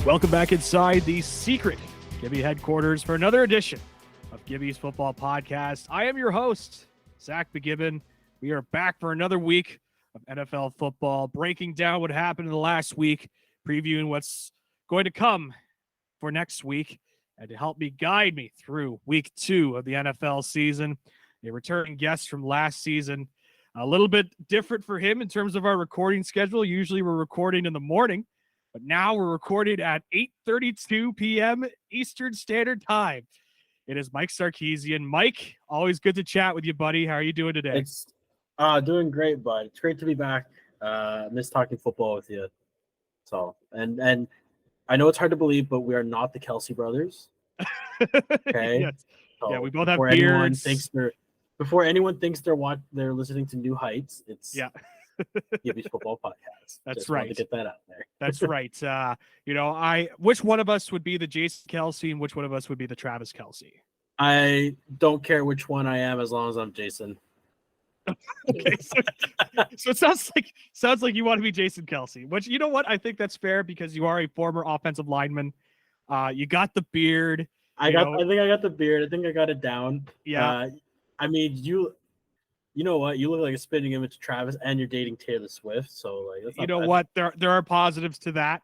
Welcome back inside the secret Gibby headquarters for another edition of Gibby's Football Podcast. I am your host, Zach McGibbon. We are back for another week of NFL football, breaking down what happened in the last week, previewing what's going to come for next week, and to help me guide me through week 2 of the NFL season, a returning guest from last season. A little bit different for him in terms of our recording schedule. Usually we're recording in the morning, but now we're recording at 8:32 p.m. Eastern Standard Time. It is Mike Sarkissian. Mike, always good to chat with you, buddy. How are you doing today? It's doing great, bud. It's great to be back. Miss talking football with you. So, and I know it's hard to believe, but we are not the Kelsey brothers. Okay. Yes. So yeah, we both have beards. Before anyone thinks they're listening to New Heights, it's Gibby's Football Podcast. That's Just right. wanted to get that out there. That's right. Which one of us would be the Jason Kelsey and which one of us would be the Travis Kelsey? I don't care which one I am as long as I'm Jason. Okay, so it sounds like you want to be Jason Kelsey. Which, you know what? I think that's fair because you are a former offensive lineman. You got the beard. I think I got the beard. I think I got it down. Yeah. I mean, you know what? You look like a spitting image of Travis, and you're dating Taylor Swift. So, like, that's not you know bad. what? There are positives to that.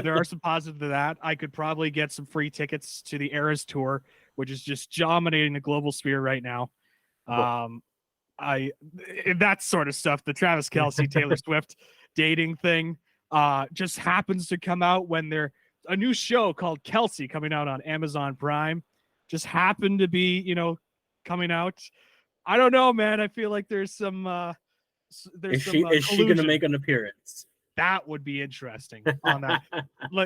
There are some positives to that. I could probably get some free tickets to the Eras Tour, which is just dominating the global sphere right now. That sort of stuff, the Travis Kelsey, Taylor Swift dating thing, just happens to come out when a new show called Kelsey coming out on Amazon Prime just happened to be, coming out. I don't know, man. I feel like there's some. Is she going to make an appearance? That would be interesting on that.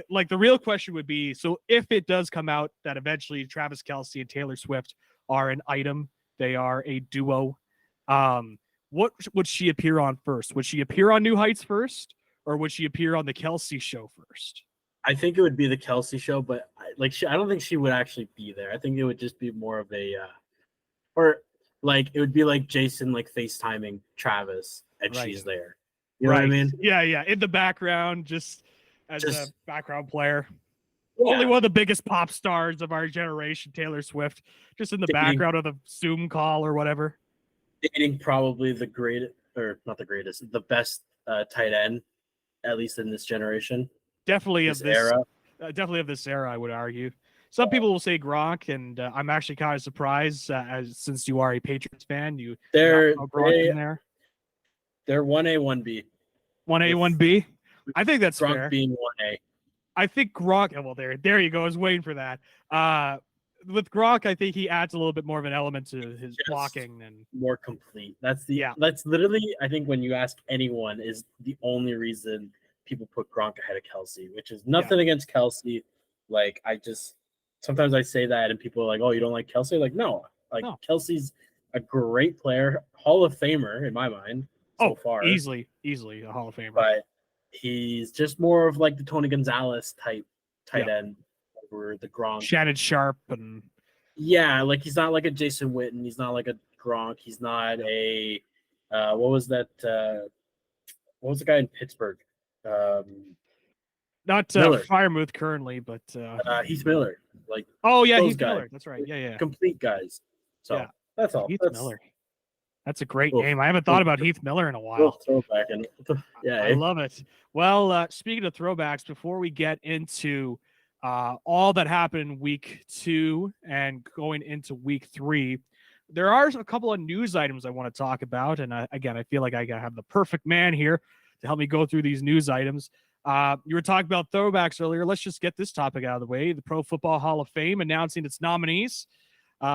like the real question would be, so if it does come out that eventually Travis Kelsey and Taylor Swift are an item, they are a duo. What would she appear on first? Would she appear on New Heights first, or would she appear on the Kelsey show first? I think it would be the Kelsey show, but I don't think she would actually be there. I think it would just be more of a, or like it would be like Jason like FaceTiming Travis and Right. She's there. You know what I mean? Yeah. In the background, just as a background player. Yeah. Only one of the biggest pop stars of our generation, Taylor Swift, just in the background of the Zoom call or whatever. Dating probably the best tight end, at least in this generation. Definitely this era. Definitely of this era, I would argue. Some people will say Gronk, and I'm actually kind of surprised, since you are a Patriots fan, They're Gronk in there. They're 1A, 1B. 1A, 1B. I think that's Gronk fair. being 1A. I think Gronk. Well, there you go. I was waiting for that. With Gronk, I think he adds a little bit more of an element to his blocking and more complete. That's literally, I think when you ask anyone, is the only reason people put Gronk ahead of Kelsey, which is nothing against Kelsey. Like, sometimes I say that and people are like, oh, you don't like Kelsey? Like, no. Kelsey's a great player, Hall of Famer in my mind so far. Easily a Hall of Famer. But he's just more of like the Tony Gonzalez type tight end over the Gronk. Shannon Sharp and like he's not like a Jason Witten. He's not like a Gronk. He's not a what was the guy in Pittsburgh? Not Firemouth currently, but Heath Miller. Like Heath Miller. That's right. Yeah. Complete guys. So that's all. Heath Miller. That's a great name. I haven't thought about Heath Miller in a while. Throwback. I love it. Well, speaking of throwbacks, before we get into all that happened in week 2 and going into week 3, there are a couple of news items I want to talk about. And again, I feel like I have the perfect man here to help me go through these news items. You were talking about throwbacks earlier. Let's just get this topic out of the way. The Pro Football Hall of Fame announcing its nominees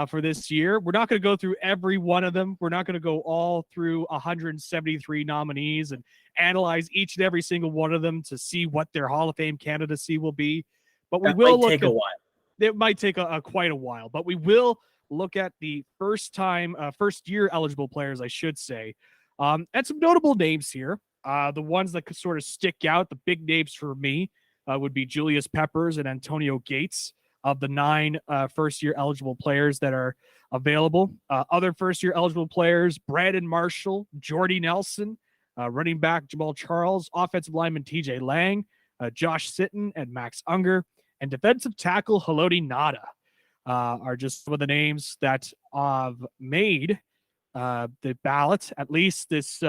for this year. We're not going to go through every one of them. We're not going to go all through 173 nominees and analyze each and every single one of them to see what their Hall of Fame candidacy will be. But we will take a while. It might take quite a while, but we will look at the first year eligible players, I should say, and some notable names here. The ones that could sort of stick out, the big names for me, would be Julius Peppers and Antonio Gates of the 9 first-year eligible players that are available. Other first-year eligible players, Brandon Marshall, Jordy Nelson, running back Jamal Charles, offensive lineman TJ Lang, Josh Sitton and Max Unger, and defensive tackle Haloti Ngata are just some of the names that have made the ballot, at least this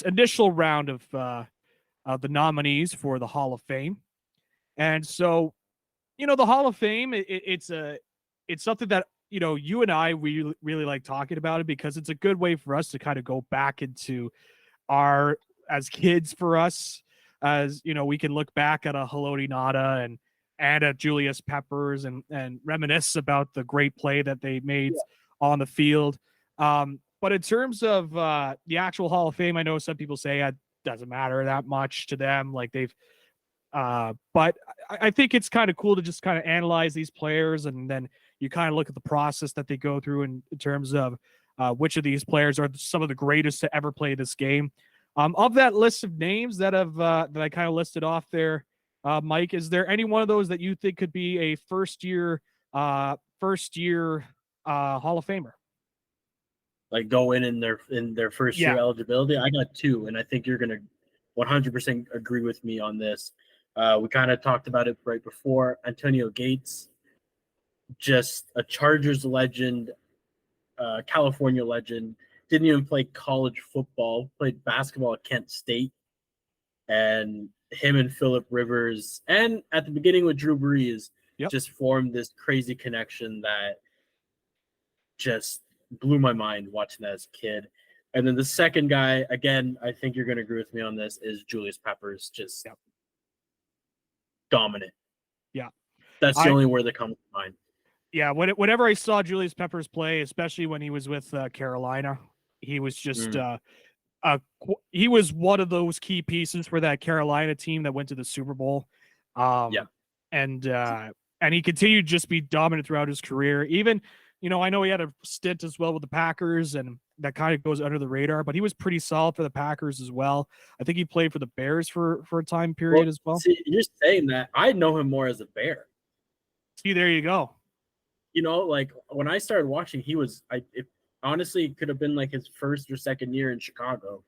initial round of the nominees for the Hall of Fame. And so, the Hall of Fame, it's something that, you and I, we really like talking about it because it's a good way for us to kind of go back into as kids for us, as, we can look back at a Haloti Ngata and at Julius Peppers and reminisce about the great play that they made on the field. But in terms of the actual Hall of Fame, I know some people say it doesn't matter that much to them. Like but I think it's kind of cool to just kind of analyze these players, and then you kind of look at the process that they go through in terms of which of these players are some of the greatest to ever play this game. Of that list of names that I kind of listed off there, Mike, is there any one of those that you think could be a first year Hall of Famer? Like go in their first year eligibility? I got two, and I think you're gonna 100% agree with me on this. We kind of talked about it right before. Antonio Gates, just a Chargers legend, California legend. Didn't even play college football. Played basketball at Kent State. And him and Phillip Rivers, and at the beginning with Drew Brees, just formed this crazy connection that just blew my mind watching that as a kid. And then the second guy, again, I think you're going to agree with me on this, is Julius Peppers. Just dominant. Yeah. That's the only word that comes to mind. Yeah, whenever I saw Julius Peppers play, especially when he was with Carolina, he was just he was one of those key pieces for that Carolina team that went to the Super Bowl. And he continued to just be dominant throughout his career. Even, I know he had a stint as well with the Packers, and that kind of goes under the radar, but he was pretty solid for the Packers as well. I think he played for the Bears for a time period as well. See, you're saying that. I know him more as a Bear. See, there you go. Like when I started watching, it honestly could have been like his first or second year in Chicago.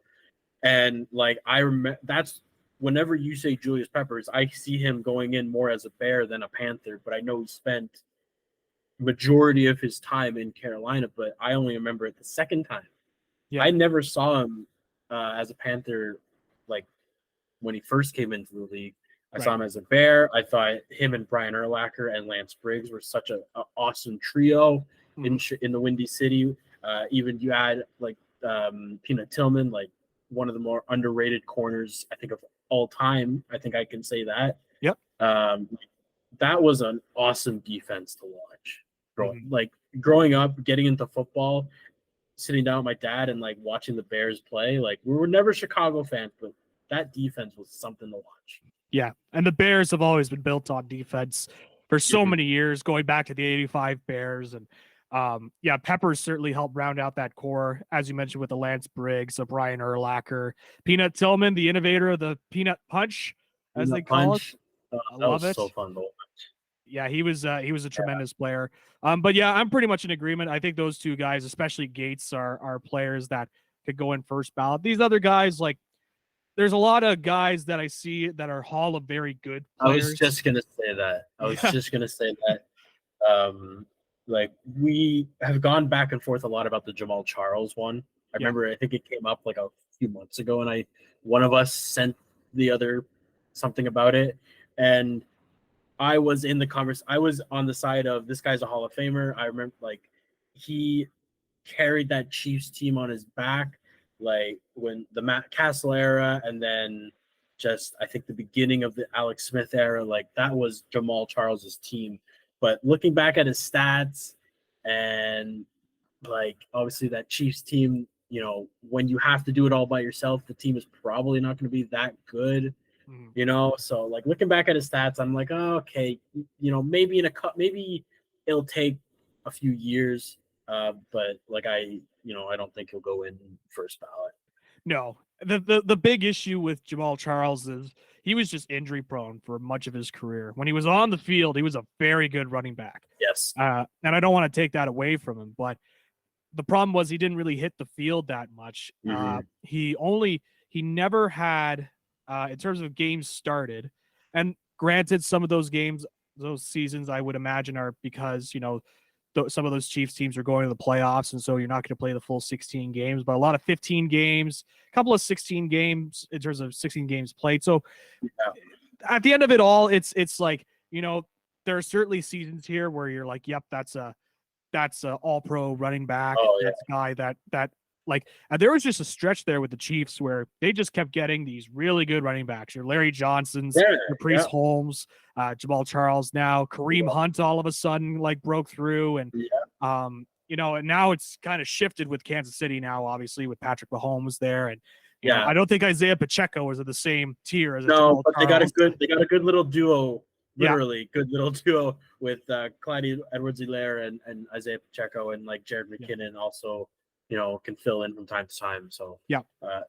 And like, I remember that's whenever you say Julius Peppers, I see him going in more as a Bear than a Panther, but I know he spent majority of his time in Carolina, but I only remember it the second time. Yeah. I never saw him as a Panther, like when he first came into the league. I saw him as a Bear. I thought him and Brian Urlacher and Lance Briggs were such an awesome trio in the Windy City. Even you add like Peanut Tillman, like one of the more underrated corners, I think, of all time. I think I can say that. Yep. That was an awesome defense to watch. Like growing up, getting into football, sitting down with my dad and like watching the Bears play. Like we were never Chicago fans, but that defense was something to watch. Yeah, and the Bears have always been built on defense for so many years, going back to the '85 Bears. And Peppers certainly helped round out that core, as you mentioned, with the Lance Briggs, the Brian Urlacher, Peanut Tillman, the innovator of the Peanut Punch, as they call it. I love it. So fun to watch. Yeah, he was a tremendous player. But yeah, I'm pretty much in agreement. I think those two guys, especially Gates, are players that could go in first ballot. These other guys, like, there's a lot of guys that I see that are Hall of very good players. I was just gonna say that. Like we have gone back and forth a lot about the Jamal Charles one. I remember, I think it came up like a few months ago, and one of us sent the other something about it, and I was in the conversation. I was on the side of this guy's a Hall of Famer. I remember like he carried that Chiefs team on his back, like when the Matt Castle era, and then just I think the beginning of the Alex Smith era. Like that was Jamal Charles's team. But looking back at his stats and like obviously that Chiefs team, when you have to do it all by yourself, the team is probably not going to be that good. So like looking back at his stats, I'm like, oh, okay, maybe maybe it'll take a few years, but like I don't think he'll go in first ballot. No, the big issue with Jamal Charles is he was just injury prone for much of his career. When he was on the field, he was a very good running back. Yes, and I don't want to take that away from him, but the problem was he didn't really hit the field that much. He never had in terms of games started. And granted, some of those games, those seasons, I would imagine are because, some of those Chiefs teams are going to the playoffs, and so you're not going to play the full 16 games, but a lot of 15 games, a couple of 16 games in terms of 16 games played. So at the end of it all, it's like, there are certainly seasons here where you're like, yep, that's a all-pro running back. That's a guy that like, and there was just a stretch there with the Chiefs where they just kept getting these really good running backs. Your Larry Johnsons, your Priest Holmes, Jamal Charles, now Kareem Hunt all of a sudden like broke through. And, and now it's kind of shifted with Kansas City now, obviously with Patrick Mahomes there. And, I don't think Isaiah Pacheco was at the same tier as Jamal but Charles. They got a good little duo. Literally good little duo with Clyde Edwards-Helaire and Isaiah Pacheco, and like Jared McKinnon also, can fill in from time to time. So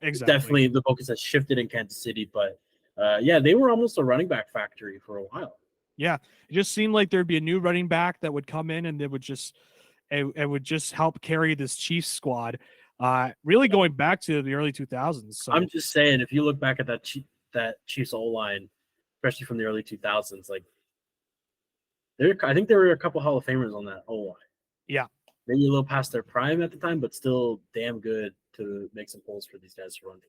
exactly. Definitely the focus has shifted in Kansas City, but they were almost a running back factory for a while. Yeah, it just seemed like there'd be a new running back that would come in and it would just help carry this Chiefs squad. Really going back to the early 2000s. So I'm just saying, if you look back at that Chiefs O-line, especially from the early 2000s, like I think there were a couple Hall of Famers on that O-line. Yeah. Maybe a little past their prime at the time, but still damn good to make some pulls for these guys to run.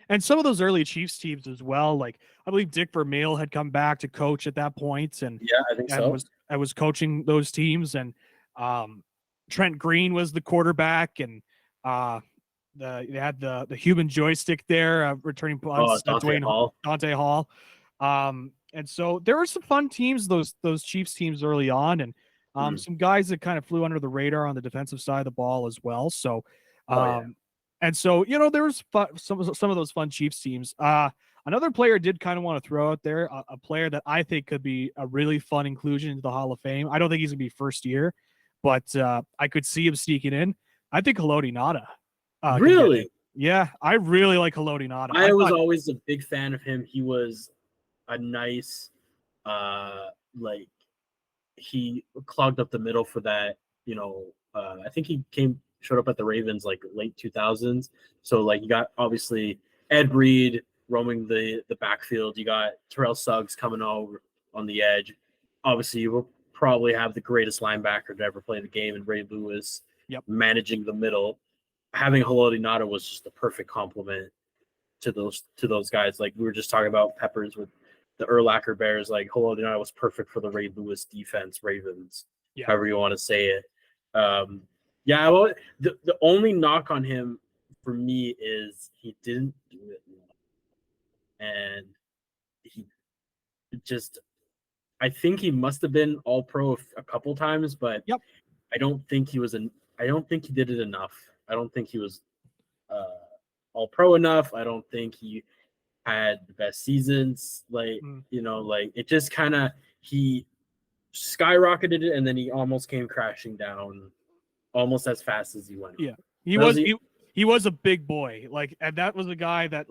And some of those early Chiefs teams as well, like I believe Dick Vermeil had come back to coach at that point, and I think so. I was coaching those teams, and Trent Green was the quarterback, and they had the human joystick there, returning punts. Dante Hall. And so there were some fun teams, those Chiefs teams early on, and some guys that kind of flew under the radar on the defensive side of the ball as well. So, and so, there was some of those fun Chiefs teams. Another player did kind of want to throw out there, a player that I think could be a really fun inclusion into the Hall of Fame. I don't think he's going to be first year, but I could see him sneaking in. I think Haloti Ngata. Really? Yeah, I really like Haloti Ngata. I was always a big fan of him. He was a nice, he clogged up the middle for that, I think he showed up at the Ravens like late 2000s. So like you got obviously Ed Reed roaming the backfield. You got Terrell Suggs coming over on the edge. Obviously you will probably have the greatest linebacker to ever play the game in Ray Lewis managing the middle. Having Haloti Ngata was just the perfect complement to those guys. Like we were just talking about Peppers with the Urlacher Bears, like Haloti Ngata was perfect for the Ray Lewis defense, Ravens, however you want to say it. The only knock on him for me is he didn't do it well. And I think he must have been all pro a couple times, but I don't think he did it enough. I don't think he was all pro enough. I don't think he had the best seasons. It just kind of, he skyrocketed it and then he almost came crashing down almost as fast as he went. Yeah. He was a big boy. And that was a guy that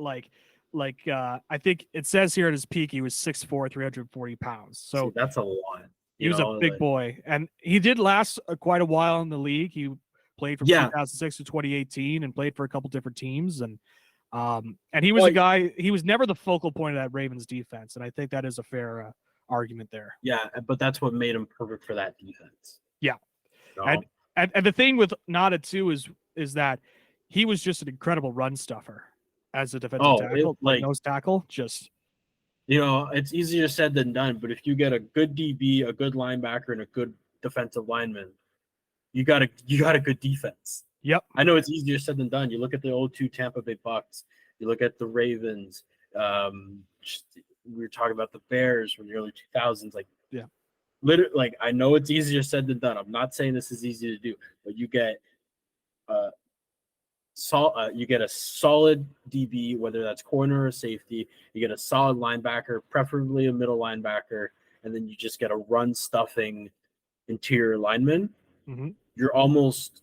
I think it says here at his peak, he was 6'4", 340 pounds. So that's a lot. He was a big boy, and he did last quite a while in the league. He played from 2006 to 2018 and played for a couple different teams. And he was a guy, he was never the focal point of that Ravens defense. And I think that is a fair argument there. Yeah. But that's what made him perfect for that defense. Yeah. And the thing with Ngata too is that he was just an incredible run stuffer as a defensive tackle, nose tackle. Just, it's easier said than done. But if you get a good DB, a good linebacker, and a good defensive lineman, you got a good defense. Yep. I know it's easier said than done. You look at the 0-2 Tampa Bay Bucks. You look at the Ravens. We were talking about the Bears from the early 2000s. Literally, I know it's easier said than done. I'm not saying this is easy to do, but you get a solid DB, whether that's corner or safety. You get a solid linebacker, preferably a middle linebacker, and then you just get a run stuffing interior lineman. Mm-hmm. You're almost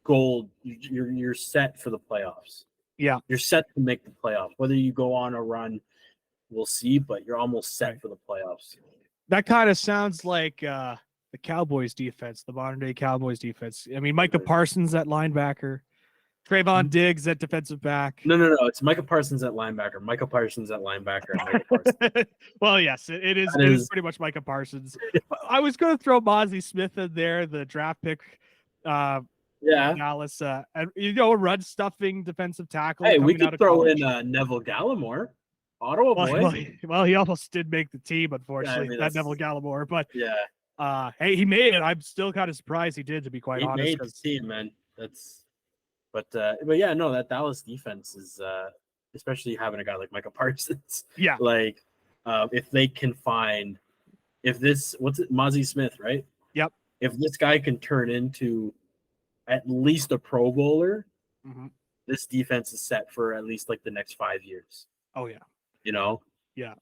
gold. You're set for the playoffs. Yeah, you're set to make the playoffs. Whether you go on a run, we'll see, but you're almost set for the playoffs. That kind of sounds like the Cowboys defense, the modern day Cowboys defense. I mean, Micah Parsons at linebacker, Trayvon Diggs at defensive back. No. It's Micah Parsons at linebacker. Micah Parsons at linebacker. And Micah Parsons. Well, yes, it is pretty much Micah Parsons. I was going to throw Mozzie Smith in there, the draft pick. Dallas, and run stuffing defensive tackle. Hey, we could throw in Neville Gallimore, Ottawa boy. Well, he almost did make the team, unfortunately. That Neville Gallimore, but hey, he made it. I'm still kind of surprised he did, to be quite honest. He made the team, man. But that Dallas defense is, especially having a guy like Micah Parsons. Yeah, like if they can find, Mozzie Smith, right? Yep. If this guy can turn into at least a Pro Bowler, this defense is set for at least like the next 5 years. Oh yeah. Yeah.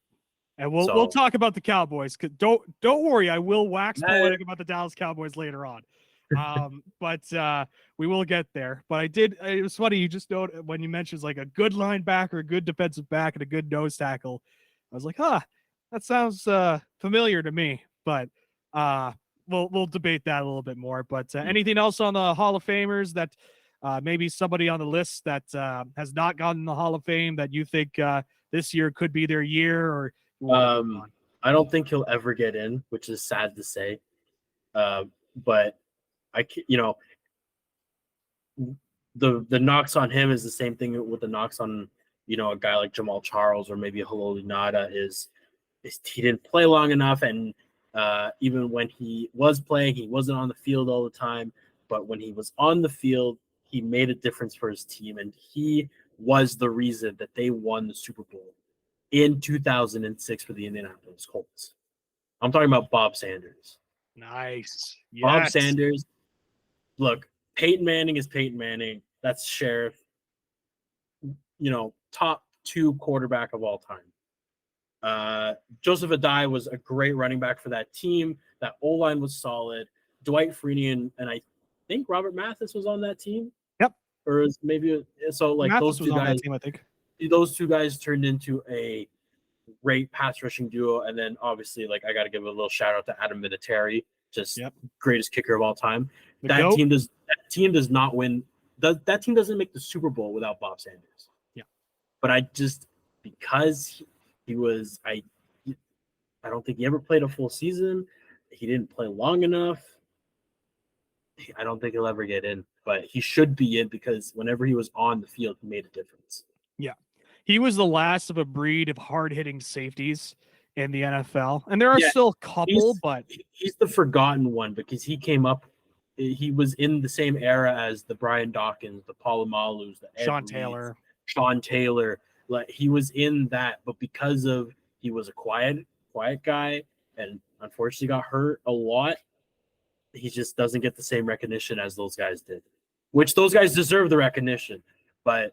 And we'll talk about the Cowboys. Don't worry, I will wax poetic about the Dallas Cowboys later on. But we will get there. But it was funny, you just noted when you mentioned like a good linebacker, a good defensive back, and a good nose tackle. I was like, that sounds familiar to me. But we'll debate that a little bit more. But anything else on the Hall of Famers that maybe somebody on the list that has not gotten the Hall of Fame that you think this year could be their year? Or I don't think he'll ever get in, which is sad to say. But the knocks on him is the same thing with the knocks on a guy like Jamal Charles or maybe Haloli Nada is he didn't play long enough, and even when he was playing, he wasn't on the field all the time. But when he was on the field, he made a difference for his team, and he was the reason that they won the Super Bowl in 2006 for the Indianapolis Colts. I'm talking about Bob Sanders. Nice. Yes. Bob Sanders. Look, Peyton Manning is Peyton Manning. That's Sheriff. Top 2 quarterback of all time. Joseph Adai was a great running back for that team. That O-line was solid. Dwight Freeney and I think Robert Mathis was on that team. Yep. Or maybe so. Like Mathis those two guys. On that team, I think. Those two guys turned into a great pass rushing duo, and then obviously, like I got to give a little shout out to Adam Vinatieri, just greatest kicker of all time. That team does not win. That team doesn't make the Super Bowl without Bob Sanders. Yeah, but because he was I don't think he ever played a full season. He didn't play long enough. I don't think he'll ever get in, but he should be in because whenever he was on the field, he made a difference. Yeah. He was the last of a breed of hard-hitting safeties in the NFL. And there are still a couple, but he's the forgotten one because he came up. He was in the same era as the Brian Dawkins, the Palomalus, the Sean Taylor. Like he was in that, but because of he was a quiet guy and unfortunately got hurt a lot, he just doesn't get the same recognition as those guys did. Which those guys deserve the recognition, but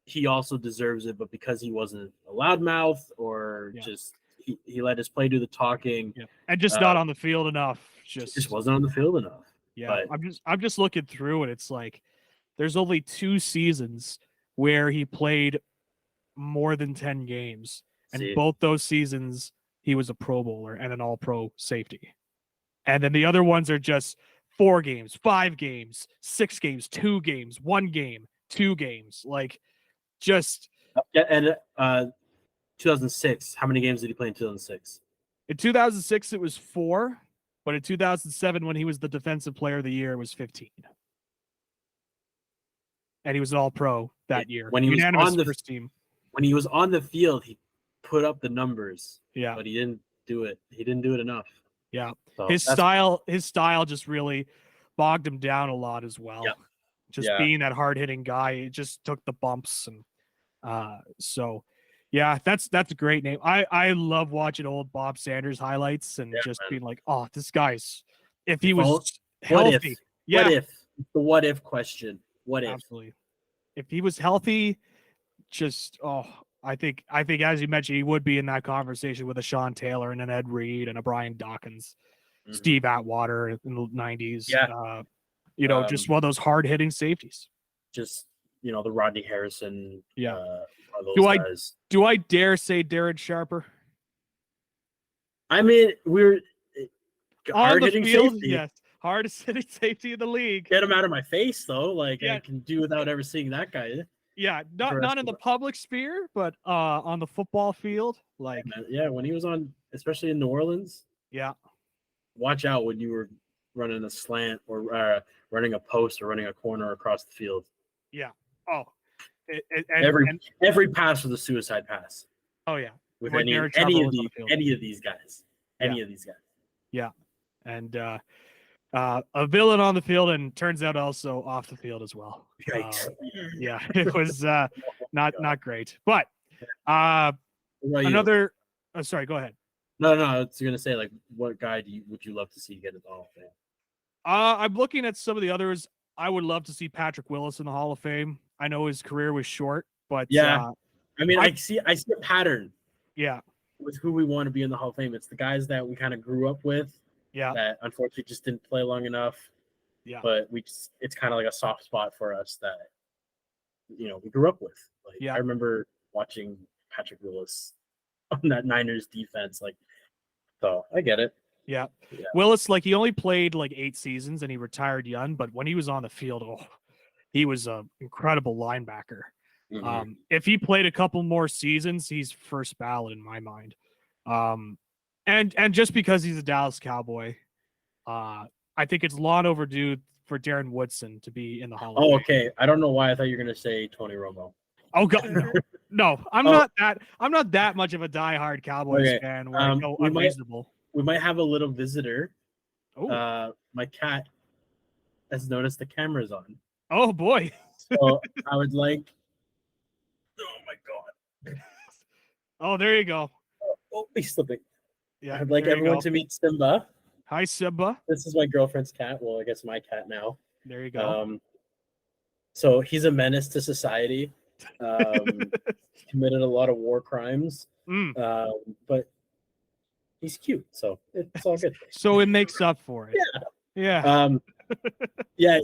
he also deserves it, but because he wasn't a loudmouth or just he let his play do the talking, and just not on the field enough. Just wasn't on the field enough. Yeah, but I'm just looking through it. It's like there's only 2 seasons where he played more than 10 games, and both those seasons he was a Pro Bowler and an All-Pro safety. And then the other ones are just 4 games, 5 games, 6 games, 2 games, 1 game, 2 games, like. Just 2006. How many games did he play in 2006? In 2006, it was 4, but in 2007, when he was the Defensive Player of the Year, it was 15. And he was an All-Pro that year. When he was on the first team. When he was on the field, he put up the numbers. Yeah, but he didn't do it. He didn't do it enough. Yeah, so his style just really bogged him down a lot as well. Yeah. Just being that hard-hitting guy, it just took the bumps, and that's a great name. I love watching old Bob Sanders highlights and being like, oh, this guy's if he was healthy. What if question? What if? Absolutely. If he was healthy, I think as you mentioned, he would be in that conversation with a Sean Taylor and an Ed Reed and a Brian Dawkins, Steve Atwater in the 90s. Yeah. Just one of those hard-hitting safeties. Just, the Rodney Harrison. Yeah. Guys. Do I dare say Darren Sharper? I mean, we're hard-hitting safety. Yes. hardest hitting safety in the league. Get him out of my face, though. Like, Yeah. I can do without ever seeing that guy. Yeah, not in the public sphere, but on the football field. Like, yeah, when he was on, especially in New Orleans. Yeah. Watch out when you were running a slant or running a post or running a corner across the field. Yeah. Oh. Every pass was a suicide pass. Oh yeah. With any of these guys. Any of these guys. Yeah. And a villain on the field and turns out also off the field as well. Yeah, it was not great. But another sorry, go ahead. No, I was gonna say, like, what guy would you love to see get in the Hall of Fame? I'm looking at some of the others. I would love to see Patrick Willis in the Hall of Fame. I know his career was short, but yeah, I mean, I see a pattern. Yeah, with who we want to be in the Hall of Fame, it's the guys that we kind of grew up with. Yeah, that unfortunately just didn't play long enough. Yeah, but it's kind of like a soft spot for us that we grew up with. Like, I remember watching Patrick Willis on that Niners defense. Like, so I get it. Yeah. Willis, like, he only played like 8 seasons and he retired young, but when he was on the field, he was an incredible linebacker. Mm-hmm. If he played a couple more seasons, he's first ballot in my mind. And just because he's a Dallas Cowboy, I think it's long overdue for Darren Woodson to be in the Hall of Fame. Okay. I don't know why I thought you were gonna say Tony Romo. Oh God, no. I'm not that much of a diehard Cowboys fan where I go unreasonable. We might have a little visitor. Oh, my cat has noticed the camera's on. Oh boy. So I would like. Oh my God. Oh, there you go. Oh, he's slipping. Yeah. I'd like everyone to meet Simba. Hi, Simba. This is my girlfriend's cat. Well, I guess my cat now. There you go. So he's a menace to society. Committed a lot of war crimes. But he's cute, so it's all good. So it makes up for it. Yeah. Yeah.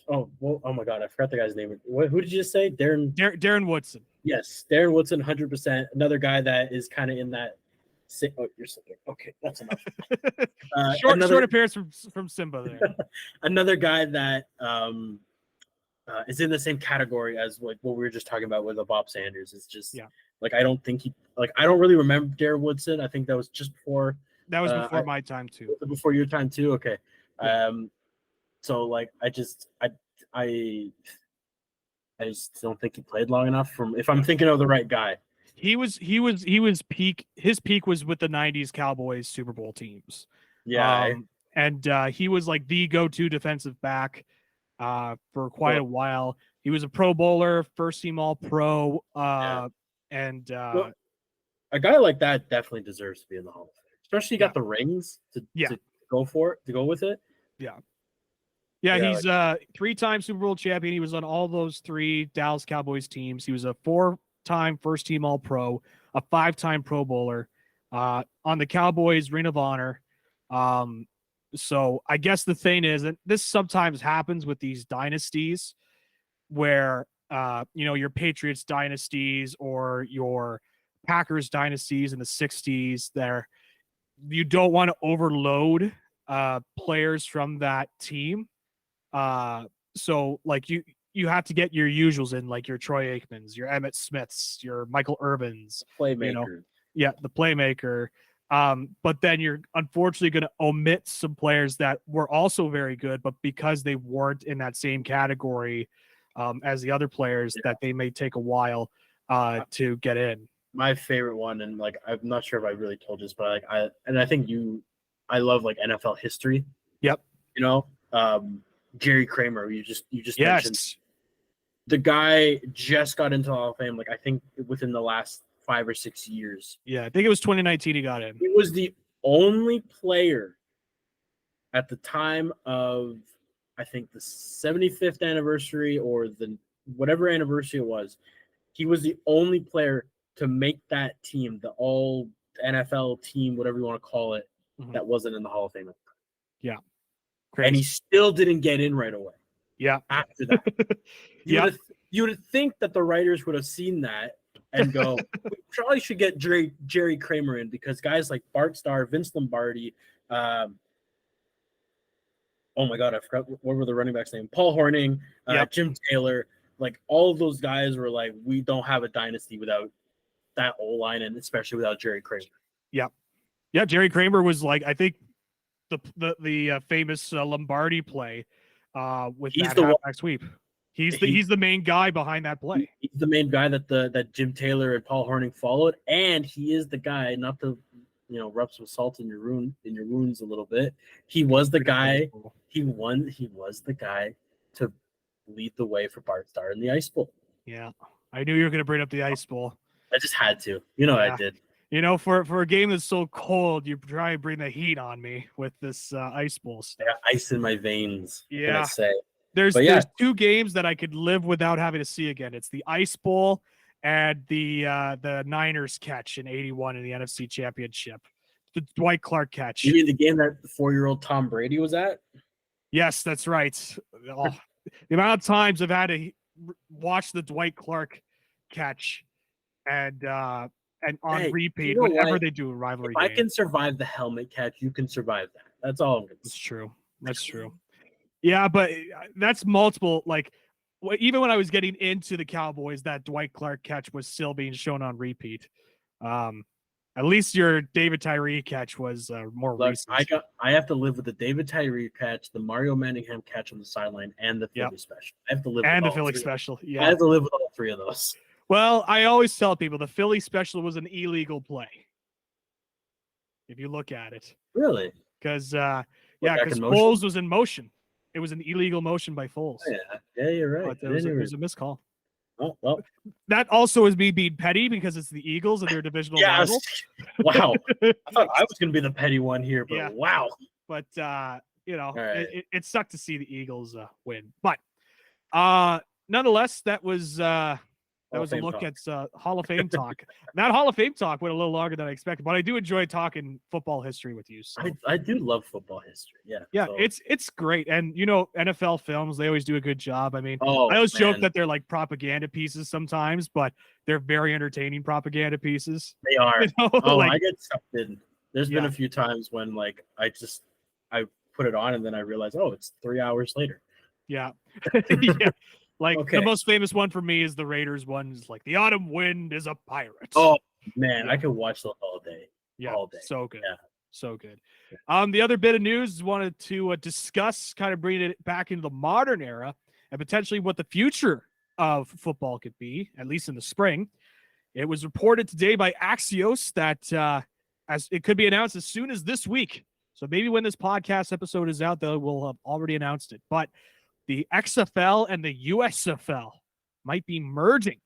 Oh my God, I forgot the guy's name. Who did you just say? Darren Woodson. Yes, Darren Woodson, 100%. Another guy that is kind of in that. Oh, you're slipping. Okay, that's enough. Short appearance from Simba there. Another guy that is in the same category as like what we were just talking about with the Bob Sanders. It's just like I don't really remember Darren Woodson. I think that was just before. That was before my time too. Before your time too. Okay. Yeah. So like I just don't think he played long enough. If I'm thinking of the right guy. His peak was with the 90s Cowboys Super Bowl teams. Yeah. And he was like the go-to defensive back for quite a while. He was a Pro Bowler, first team All Pro, and a guy like that definitely deserves to be in the Hall of Fame. Especially got the rings to go with it. Yeah, he's a 3-time Super Bowl champion. He was on all those 3 Dallas Cowboys teams. He was a 4-time first team All Pro, a 5-time Pro Bowler, on the Cowboys Ring of Honor. So I guess the thing is that this sometimes happens with these dynasties where, your Patriots dynasties or your Packers dynasties in the 60s there, you don't want to overload players from that team. So like you have to get your usuals in, like your Troy Aikmans, your Emmitt Smiths, your Michael Irvins, playmaker. The playmaker. But then you're unfortunately going to omit some players that were also very good, but because they weren't in that same category as the other players, that they may take a while to get in. My favorite one, and like I'm not sure if I really told you this, but like I love like NFL history. Yep. Jerry Kramer, you just mentioned. The guy just got into the Hall of Fame, like I think within the last 5 or 6 years. Yeah, I think it was 2019 he got in. He was the only player at the time of, I think, the 75th anniversary or the whatever anniversary it was. He was the only player to make that team, the all NFL team, whatever you want to call it, that wasn't in the Hall of Fame. Yeah. Crazy. And he still didn't get in right away. Yeah. After that. You would think that the writers would have seen that and go, we probably should get Jerry Kramer in, because guys like Bart Starr, Vince Lombardi, oh my God, I forgot what were the running backs' name? Paul Hornung, Jim Taylor. Like all of those guys were like, we don't have a dynasty without that O-line, and especially without Jerry Kramer. Yeah. Jerry Kramer was like, I think the famous Lombardi play with that halfback sweep. He's the main guy behind that play. He's the main guy that Jim Taylor and Paul Hornung followed, and he is the guy, not to rub some salt in your wounds a little bit. He was the guy. He was the guy to lead the way for Bart Starr in the Ice Bowl. Yeah, I knew you were going to bring up the Ice Bowl. I just had to. I did. For a game that's so cold, you try and bring the heat on me with this Ice Bowl stuff. I got ice in my veins. Yeah. I say. There's two games that I could live without having to see again. It's the Ice Bowl and the Niners catch in '81 in the NFC Championship. The Dwight Clark catch. You mean the game that the 4-year-old Tom Brady was at? Yes, that's right. Oh, the amount of times I've had to watch the Dwight Clark catch and on repeat whenever they do a rivalry game. I can survive the helmet catch. You can survive that. That's all I'm going to say. That's true. Yeah, but that's multiple. Like, even when I was getting into the Cowboys, that Dwight Clark catch was still being shown on repeat. At least your David Tyree catch was more recent. I have to live with the David Tyree catch, the Mario Manningham catch on the sideline, and the Philly special. I have to live with the Philly special. Yeah, I have to live with all three of those. Well, I always tell people the Philly special was an illegal play. If you look at it, really, because Foles was in motion. It was an illegal motion by Foles. Oh, yeah, you're right. But there was a missed call. Oh, well. That also is me being petty because it's the Eagles and their divisional rival. Wow. I thought I was going to be the petty one here, but wow. But, right. it sucked to see the Eagles win. But nonetheless, that was a look at Hall of Fame talk. That Hall of Fame talk went a little longer than I expected, but I do enjoy talking football history with you. So. I do love football history. Yeah. So. It's great. And, NFL films, they always do a good job. I mean, I always joke that they're like propaganda pieces sometimes, but they're very entertaining propaganda pieces. They are. I get sucked in. There's been a few times when like I put it on and then I realize, it's 3 hours later. Yeah. Yeah. Like the most famous one for me is the Raiders one. Is like the autumn wind is a pirate. Oh man, I could watch those all day. Yeah, all day. So good. Yeah. So good. The other bit of news wanted to discuss, kind of bringing it back into the modern era and potentially what the future of football could be, at least in the spring. It was reported today by Axios that as it could be announced as soon as this week. So maybe when this podcast episode is out, they will have already announced it. But the XFL and the USFL might be merging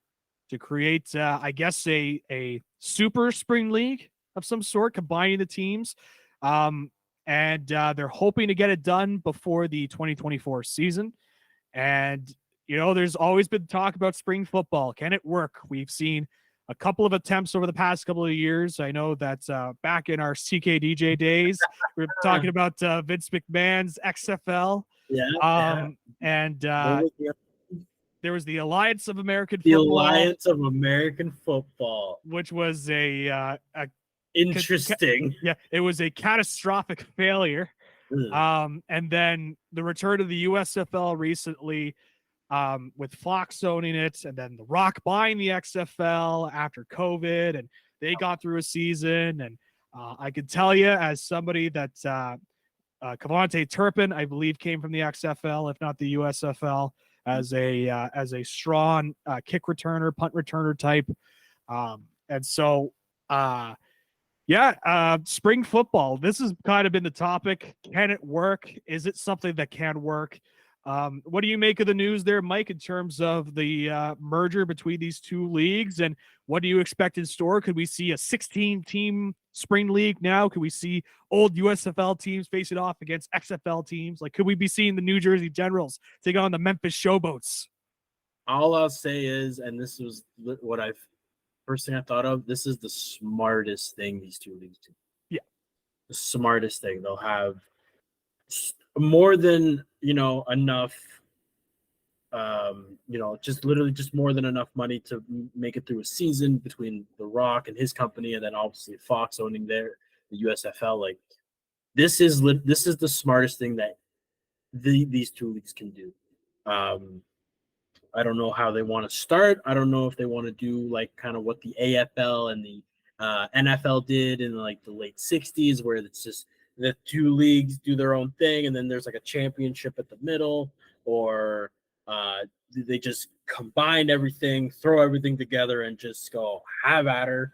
to create, I guess, a super spring league of some sort, combining the teams. And they're hoping to get it done before the 2024 season. And, there's always been talk about spring football. Can it work? We've seen a couple of attempts over the past couple of years. I know that back in our CKDJ days, we were talking about Vince McMahon's XFL. And there was the Alliance of American Football. The Alliance of American Football, which was a interesting. It was a catastrophic failure. And then the return of the USFL recently, with Fox owning it, and then The Rock buying the XFL after COVID, and they got through a season. And I can tell you, as somebody that Cavante Turpin, I believe, came from the XFL, if not the USFL, as a strong kick returner, punt returner type. And so, spring football. This has kind of been the topic. Can it work? Is it something that can work? What do you make of the news there, Mike, in terms of the merger between these two leagues? And what do you expect in store? Could we see a 16-team spring league now? Could we see old USFL teams facing off against XFL teams? Like, could we be seeing the New Jersey Generals take on the Memphis Showboats? All I'll say is, and this was what first thing I thought of, this is the smartest thing these two leagues do. Yeah. The smartest thing. They'll have more than, enough, just more than enough money to make it through a season between The Rock and his company, and then obviously Fox owning the USFL. Like, this is the smartest thing that these two leagues can do. I don't know how they want to start. I don't know if they want to do like kind of what the AFL and the NFL did in like the late 60s, where it's just the two leagues do their own thing and then there's like a championship at the middle, or they just combine everything, throw everything together and just go have at her.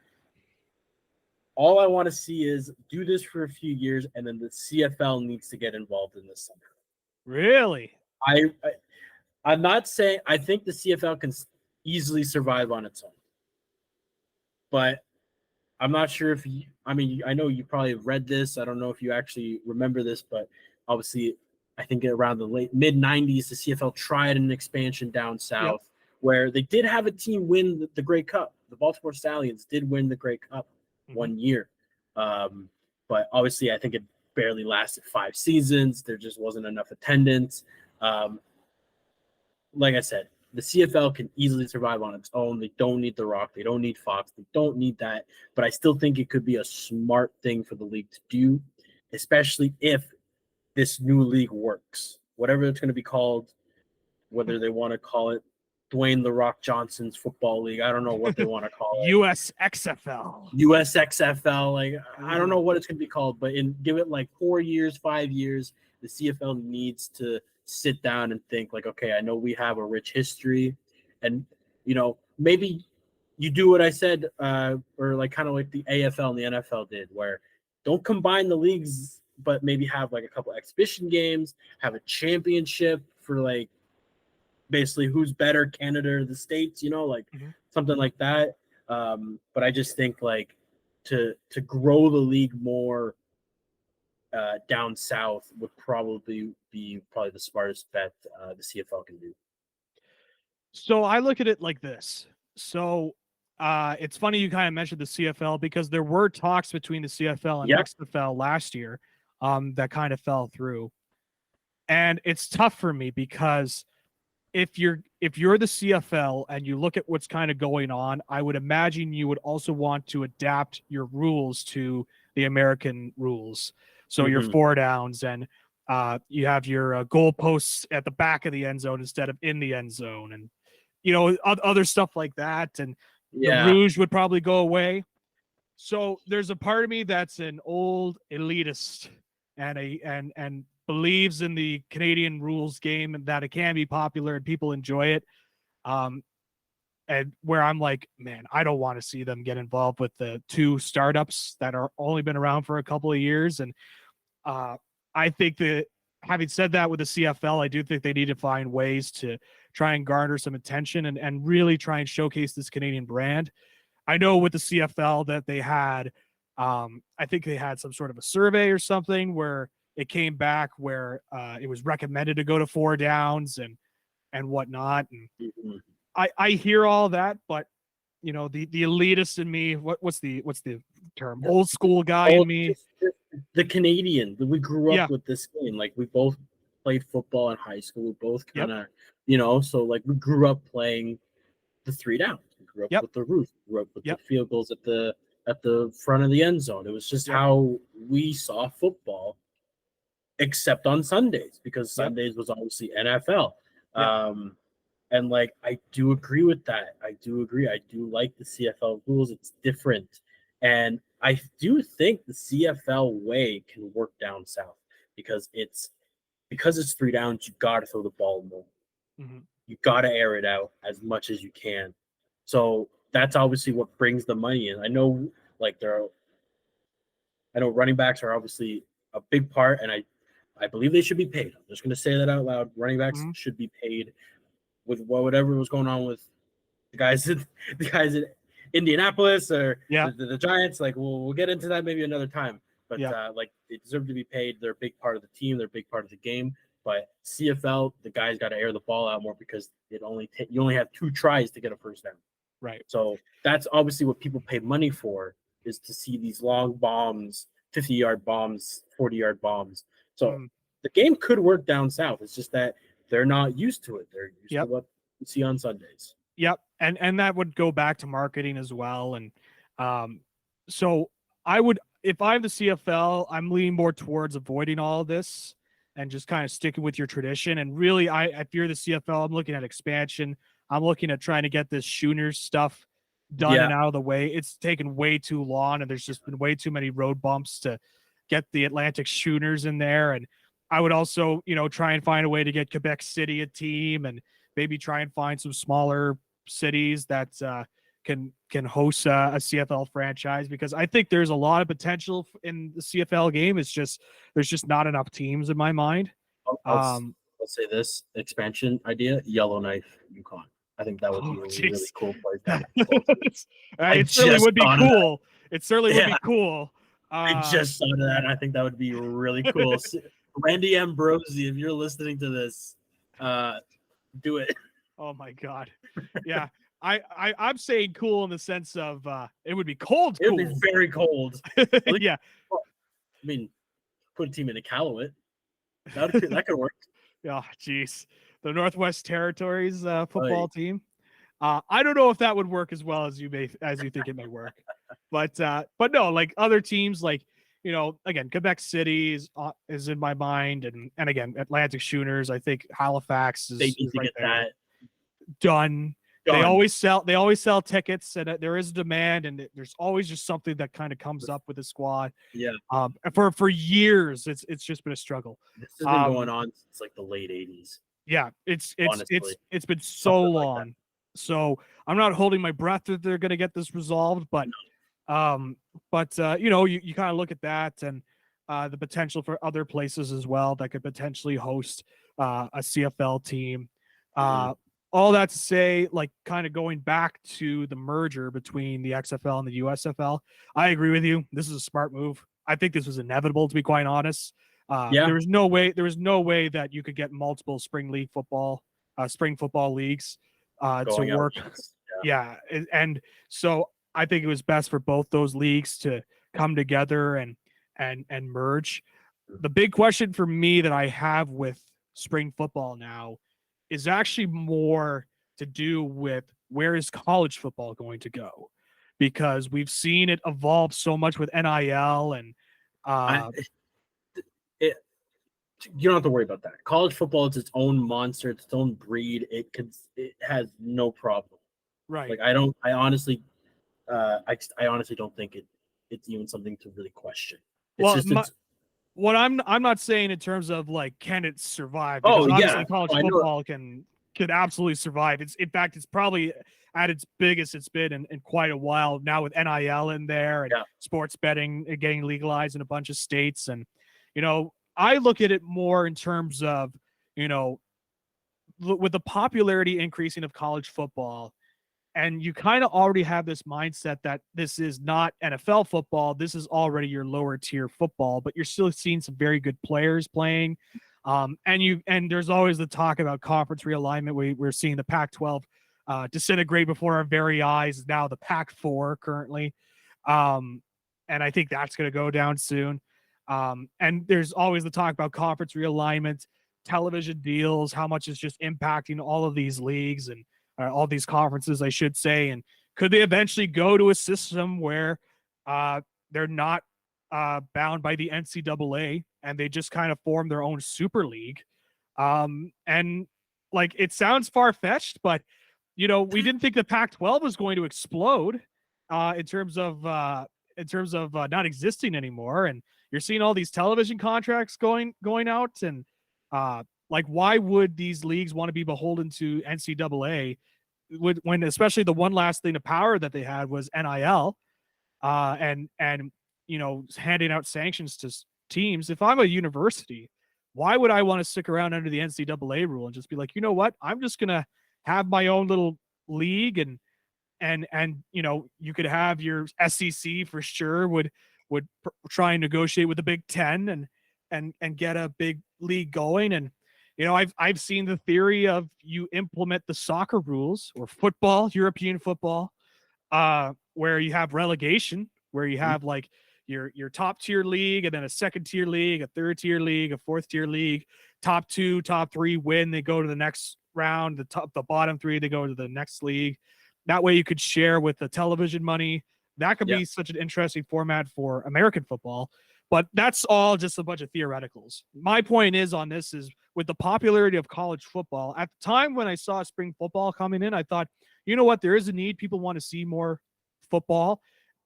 All I want to see is do this for a few years, and then the CFL needs to get involved in this somehow. Really? I'm not saying I think the CFL can easily survive on its own, but I'm not sure if you, I mean, I know you probably read this. I don't know if you actually remember this, but obviously, I think around the late mid 90s, the CFL tried an expansion down south where they did have a team win the Grey Cup. The Baltimore Stallions did win the Grey Cup one year. But obviously, I think it barely lasted 5 seasons. There just wasn't enough attendance. Like I said, the CFL can easily survive on its own. They don't need The Rock. They don't need Fox. They don't need that. But I still think it could be a smart thing for the league to do, especially if this new league works. Whatever it's going to be called, whether they want to call it Dwayne The Rock Johnson's Football League. I don't know what they want to call it. USXFL. USXFL. Like, I don't know what it's going to be called, but give it like 4 years, 5 years, the CFL needs to sit down and think like, okay, I know we have a rich history, and maybe you do what I said, or like kind of like the AFL and the NFL did, where don't combine the leagues, but maybe have like a couple exhibition games, have a championship for like basically who's better, Canada or the States, something like that. But I just think like to grow the league more down south would probably be the smartest bet the CFL can do. So I look at it like this. So it's funny you kind of mentioned the CFL, because there were talks between the CFL and XFL last year that kind of fell through. And it's tough for me because if you're the CFL and you look at what's kind of going on, I would imagine you would also want to adapt your rules to the American rules. So your 4 downs, and you have your goal posts at the back of the end zone instead of in the end zone, and other stuff like that. And the rouge would probably go away. So there's a part of me that's an old elitist and believes in the Canadian rules game and that it can be popular and people enjoy it. And where I'm like, man, I don't want to see them get involved with the 2 startups that are only been around for a couple of years. And I think that, having said that, with the CFL, I do think they need to find ways to try and garner some attention and really try and showcase this Canadian brand. I know with the CFL that they had, I think they had some sort of a survey or something where it came back where it was recommended to go to 4 downs and whatnot. And I hear all that, but the elitist in me, what's the term? Old school guy in me. The Canadian, we grew up with this game. Like, we both played football in high school. We both kind of, so like we grew up playing the 3 downs. We grew up with the roof. We grew up with the field goals at the front of the end zone. It was just how we saw football, except on Sundays, because Sundays was obviously NFL. And like, I do agree with that. I do agree. I do like the CFL rules. It's different. And I do think the CFL way can work down south, because it's 3 downs. You got to throw the ball more. You got to air it out as much as you can. So that's obviously what brings the money in. I know, like, running backs are obviously a big part, and I believe they should be paid. I'm just going to say that out loud. Running backs should be paid with whatever was going on with the guys in Indianapolis or the Giants. Like, we'll get into that maybe another time. But like, they deserve to be paid. They're a big part of the team. They're a big part of the game. But CFL, the guys got to air the ball out more, because you only have 2 tries to get a first down. Right. So that's obviously what people pay money for, is to see these long bombs, 50-yard bombs, 40-yard bombs. So the game could work down south. It's just that they're not used to it. They're used to what you see on Sundays. Yep. And that would go back to marketing as well. And so I would, if I'm the CFL, I'm leaning more towards avoiding all of this. and just kind of sticking with your tradition. And really, if you're the CFL, I'm looking at expansion. I'm looking at trying to get this Schooners stuff done and out of the way. It's taken way too long, and there's just been way too many road bumps to get the Atlantic Schooners in there. And I would also, try and find a way to get Quebec City a team, and maybe try and find some smaller cities that can host a CFL franchise, because I think there's a lot of potential in the CFL game. It's just there's just not enough teams in my mind. I'll say this expansion idea: Yellowknife, Yukon. I think that would be a really cool place. It certainly would be cool. It certainly would be cool. I just saw that. I think that would be really cool. Randy Ambrosi, if you're listening to this, do it. Oh my God. Yeah. I'm saying cool in the sense of it would be cold. It would be very cold. Yeah. Well, I mean, put a team in Iqaluit. That could work. Yeah, geez. The Northwest Territories football team. I don't know if that would work as well as you think it may work. But no, like other teams, like, again, Quebec City is in my mind, and again, Atlantic Schooners. I think Halifax is, they need to right get there. that done. They always sell tickets, and there is demand, and there's always just something that kind of comes up with the squad. Yeah. For years, it's just been a struggle. This has been going on since like the late 80s. Yeah, it's been so long. Like so I'm not holding my breath that they're going to get this resolved, but you kind of look at that and the potential for other places as well that could potentially host a CFL team. All that to say, like, kind of going back to the merger between the XFL and the USFL, I agree with you. This is a smart move. I think this was inevitable, to be quite honest. There was no way that you could get multiple spring football leagues to work. Yeah. And so I think it was best for both those leagues to come together and merge. The big question for me that I have with spring football now is actually more to do with where is college football going to go, because we've seen it evolve so much with NIL and you don't have to worry about that. College football is its own monster, it's its own breed. It has no problem. Right. Like I honestly don't think it's even something to really question. What I'm not saying in terms of like, can it survive? Because obviously college football could absolutely survive. It's probably at its biggest it's been in quite a while now, with NIL in there and sports betting getting legalized in a bunch of states. And, I look at it more in terms of, with the popularity increasing of college football, and you kind of already have this mindset that this is not NFL football. This is already your lower tier football, but you're still seeing some very good players playing. And there's always the talk about conference realignment. We're seeing the Pac-12 disintegrate before our very eyes. Now the Pac-4 currently. And I think that's going to go down soon. And there's always the talk about conference realignment, television deals, how much is just impacting all of these leagues and all these conferences, I should say. And could they eventually go to a system where they're not bound by the NCAA and they just kind of form their own super league? And like, it sounds far-fetched, but we didn't think the Pac-12 was going to explode in terms of not existing anymore. And you're seeing all these television contracts going out, and like, why would these leagues want to be beholden to NCAA when especially the one last thing of power that they had was NIL and handing out sanctions to teams? If I'm a university, why would I want to stick around under the NCAA rule and just be like, you know what, I'm just going to have my own little league, and you could have your SEC for sure would try and negotiate with the Big Ten and get a big league going. And I've seen the theory of you implement the soccer rules or football, European football, where you have relegation, where you have like your top tier league, and then a second tier league, a third tier league, a fourth tier league. Top 2, top 3 win, they go to the next round. The bottom 3, they go to the next league. That way you could share with the television money. That could be such an interesting format for American football. But that's all just a bunch of theoreticals. My point is on this is with the popularity of college football, at the time when I saw spring football coming in, I thought, you know what, there is a need. People want to see more football.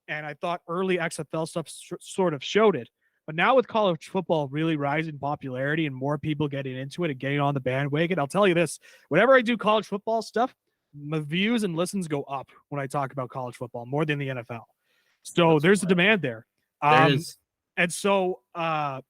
And I thought early XFL stuff sort of showed it. But now with college football really rising in popularity and more people getting into it and getting on the bandwagon, I'll tell you this, whenever I do college football stuff, my views and listens go up when I talk about college football more than the NFL. So there's a demand there. There is. And so all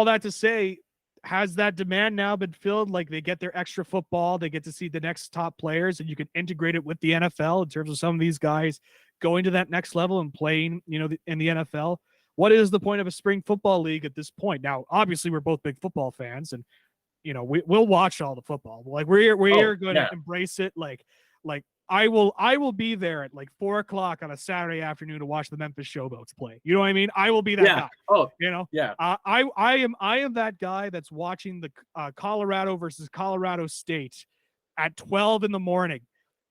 that to say, has that demand now been filled? Like they get their extra football, they get to see the next top players, and you can integrate it with the NFL in terms of some of these guys going to that next level and playing, in the NFL. What is the point of a spring football league at this point? Now, obviously, we're both big football fans, and we'll watch all the football. Like we're going to embrace it. Like I will be there at like 4:00 on a Saturday afternoon to watch the Memphis Showboats play. You know what I mean? I will be that guy. Oh, yeah. I am that guy that's watching the Colorado versus Colorado State at 12 in the morning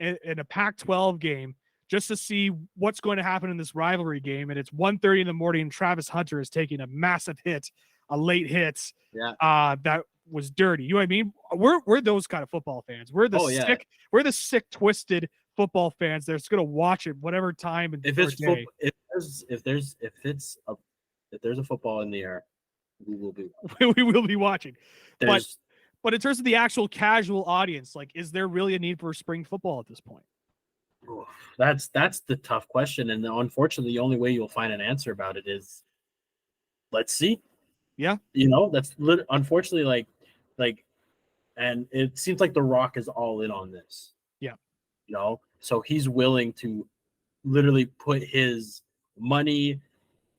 in a Pac-12 game just to see what's going to happen in this rivalry game. And it's 1:30 in the morning, and Travis Hunter is taking a massive hit, a late hit. That was dirty. You know what I mean? We're those kind of football fans. We're the sick, twisted football fans that's going to watch it whatever time and if there's a football in the air, we will be watching. But in terms of the actual casual audience, like, is there really a need for spring football at this point? That's the tough question, and unfortunately, the only way you'll find an answer about it is let's see. Yeah, that's unfortunately like, and it seems like The Rock is all in on this. Yeah, so he's willing to literally put his money,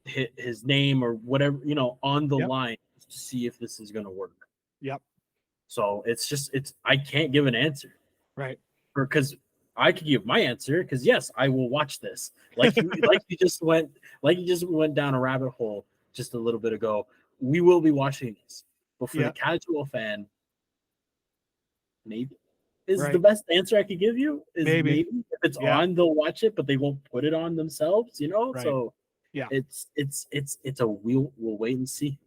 his name, or whatever on the line to see if this is going to work. Yep. So it's I can't give an answer, right? Because I could give my answer because yes, I will watch this. Like you just went down a rabbit hole just a little bit ago. We will be watching this, but for the casual fan, maybe is the best answer I could give you. Is maybe if it's on, they'll watch it, but they won't put it on themselves. Right. So it's a we'll wait and see.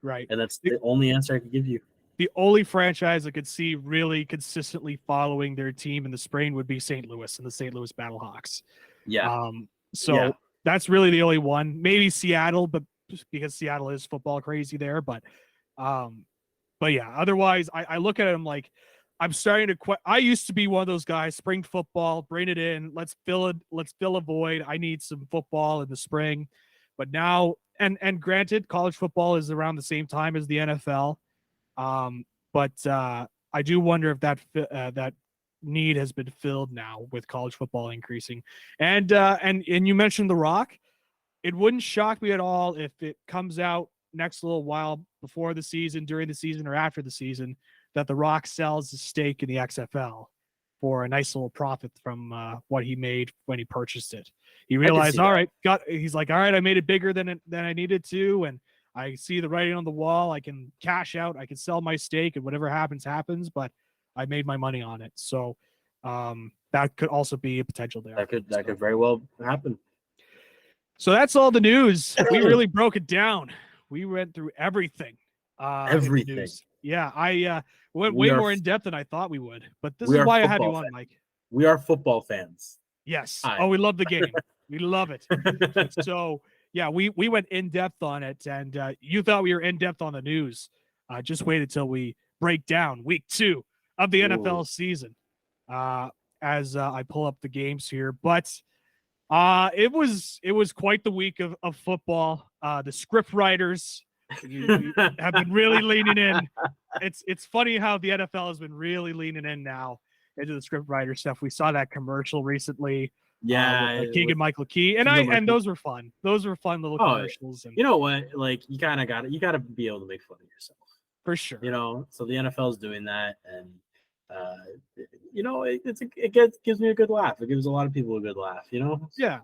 Right, and that's the only answer I could give you. The only franchise I could see really consistently following their team in the spring would be St. Louis and the St. Louis Battlehawks. Yeah. That's really the only one. Maybe Seattle, but because Seattle is football crazy there. But yeah. Otherwise, I look at it. I'm like, I'm starting to. I used to be one of those guys. Spring football, bring it in. Let's fill a void. I need some football in the spring. But now, and granted, college football is around the same time as the NFL. But I do wonder if that need has been filled now with college football increasing. And you mentioned The Rock. It wouldn't shock me at all if it comes out next little while before the season, during the season, or after the season that The Rock sells his stake in the XFL for a nice little profit from what he made when he purchased it. He realized, he's like, all right, I made it bigger than I needed to, and I see the writing on the wall. I can cash out. I can sell my stake, and whatever happens, but I made my money on it. So that could also be a potential there. That could very well happen. So that's all the news. We really broke it down. We went through everything. Everything. Yeah, I went way more in depth than I thought we would. But this is why I had you on, Mike. We are football fans. Yes. Hi. Oh, we love the game. We love it. So yeah, we went in depth on it, and you thought we were in depth on the news. Just wait until we break down week 2 of the NFL season. As I pull up the games here, but it was quite the week of football. The script writers have been really leaning in. It's funny how the NFL has been really leaning in now into the script writer stuff. We saw that commercial recently. With Keegan Michael Key, and those were fun. Those were fun little commercials. And you know what? Like you gotta be able to make fun of yourself for sure. So the NFL is doing that, and it gives me a good laugh. It gives a lot of people a good laugh. Yeah.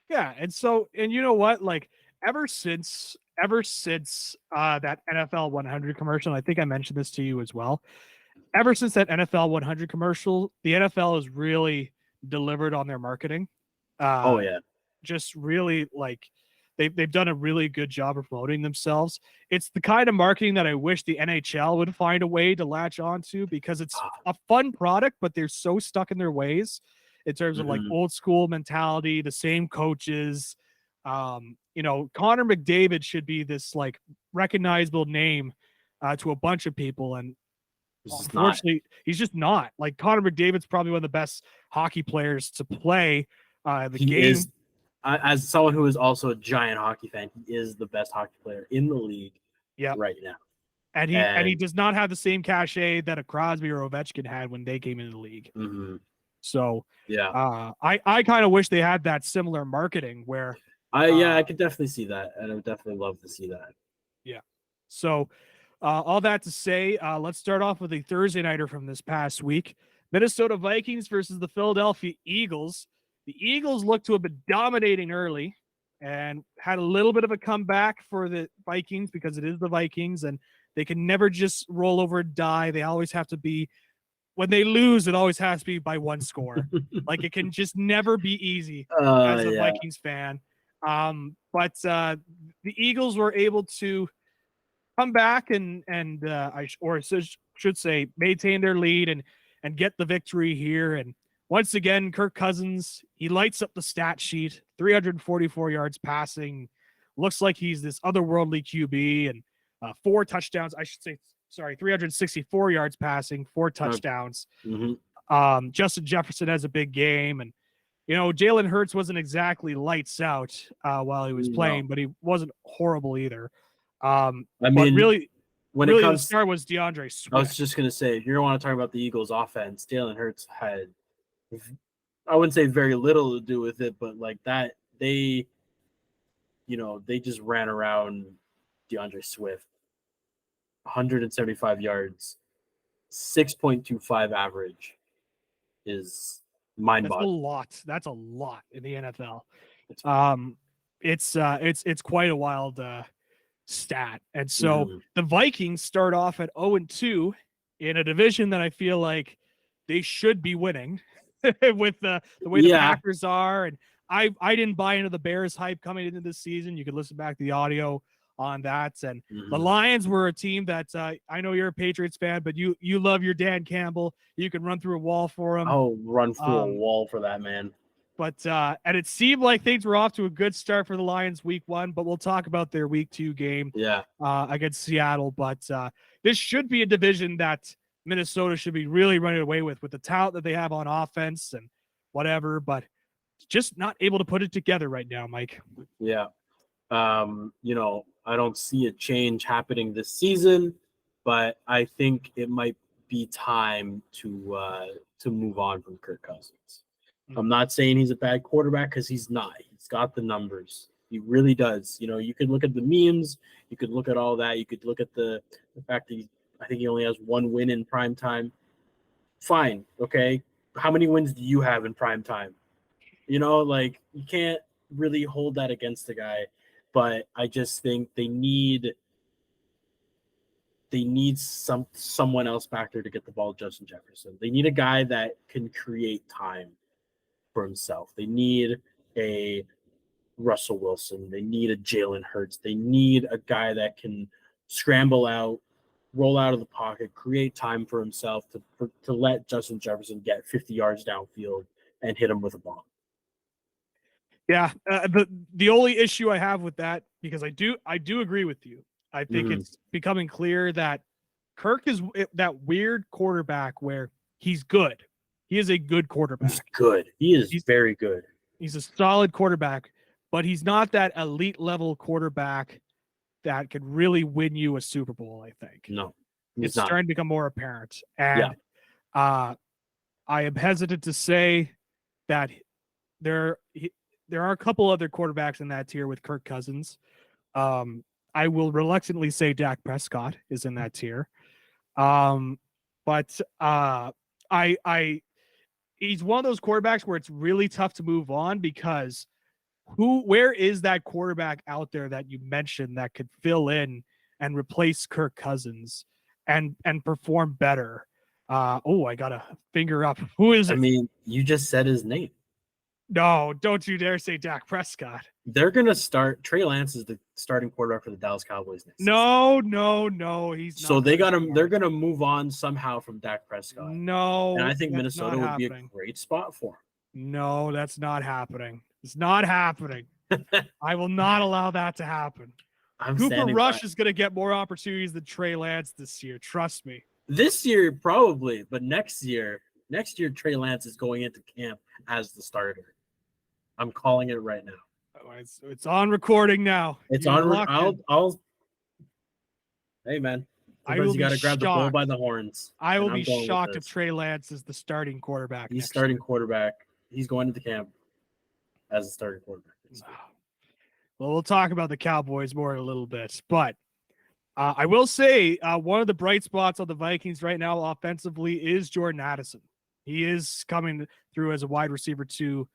And you know what? Like ever since that NFL 100 commercial, and I think I mentioned this to you as well. Ever since that NFL 100 commercial, the NFL has really delivered on their marketing. Just really like they've done a really good job of promoting themselves. It's the kind of marketing that I wish the NHL would find a way to latch onto, because it's a fun product, but they're so stuck in their ways in terms of like old school mentality, the same coaches. You know, Connor McDavid should be this like recognizable name to a bunch of people, and unfortunately, he's just not. Like, Connor McDavid's probably one of the best hockey players to play the game. As someone who is also a giant hockey fan, he is the best hockey player in the league right now. And he does not have the same cachet that a Crosby or Ovechkin had when they came into the league. So I kind of wish they had that similar marketing where I could definitely see that, and I would definitely love to see that. Yeah. So all that to say, let's start off with a Thursday nighter from this past week. Minnesota Vikings versus the Philadelphia Eagles. The Eagles looked to have been dominating early and had a little bit of a comeback for the Vikings, because it is the Vikings and they can never just roll over and die. They always have to be, when they lose, it always has to be by one score. Like, it can just never be easy as a Vikings fan. But the Eagles were able to come back and should say maintain their lead and get the victory here. And once again, Kirk Cousins, he lights up the stat sheet, 344 yards passing. Looks like he's this otherworldly QB, and 4 touchdowns. 364 yards passing, 4 touchdowns. Justin Jefferson has a big game. And, you know, Jalen Hurts wasn't exactly lights out while he was playing, but he wasn't horrible either. Really, the star was DeAndre Swift. I was just going to say, if you don't want to talk about the Eagles offense, Jalen Hurts had, I wouldn't say very little to do with it, but like that, they just ran around DeAndre Swift. 175 yards, 6.25 average is mind-boggling. That's a lot in the NFL. It's quite a wild stat. And so the Vikings start off at 0-2 in a division that I feel like they should be winning with the way the Packers are. And I didn't buy into the Bears hype coming into this season. You could listen back to the audio on that. And the Lions were a team that I know you're a Patriots fan, but you love your Dan Campbell. You can run through a wall for him. Oh, run through a wall for that man. But and it seemed like things were off to a good start for the Lions week 1, but we'll talk about their week 2 game against Seattle. But this should be a division that Minnesota should be really running away with the talent that they have on offense and whatever, but just not able to put it together right now, Mike. Yeah. I don't see a change happening this season, but I think it might be time to move on from Kirk Cousins. I'm not saying he's a bad quarterback, because he's not. He's got the numbers. He really does. You know, you could look at the memes. You could look at all that. You could look at the fact that I think he only has 1 win in prime time. Fine. Okay. How many wins do you have in prime time? You know, like, you can't really hold that against the guy. But I just think they need someone else back there to get the ball, Justin Jefferson. They need a guy that can create time for himself. They need a Russell Wilson. They need a Jalen Hurts. They need a guy that can scramble out, roll out of the pocket, create time for himself to let Justin Jefferson get 50 yards downfield and hit him with a bomb. Yeah, the only issue I have with that, because I do agree with you. I think it's becoming clear that Kirk is that weird quarterback where he's good. He is a good quarterback. He's good. He's very good. He's a solid quarterback, but he's not that elite level quarterback that could really win you a Super Bowl, I think. No, it's starting to become more apparent. And I am hesitant to say that there are a couple other quarterbacks in that tier with Kirk Cousins. I will reluctantly say Dak Prescott is in that tier. But he's one of those quarterbacks where it's really tough to move on, because where is that quarterback out there that you mentioned that could fill in and replace Kirk Cousins and perform better? I got a finger up. Who is it? I mean, you just said his name. No, don't you dare say Dak Prescott. They're gonna start. Trey Lance is the starting quarterback for the Dallas Cowboys next season. No, he's not. So they're gonna move on somehow from Dak Prescott. No, and I think that's Minnesota not would be a happening. great spot for No, that's not happening. It's not happening. him. I will not allow that to happen. I'm Cooper standing Rush by. is going to get more opportunities than Trey Lance this year. Trust me. This year probably, but next year Trey Lance is going into camp as the starter. I'm calling it right now. It's on recording now. It's You're on. locked in. I'll. Hey man, I will sometimes you got to be grab the bull shocked. by the horns. I will and I'm be going with shocked if this. Trey Lance is the starting quarterback. He's next starting year. quarterback. He's going to the camp as a starting quarterback. Well, we'll talk about the Cowboys more in a little bit, but I will say one of the bright spots on the Vikings right now offensively is Jordan Addison. He is coming through as a wide receiver too,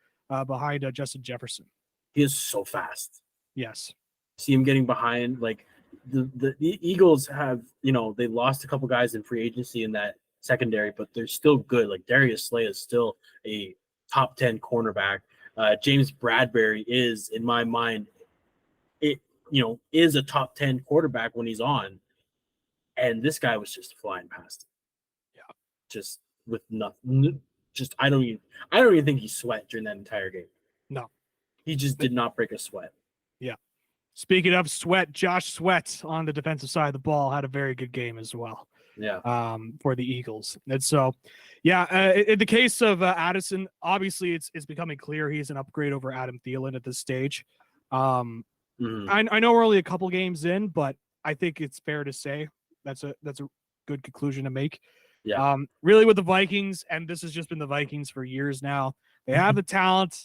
behind Justin Jefferson. He is so fast. Yes. See him getting behind. Like the Eagles have, they lost a couple guys in free agency in that secondary, but they're still good. Like Darius Slay is still a top 10 cornerback. James Bradbury is, in my mind, is a top 10 quarterback when he's on. And this guy was just flying past him. Yeah. Just with nothing. Just I don't even think he sweat during that entire game. No. He just did not break a sweat. Yeah. Speaking of sweat, Josh Sweat on the defensive side of the ball had a very good game as well. Yeah. For the Eagles. And so, in the case of Addison, obviously it's becoming clear he's an upgrade over Adam Thielen at this stage. I know we're only a couple games in, but I think it's fair to say that's a good conclusion to make. Yeah. Really with the Vikings, and this has just been the Vikings for years now. They have the talent,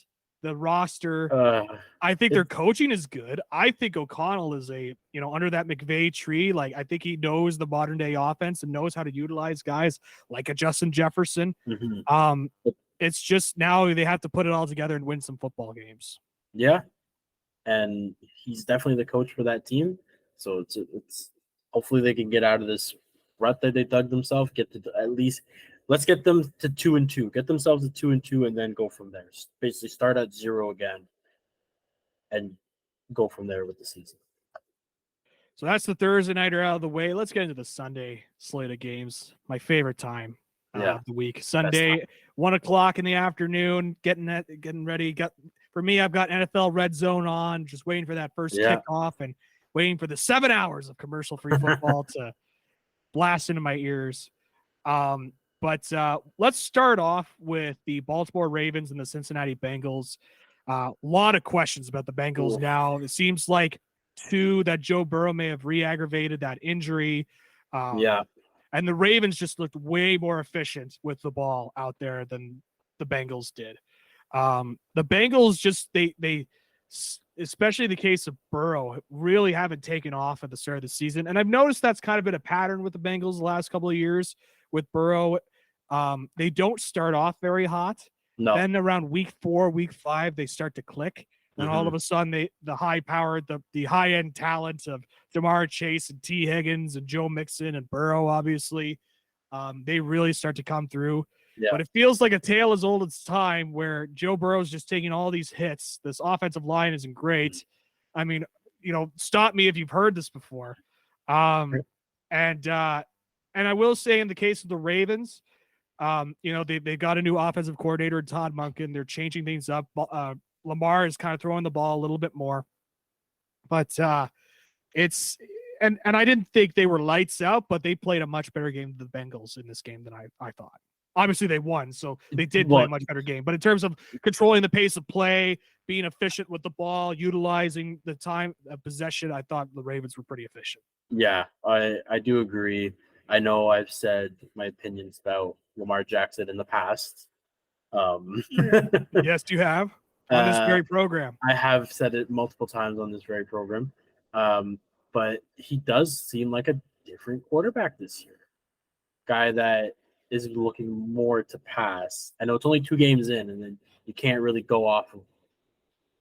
the roster. I think their coaching is good. I think O'Connell is under that McVay tree. Like, I think he knows the modern day offense and knows how to utilize guys like a Justin Jefferson. It's just now they have to put it all together and win some football games. Yeah. And he's definitely the coach for that team. So it's hopefully they can get out of this rut that they dug themselves, get to at least let's get them to 2-2, get themselves to 2-2, and then go from there. Basically start at 0 again and go from there with the season. So that's the Thursday nighter out of the way. Let's get into the Sunday slate of games. My favorite time of the week. Sunday, 1:00 in the afternoon, getting ready. For me, I've got NFL Red Zone on, just waiting for that first kickoff and waiting for the 7 hours of commercial-free football to blast into my ears. But let's start off with the Baltimore Ravens and the Cincinnati Bengals. A lot of questions about the Bengals now. It seems like that Joe Burrow may have re-aggravated that injury. And the Ravens just looked way more efficient with the ball out there than the Bengals did. The Bengals just they especially the case of Burrow, really haven't taken off at the start of the season. And I've noticed that's kind of been a pattern with the Bengals the last couple of years with Burrow. They don't start off very hot. No. Then around week 4, week 5, they start to click. And all of a sudden, the high-powered, the high-end talent of Jamar Chase and T. Higgins and Joe Mixon and Burrow, obviously, they really start to come through. Yeah. But it feels like a tale as old as time where Joe Burrow's just taking all these hits. This offensive line isn't great. I mean, stop me if you've heard this before. And I will say in the case of the Ravens, they got a new offensive coordinator, Todd Monken. They're changing things up. Lamar is kind of throwing the ball a little bit more. But it's and I didn't think they were lights out, but they played a much better game than the Bengals in this game than I thought. Obviously, they won, so they did play a much better game. But in terms of controlling the pace of play, being efficient with the ball, utilizing the time of possession, I thought the Ravens were pretty efficient. Yeah, I do agree. I know I've said my opinions about Lamar Jackson in the past. Yes, you have on this very program. I have said it multiple times on this very program. But he does seem like a different quarterback this year. Guy that is looking more to pass. I know it's only 2 games in, and then you can't really go off of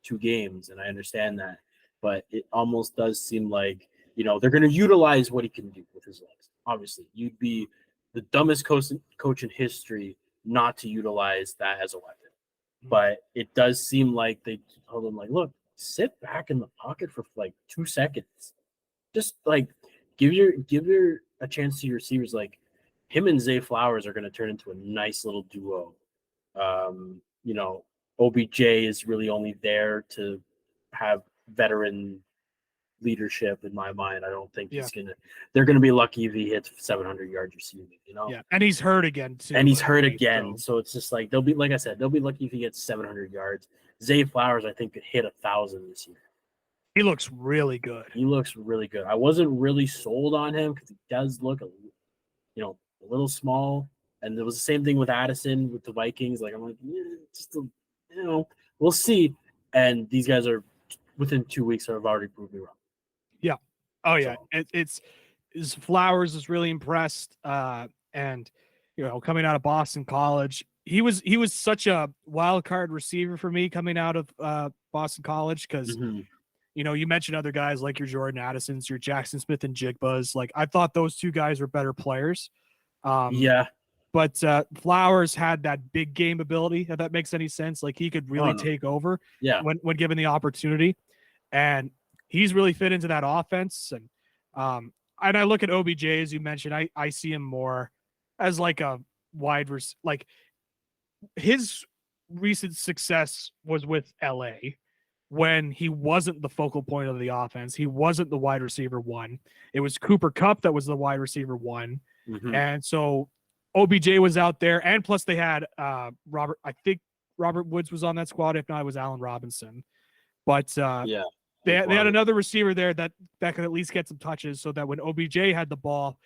2 games, and I understand that. But it almost does seem like, they're going to utilize what he can do with his legs. Obviously, you'd be the dumbest coach in history not to utilize that as a weapon. but it does seem like they told him, like, look, sit back in the pocket for like 2 seconds. Just like give your a chance to your receivers. Like him and Zay Flowers are going to turn into a nice little duo. OBJ is really only there to have veteran leadership in my mind. I don't think they're gonna be lucky if he hits 700 yards receiving, Yeah, and he's hurt again too. And he's hurt again, so it's just like they'll be lucky if he gets 700 yards. Zay Flowers, I think, could hit 1,000 this year. He looks really good. I wasn't really sold on him because he does look a little small, and it was the same thing with Addison with the Vikings. Like I'm like, we'll see. And these guys are within 2 weeks have already proved me wrong. Yeah. Oh yeah. So. It's Flowers is really impressed. And coming out of Boston College, he was such a wild card receiver for me coming out of Boston College because you mentioned other guys like your Jordan Addisons, your Jackson Smith and Jigbas. Like I thought those two guys were better players. But Flowers had that big game ability, if that makes any sense. Like he could really take over when given the opportunity. And he's really fit into that offense. And I look at OBJ, as you mentioned, I see him more as like a wide receiver. Like his recent success was with LA when he wasn't the focal point of the offense. He wasn't the wide receiver one. It was Cooper Kupp that was the wide receiver one. And so OBJ was out there, and plus they had Robert. I think Robert Woods was on that squad. If not, it was Allen Robinson. But they had another receiver there that could at least get some touches, so that when OBJ had the ball,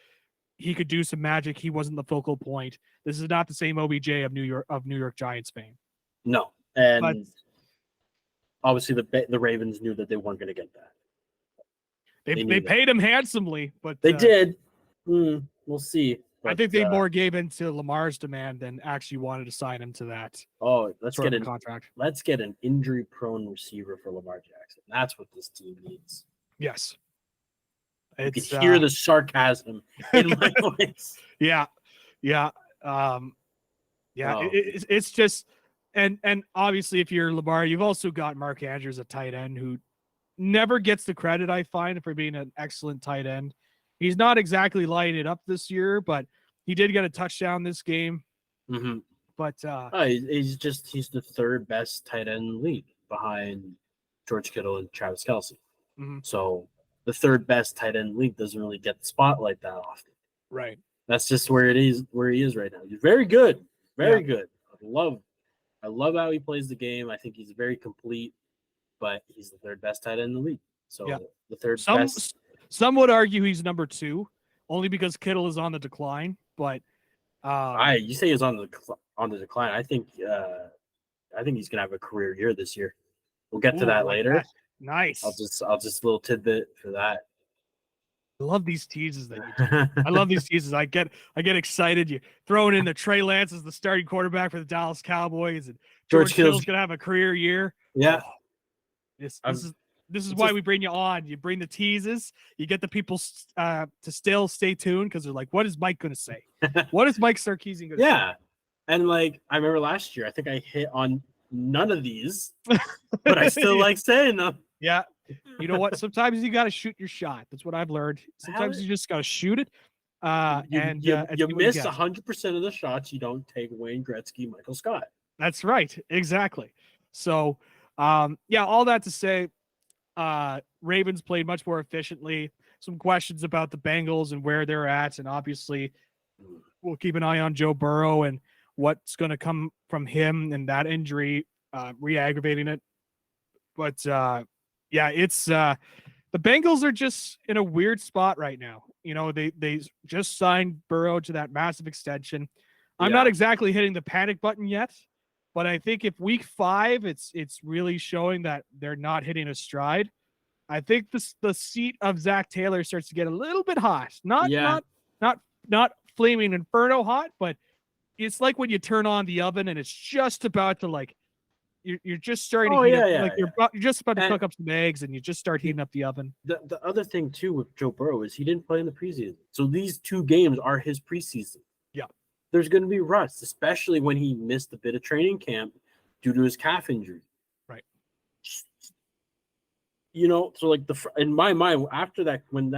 he could do some magic. He wasn't the focal point. This is not the same OBJ of New York Giants fame. No, and obviously the Ravens knew that they weren't going to get that. They paid him handsomely, but they did. We'll see. But, I think they more gave in to Lamar's demand than actually wanted to sign him to that. Let's get a contract. Let's get an injury-prone receiver for Lamar Jackson. That's what this team needs. Yes, you can hear the sarcasm in my voice. It's just, and obviously, if you're Lamar, you've also got Mark Andrews, a tight end who never gets the credit I find for being an excellent tight end. He's not exactly lighting it up this year, but he did get a touchdown this game. But he's the third best tight end in the league behind George Kittle and Travis Kelce. So the third best tight end in the league doesn't really get the spotlight that often. Right. That's just where he is right now. He's very good. Very good. I love how he plays the game. I think he's very complete, but he's the third best tight end in the league. So the third best. Some would argue he's number 2, only because Kittle is on the decline. But you say he's on the decline. I think he's gonna have a career year this year. We'll get to that later. That. Nice. I'll just a little tidbit for that. I love these teases that you do. I love these teases. I get excited. You throwing in the Trey Lance as the starting quarterback for the Dallas Cowboys, and George Kittle's gonna have a career year. Yeah. This is why we bring you on. You bring the teases. You get the people to still stay tuned because they're like, what is Mike going to say? What is Mike Sarkissian going to say? Yeah. And like, I remember last year, I think I hit on none of these, but I still like saying them. Yeah. You know what? Sometimes you got to shoot your shot. That's what I've learned. Sometimes you just got to shoot it. You miss 100% of the shots. You don't take Wayne Gretzky, Michael Scott. That's right. Exactly. So, all that to say, Ravens played much more efficiently. Some questions about the Bengals and where they're at, and obviously we'll keep an eye on Joe Burrow and what's going to come from him and that injury, re-aggravating it. But it's the Bengals are just in a weird spot right now. They just signed Burrow to that massive extension. I'm not exactly hitting the panic button yet, but I think if week 5, it's really showing that they're not hitting a stride. I think the seat of Zach Taylor starts to get a little bit hot. Not flaming inferno hot, but it's like when you turn on the oven and it's just about to you're just starting to heat up, you're just about to cook up some eggs and you just start heating up the oven. The other thing too with Joe Burrow is he didn't play in the preseason. So these 2 games are his preseason. Yeah. There's going to be rust, especially when he missed a bit of training camp due to his calf injury. Right. So like in my mind, after that, when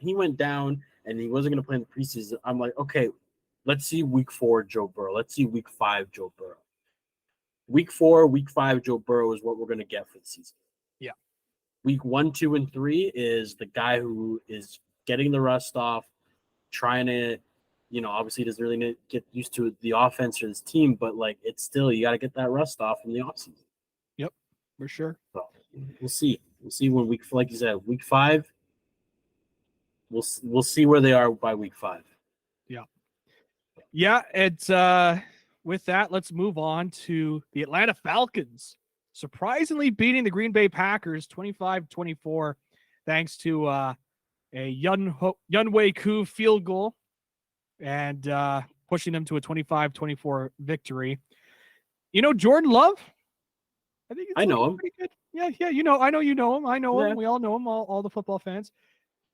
he went down and he wasn't going to play in the preseason, I'm like, okay, let's see week 4 Joe Burrow. Let's see week 5 Joe Burrow. Week 4, week 5 Joe Burrow is what we're going to get for the season. Yeah. Week 1, 2, and 3 is the guy who is getting the rust off, trying to, obviously doesn't really get used to the offense or his team, but like it's still, you got to get that rust off in the offseason. Yep, for sure. So we'll see. We'll see when like you said, week 5. We'll see where they are by week 5. Yeah. Yeah, it's with that, let's move on to the Atlanta Falcons. Surprisingly beating the Green Bay Packers 25-24 thanks to a Yunwei Koo field goal and pushing them to a 25-24 victory. Jordan Love, I know him. Pretty good. Yeah, I know you know him. I know him. We all know him, all the football fans.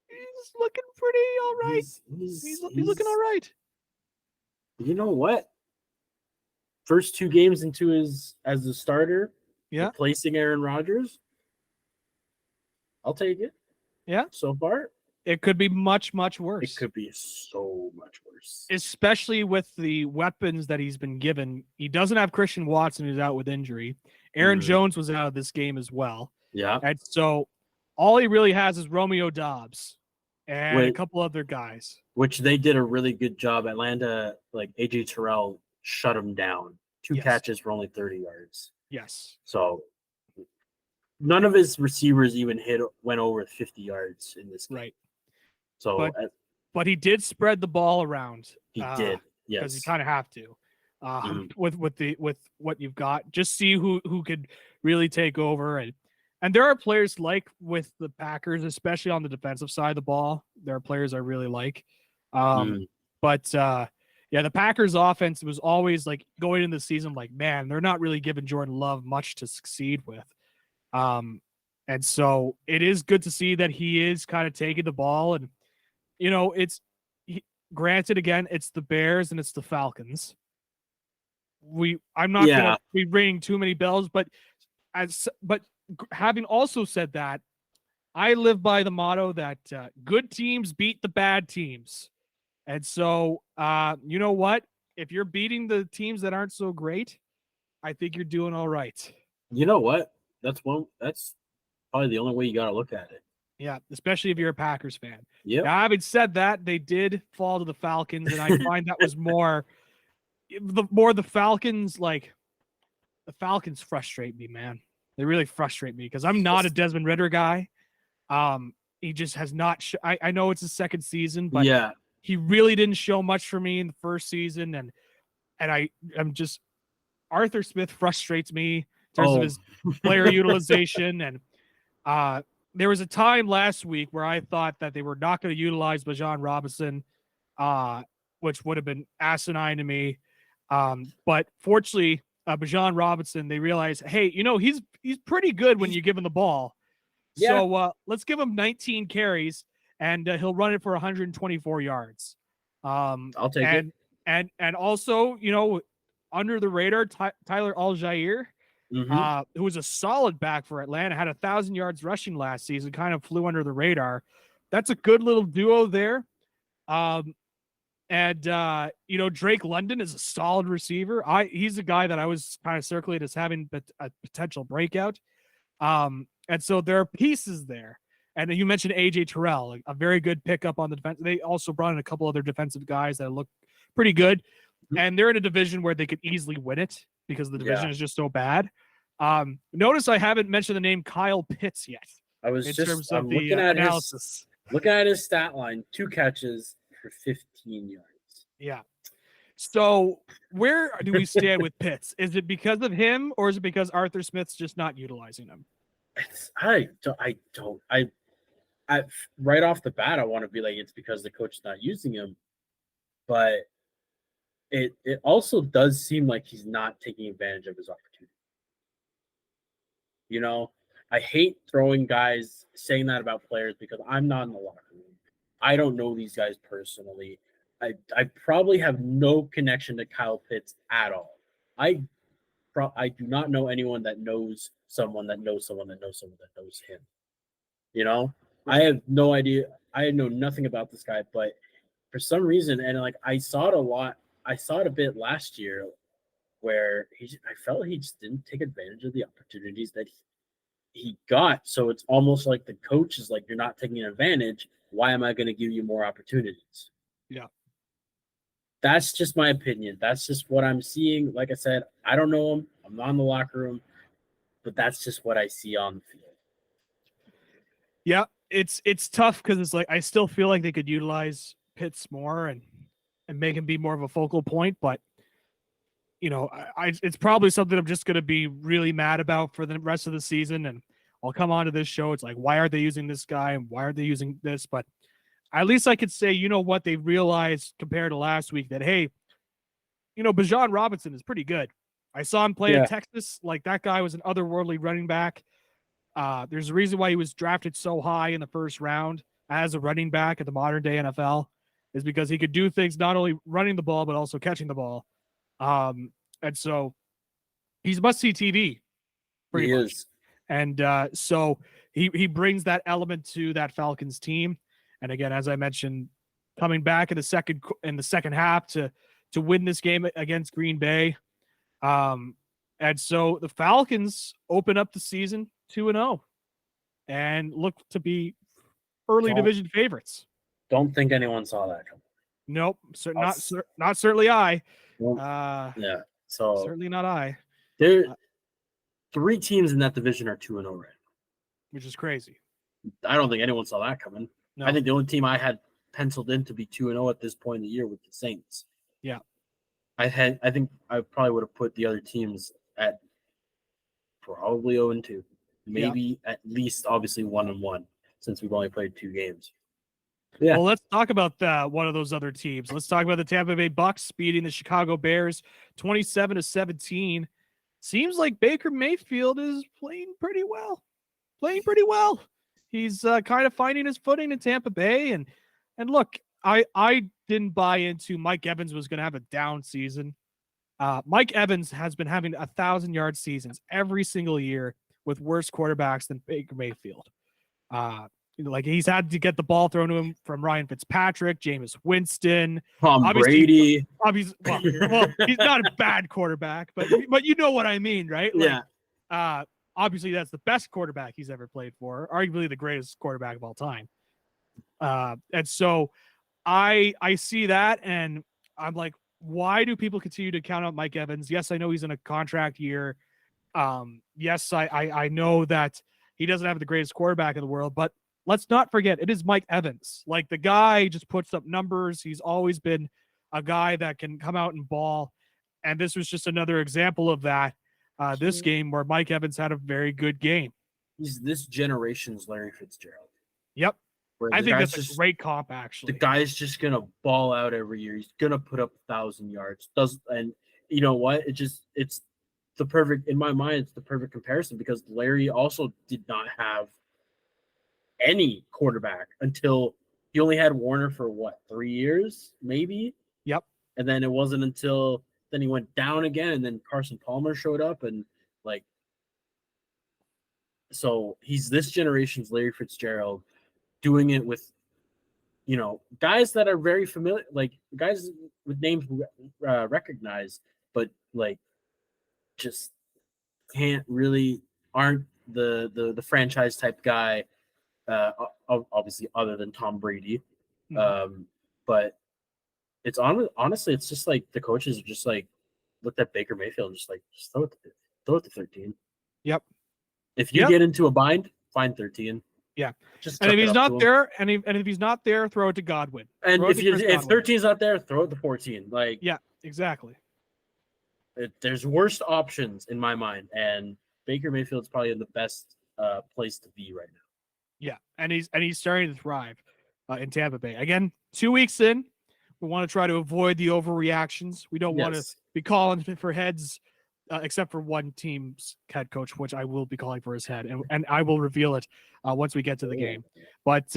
He's looking pretty all right. He's looking all right. You know what? First 2 games as a starter, replacing Aaron Rodgers, I'll take it. Yeah. So far. It could be much, much worse. It could be so much worse. Especially with the weapons that he's been given. He doesn't have Christian Watson, who's out with injury. Aaron Jones was out of this game as well. Yeah. And so all he really has is Romeo Doubs and a couple other guys. Which they did a really good job. Atlanta, like AJ Terrell, shut him down. 2 catches for only 30 yards. Yes. So none of his receivers even went over 50 yards in this game. Right. So, but he did spread the ball around. He did, yes, because you kind of have to. With what you've got, just see who could really take over, and there are players like with the Packers, especially on the defensive side of the ball. There are players I really like, but the Packers offense was always like going into the season like, man, they're not really giving Jordan Love much to succeed with. And so it is good to see that he is kind of taking the ball, and granted, again, it's the Bears and it's the Falcons. I'm not going to be ringing too many bells, but having also said that, I live by the motto that good teams beat the bad teams. And so, you know what? If you're beating the teams that aren't so great, I think you're doing all right. You know what? That's probably the only way you got to look at it. Yeah, especially if you're a Packers fan. Yeah. Now, having said that, they did fall to the Falcons, and I find that was more the Falcons. Like, the Falcons frustrate me, man. They really frustrate me because I'm not a Desmond Ridder guy. He just has not. I know it's his second season, but he really didn't show much for me in the first season, and I'm just Arthur Smith frustrates me in terms of his player utilization, and there was a time last week where I thought that they were not going to utilize Bijan Robinson, which would have been asinine to me. But fortunately, Bijan Robinson, they realized, hey, he's pretty good when you give him the ball. Yeah. So let's give him 19 carries, and he'll run it for 124 yards. I'll take it. And also, under the radar, Tyler Algier, who was a solid back for Atlanta, had 1,000 yards rushing last season, kind of flew under the radar. That's a good little duo there. Drake London is a solid receiver. He's a guy that I was kind of circulating as having a potential breakout. And so there are pieces there. And you mentioned AJ Terrell, a very good pickup on the defense. They also brought in a couple other defensive guys that look pretty good. And they're in a division where they could easily win it because the division is just so bad. Notice I haven't mentioned the name Kyle Pitts yet. I was looking at analysis. Looking at his stat line, 2 catches for 15 yards. Yeah. So where do we stand with Pitts? Is it because of him, or is it because Arthur Smith's just not utilizing him? I right off the bat, I want to be like, it's because the coach is not using him, but it also does seem like he's not taking advantage of his opportunity. I hate saying that about players because I'm not in the locker room. I don't know these guys personally. I probably have no connection to Kyle Pitts at all. I I do not know anyone that knows someone that knows someone that knows someone that knows him. You know, I have no idea. I know nothing about this guy, but for some reason, and like I saw it a lot. I saw it a bit last year, where I felt he just didn't take advantage of the opportunities that he got. So it's almost like the coach is like, "You're not taking advantage. Why am I going to give you more opportunities?" Yeah. That's just my opinion. That's just what I'm seeing. Like I said, I don't know him. I'm not in the locker room, but that's just what I see on the field. Yeah, it's tough because it's like I still feel like they could utilize Pitts more and make him be more of a focal point, but you know, it's probably something I'm just going to be really mad about for the rest of the season. And I'll come on to this show. It's like, why aren't they using this guy and why aren't they using this? But at least I could say, you know what, they've realized compared to last week that, hey, you know, Bijan Robinson is pretty good. I saw him play at Texas. Like, that guy was an otherworldly running back. There's a reason why he was drafted so high in the first round as a running back at the modern day NFL, is because he could do things not only running the ball, but also catching the ball. And so he's must-see TV, pretty much. Is. And so he brings that element to that Falcons team. And again, as I mentioned, coming back in the second half to win this game against Green Bay. And so the Falcons open up the season 2-0 and look to be early division favorites. Don't think anyone saw that coming. Nope, not certainly I. Yeah, so certainly not I. There, 3 teams in that division are 2-0 right now, which is crazy. I don't think anyone saw that coming. No. I think the only team I had penciled in to be 2-0 at this point in the year was the Saints. Yeah, I think I probably would have put the other teams at probably 0-2, maybe at least obviously 1-1, since we've only played 2 games. Yeah. Well, let's talk about one of those other teams. Let's talk about the Tampa Bay Bucks beating the Chicago Bears 27-17. Seems like Baker Mayfield is playing pretty well. He's kind of finding his footing in Tampa Bay. And look, I didn't buy into Mike Evans was going to have a down season. Mike Evans has been having 1,000-yard seasons every single year with worse quarterbacks than Baker Mayfield. Like, he's had to get the ball thrown to him from Ryan Fitzpatrick, Jameis Winston, Tom Brady. Obviously, well, he's not a bad quarterback, but you know what I mean, right? Like, yeah. Obviously, that's the best quarterback he's ever played for, arguably the greatest quarterback of all time. And so I see that, and I'm like, why do people continue to count out Mike Evans? Yes, I know he's in a contract year. Yes, I know that he doesn't have the greatest quarterback in the world, but let's not forget, it is Mike Evans. Like, the guy just puts up numbers. He's always been a guy that can come out and ball. And this was just another example of that. This game where Mike Evans had a very good game. He's this generation's Larry Fitzgerald. Yep. I think that's a great comp, actually. The guy's just going to ball out every year. He's going to put up 1,000 yards. And you know what? It's the perfect, in my mind, it's the perfect comparison, because Larry also did not have any quarterback until he only had Warner for 3 years, maybe? Yep. And then it wasn't until then he went down again, and then Carson Palmer showed up, and so he's this generation's Larry Fitzgerald, doing it with, guys that are very familiar, like guys with names recognized, but just aren't the franchise type guy, obviously other than Tom Brady. Mm-hmm. But it's honestly, it's just like the coaches are just like looked at Baker Mayfield and just throw it to 13. Yep. If you get into a bind, find 13. Yeah. And if he's not there, and if he's not there, throw it to Godwin. And if 13's not there, throw it to 14. Yeah, exactly. There's worse options in my mind, and Baker Mayfield's probably in the best place to be right now. Yeah, and he's starting to thrive in Tampa Bay. Again, 2 weeks in, we want to try to avoid the overreactions. We don't want to be calling for heads, except for one team's head coach, which I will be calling for his head, and I will reveal it once we get to the game. But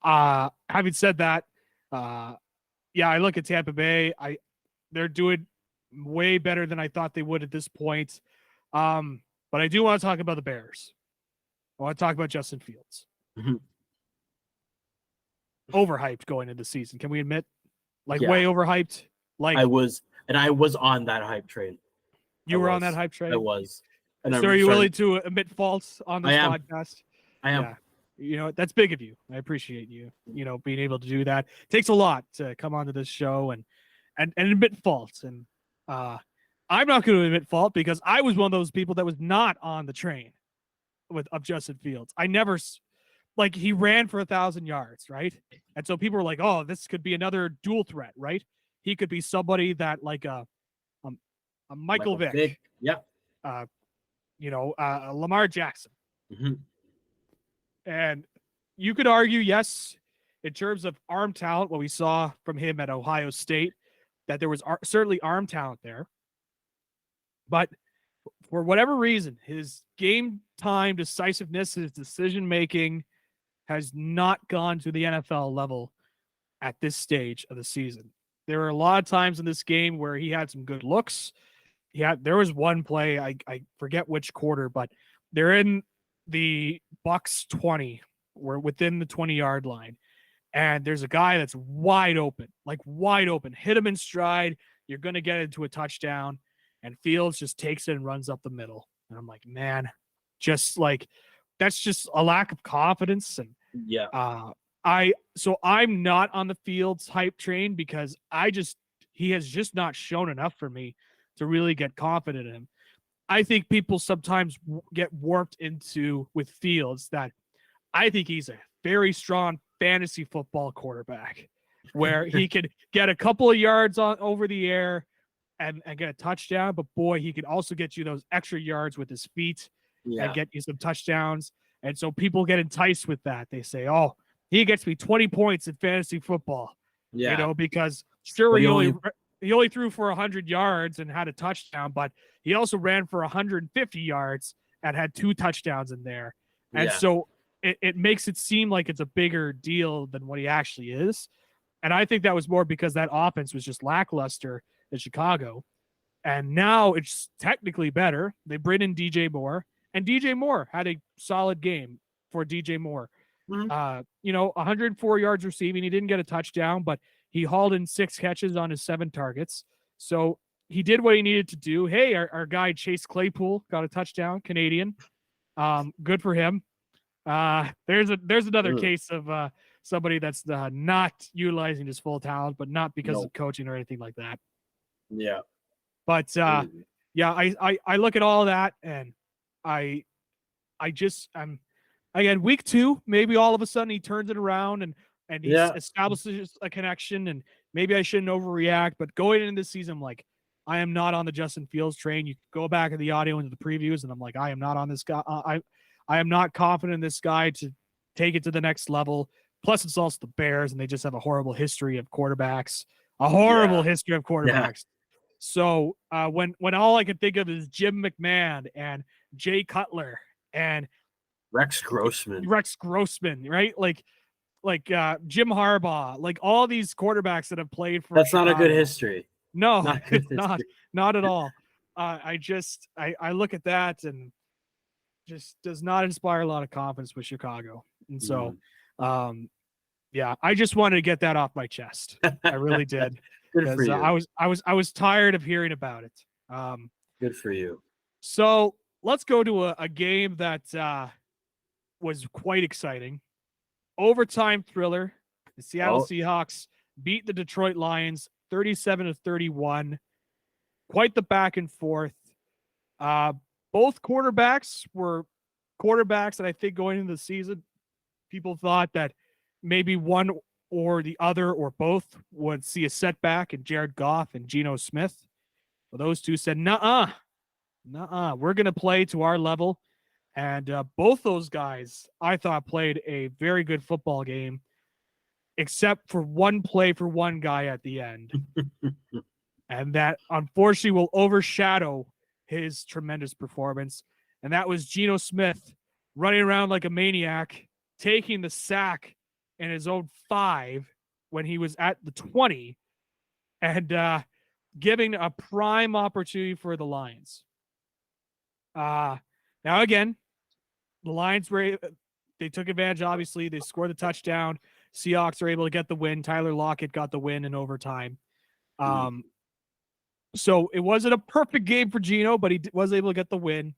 having said that, I look at Tampa Bay. They're doing way better than I thought they would at this point. But I do want to talk about the Bears. I want to talk about Justin Fields. Mhm. Overhyped going into the season. Can we admit? Like Yeah. way overhyped? Like I was on that hype train. you were on that hype train? I was. And so are you willing to admit faults on this podcast? I am. Yeah. You know, that's big of you. I appreciate you, being able to do that. It takes a lot to come onto this show and admit faults. And I'm not going to admit fault because I was one of those people that was not on the train of Justin Fields. I never, like, he ran for 1,000 yards, right? And so people were like, oh, this could be another dual threat, right? He could be somebody that like a Michael Vick. Yeah. Lamar Jackson. Mm-hmm. And you could argue, yes, in terms of arm talent, what we saw from him at Ohio State, that there was certainly arm talent there. But for whatever reason, his game time decisiveness, his decision-making has not gone to the NFL level at this stage of the season. There were a lot of times in this game where he had some good looks. There was one play, I forget which quarter, but they're in the Bucs 20. We're within the 20-yard line. And there's a guy that's wide open, hit him in stride. You're going to get into a touchdown. And Fields just takes it and runs up the middle. And I'm like, man, just like, that's just a lack of confidence. And yeah, I'm not on the Fields hype train because he has just not shown enough for me to really get confident in him. I think people sometimes get warped into with Fields that I think he's a very strong fantasy football quarterback where he could get a couple of yards over the air and get a touchdown. But boy, he could also get you those extra yards with his feet and get you some touchdowns. And so people get enticed with that. They say, oh, he gets me 20 points in fantasy football, because sure, he only threw for 100 yards and had a touchdown, but he also ran for 150 yards and had 2 touchdowns in there. And so it makes it seem like it's a bigger deal than what he actually is. And I think that was more because that offense was just lackluster in Chicago. And now it's technically better. They bring in DJ Moore, and DJ Moore had a solid game for DJ Moore. Mm-hmm. 104 yards receiving. He didn't get a touchdown, but he hauled in 6 catches on his 7 targets. So he did what he needed to do. Hey, our guy Chase Claypool got a touchdown, Canadian. Good for him. There's another case of somebody that's not utilizing his full talent, but not because of coaching or anything like that. Yeah. But I look at all that and I'm again, week 2, maybe all of a sudden he turns it around and he establishes a connection, and maybe I shouldn't overreact, but going into this season, like, I am not on the Justin Fields train. You go back in the audio into the previews, and I'm like, I am not on this guy. I am not confident in this guy to take it to the next level. Plus, it's also the Bears, and they just have a horrible history of quarterbacks. So when all I could think of is Jim McMahon and Jay Cutler and Rex Grossman, right? Like Jim Harbaugh, like all these quarterbacks that have played for. That's Chicago. Not a good history. No, it's not at all. I look at that and just does not inspire a lot of confidence with Chicago. And so, I just wanted to get that off my chest. I really did. Good for you. I was tired of hearing about it. Good for you. So let's go to a game that was quite exciting. Overtime thriller. The Seattle Seahawks beat the Detroit Lions 37-31. Quite the back and forth. Both quarterbacks were quarterbacks that I think going into the season, people thought that maybe one or the other or both would see a setback in Jared Goff and Geno Smith. Well, those two said, nuh-uh, we're going to play to our level. And both those guys, I thought, played a very good football game, except for one play for one guy at the end. And that, unfortunately, will overshadow his tremendous performance. And that was Geno Smith running around like a maniac, taking the sack in his own 5 when he was at the 20. And giving a prime opportunity for the Lions. Now again, the Lions they took advantage. Obviously, they scored the touchdown. Seahawks are able to get the win. Tyler Lockett got the win in overtime. So it wasn't a perfect game for Geno, but he was able to get the win.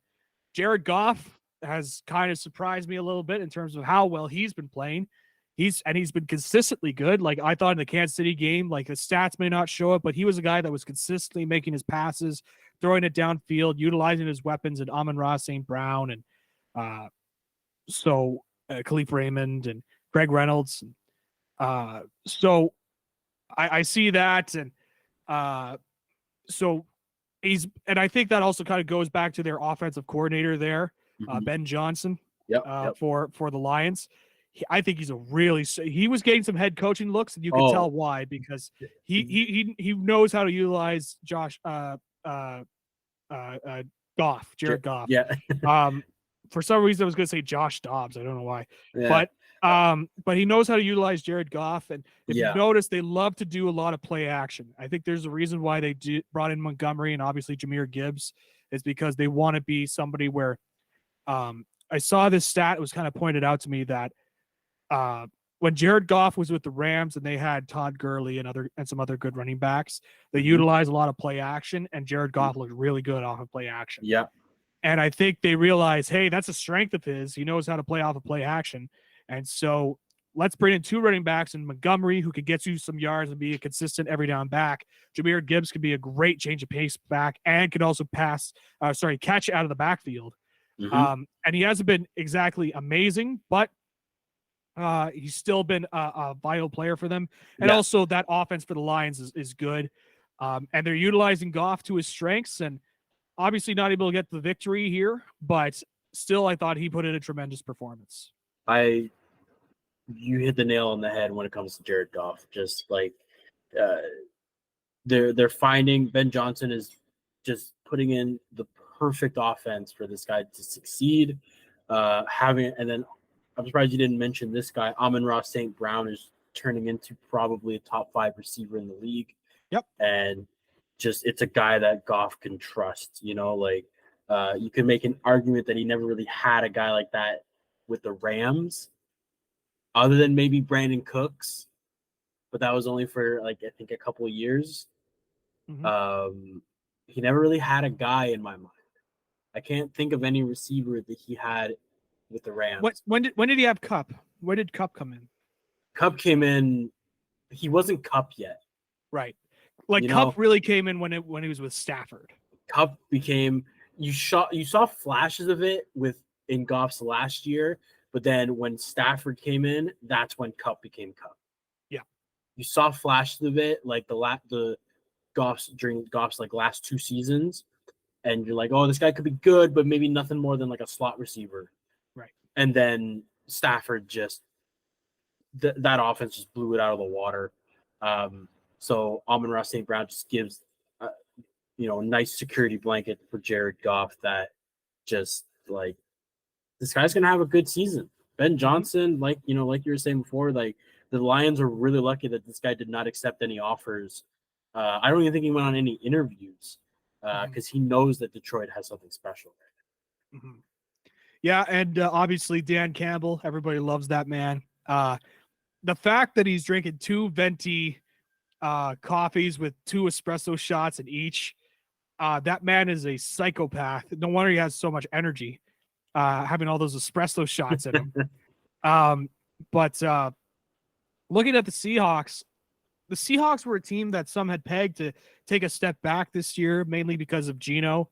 Jared Goff has kind of surprised me a little bit in terms of how well he's been playing. He's been consistently good. Like I thought in the Kansas City game, like the stats may not show it, but he was a guy that was consistently making his passes, throwing it downfield, utilizing his weapons, and Amon-Ra St. Brown and Khalif Raymond and Greg Reynolds. So I see that, and so and I think that also kind of goes back to their offensive coordinator there, Ben Johnson, for the Lions. I think he's he was getting some head coaching looks, and you can tell why, because he knows how to utilize Jared Goff. Yeah. For some reason I was going to say Josh Dobbs. I don't know why, but he knows how to utilize Jared Goff. And if you notice, they love to do a lot of play action. I think there's a reason why they brought in Montgomery and obviously Jahmyr Gibbs, is because they want to be somebody where I saw this stat. It was kind of pointed out to me that when Jared Goff was with the Rams and they had Todd Gurley and some other good running backs, they utilized a lot of play action, and Jared Goff looked really good off of play action. Yeah. And I think they realize, hey, that's a strength of his. He knows how to play off of play action. And so let's bring in two running backs and Montgomery, who could get you some yards and be a consistent every down back. Jahmyr Gibbs could be a great change of pace back and could also catch out of the backfield. And he hasn't been exactly amazing, but he's still been a vital player for them. And also that offense for the Lions is good. And they're utilizing Goff to his strengths, and obviously not able to get the victory here, but still I thought he put in a tremendous performance. You hit the nail on the head when it comes to Jared Goff. Just like they're finding Ben Johnson is just putting in the perfect offense for this guy to succeed. And then I'm surprised you didn't mention this guy. Amon-Ra St. Brown is turning into probably a top 5 receiver in the league. Yep. And just it's a guy that Goff can trust. You can make an argument that he never really had a guy like that with the Rams, other than maybe Brandon Cooks, but that was only for I think a couple of years. He never really had a guy in my mind. I can't think of any receiver that he had with the Rams. When did he have Kupp? Where did Kupp come in? Kupp came in. He wasn't Kupp yet. Right. Kupp really came in when he was with Stafford. Kupp became you saw flashes of it in Goff's last year, but then when Stafford came in, that's when Kupp became Kupp. Yeah. You saw flashes of it during Goff's last 2 seasons, and you're like, oh, this guy could be good, but maybe nothing more than a slot receiver. Right. And then Stafford just that offense just blew it out of the water. So Amon-Ra St. Brown just gives a nice security blanket for Jared Goff that just this guy's gonna have a good season. Ben Johnson, like you were saying before, the Lions are really lucky that this guy did not accept any offers. I don't even think he went on any interviews because he knows that Detroit has something special right now. Yeah, and obviously Dan Campbell, everybody loves that man. The fact that he's drinking 2 venti coffees with 2 espresso shots in each, that man is a psychopath. No wonder he has so much energy, having all those espresso shots in him. But looking at the Seahawks were a team that some had pegged to take a step back this year, mainly because of Geno.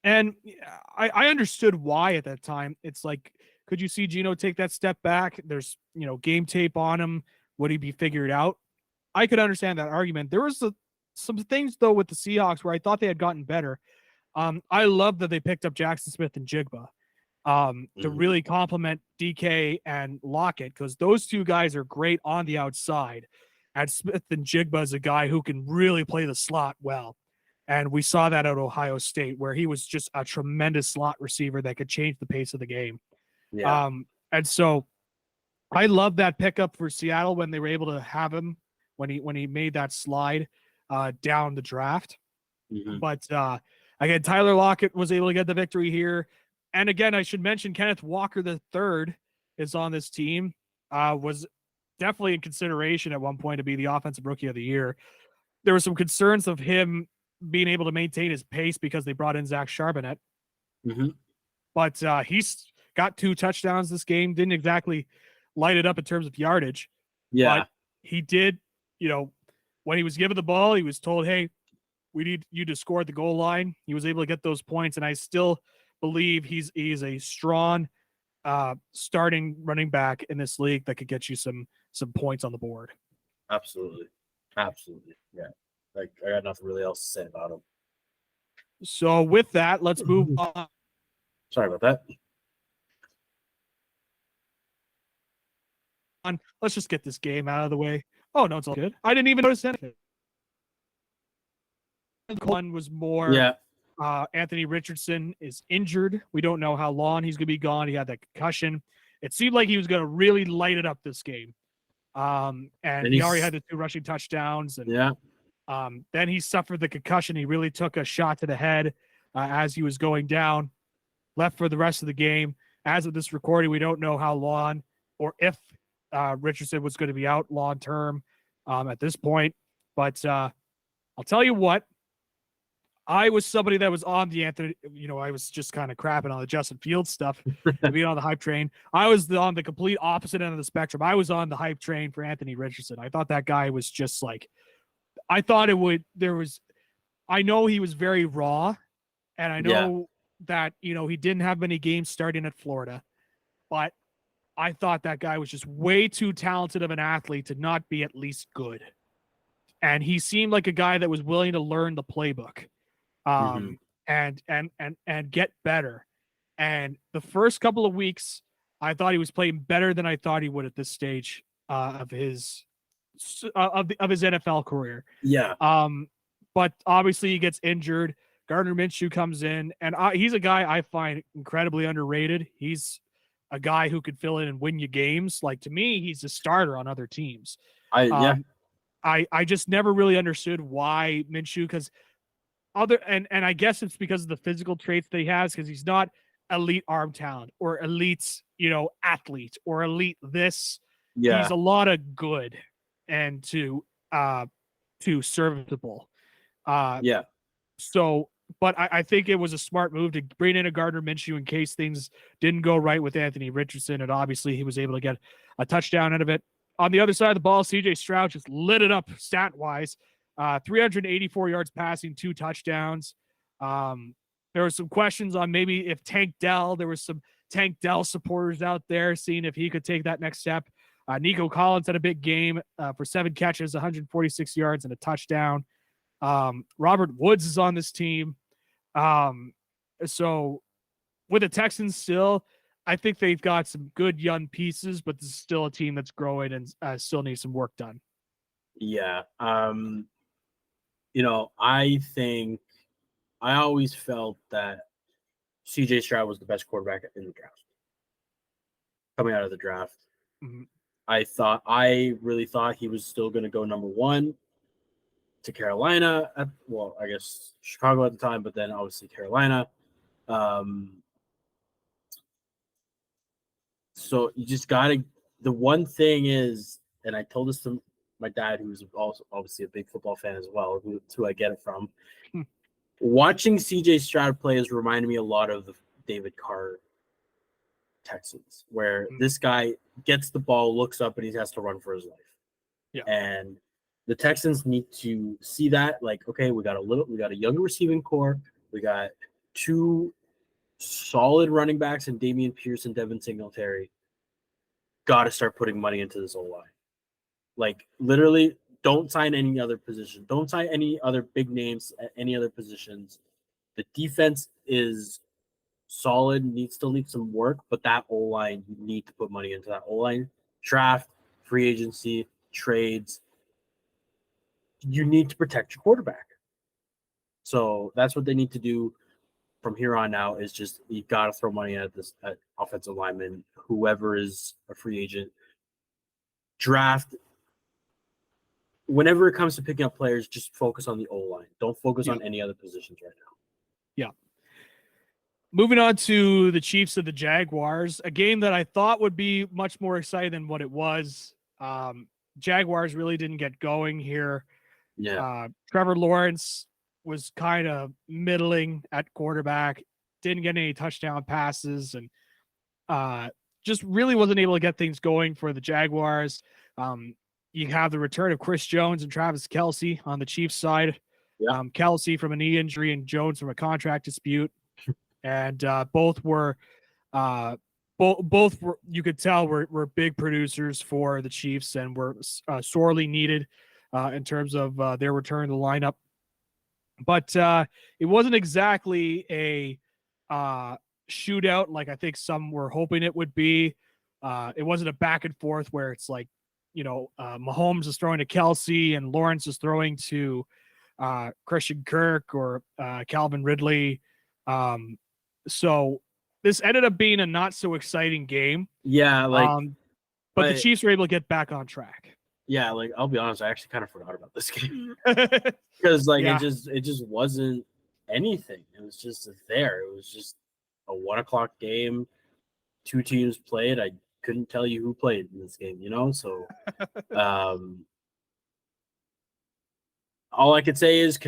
And I understood why at that time. It's could you see Geno take that step back? There's, game tape on him. Would he be figured out? I could understand that argument. There was some things, though, with the Seahawks where I thought they had gotten better. I love that they picked up Jackson Smith and Jigba to really complement DK and Lockett, because those 2 guys are great on the outside. And Smith and Jigba is a guy who can really play the slot well. And we saw that at Ohio State, where he was just a tremendous slot receiver that could change the pace of the game. And so I love that pickup for Seattle when they were able to have him when he made that slide down the draft. Mm-hmm. But again, Tyler Lockett was able to get the victory here. And again, I should mention Kenneth Walker III is on this team. Was definitely in consideration at one point to be the offensive rookie of the year. There were some concerns of him being able to maintain his pace because they brought in Zach Charbonnet. Mm-hmm. But he's got 2 touchdowns this game. Didn't exactly light it up in terms of yardage. Yeah. But he did, when he was given the ball, he was told, hey, we need you to score at the goal line. He was able to get those points. And I still believe he's a strong starting running back in this league that could get you some points on the board. Absolutely. Yeah. Like, I got nothing really else to say about him. So with that, let's move on. Sorry about that. Let's just get this game out of the way. Oh, no, it's all good. I didn't even notice anything. One was more Anthony Richardson is injured. We don't know how long he's going to be gone. He had that concussion. It seemed like he was going to really light it up this game. And he already had the 2 rushing touchdowns. And then he suffered the concussion. He really took a shot to the head as he was going down, left for the rest of the game. As of this recording, we don't know how long or if Richardson was going to be out long term at this point. But I'll tell you what, I was somebody that was on the Anthony, I was just kind of crapping on the Justin Fields stuff, being on the hype train. I was on the complete opposite end of the spectrum. I was on the hype train for Anthony Richardson. I thought that guy was just like, I know he was very raw, and I know that, he didn't have many games starting at Florida, but I thought that guy was just way too talented of an athlete to not be at least good. And he seemed like a guy that was willing to learn the playbook. And get better. And the first couple of weeks, I thought he was playing better than I thought he would at this stage of his NFL career. Yeah. But obviously he gets injured. Gardner Minshew comes in, and he's a guy I find incredibly underrated. He's a guy who could fill in and win you games. Like, to me, he's a starter on other teams. I just never really understood why Minshew, because and I guess it's because of the physical traits that he has, because he's not elite arm talent or elite, athlete or elite this. Yeah. He's a lot of good and to serviceable. So, but I think it was a smart move to bring in a Gardner Minshew in case things didn't go right with Anthony Richardson. And obviously he was able to get a touchdown out of it. On the other side of the ball, CJ Stroud just lit it up stat-wise. 384 yards passing, 2 touchdowns. There were some questions on maybe if Tank Dell, there was some Tank Dell supporters out there seeing if he could take that next step. Nico Collins had a big game for 7 catches, 146 yards and a touchdown. Robert Woods is on this team. So with the Texans still, I think they've got some good young pieces, but this is still a team that's growing and still needs some work done. Yeah. I think I always felt that CJ Stroud was the best quarterback in the draft. Coming out of the draft. Mm-hmm. I really thought he was still going to go number 1 to Carolina. I guess Chicago at the time, but then obviously Carolina. So you just got to, the one thing is, and I told this to my dad, who's also obviously a big football fan as well, who I get it from. Watching CJ Stroud play has reminded me a lot of the David Carr Texans, where this guy gets the ball, looks up, and he has to run for his life. Yeah. And the Texans need to see that, like, okay, we got a younger receiving core, we got 2 solid running backs and Dameon Pierce and Devin Singletary. Got to start putting money into this O-line. Like, literally, don't sign any other position. Don't sign any other big names at any other positions. The defense is solid, still needs some work, but that O-line, you need to put money into that O-line. Draft, free agency, trades. You need to protect your quarterback. So that's what they need to do from here on out, is just, you got to throw money at offensive lineman, whoever is a free agent. Draft whenever it comes to picking up players, just focus on the O-line. Don't focus on any other positions right now. Yeah. Moving on to the Chiefs and the Jaguars, a game that I thought would be much more exciting than what it was. Jaguars really didn't get going here. Yeah. Trevor Lawrence was kind of middling at quarterback, didn't get any touchdown passes, and just really wasn't able to get things going for the Jaguars. You have the return of Chris Jones and Travis Kelce on the Chiefs side. Yeah. Kelce from a knee injury and Jones from a contract dispute. And both were you could tell were big producers for the Chiefs and were sorely needed in terms of their return to the lineup. But it wasn't exactly a shootout like I think some were hoping it would be. It wasn't a back and forth where it's like, Mahomes is throwing to Kelce and Lawrence is throwing to Christian Kirk or Calvin Ridley. So this ended up being a not so exciting game. Yeah, but the Chiefs were able to get back on track. Yeah, I'll be honest, I actually kind of forgot about this game because it just wasn't anything. It was just there. It was just a 1:00 game. Two teams played. I couldn't tell you who played in this game, So, all I could say is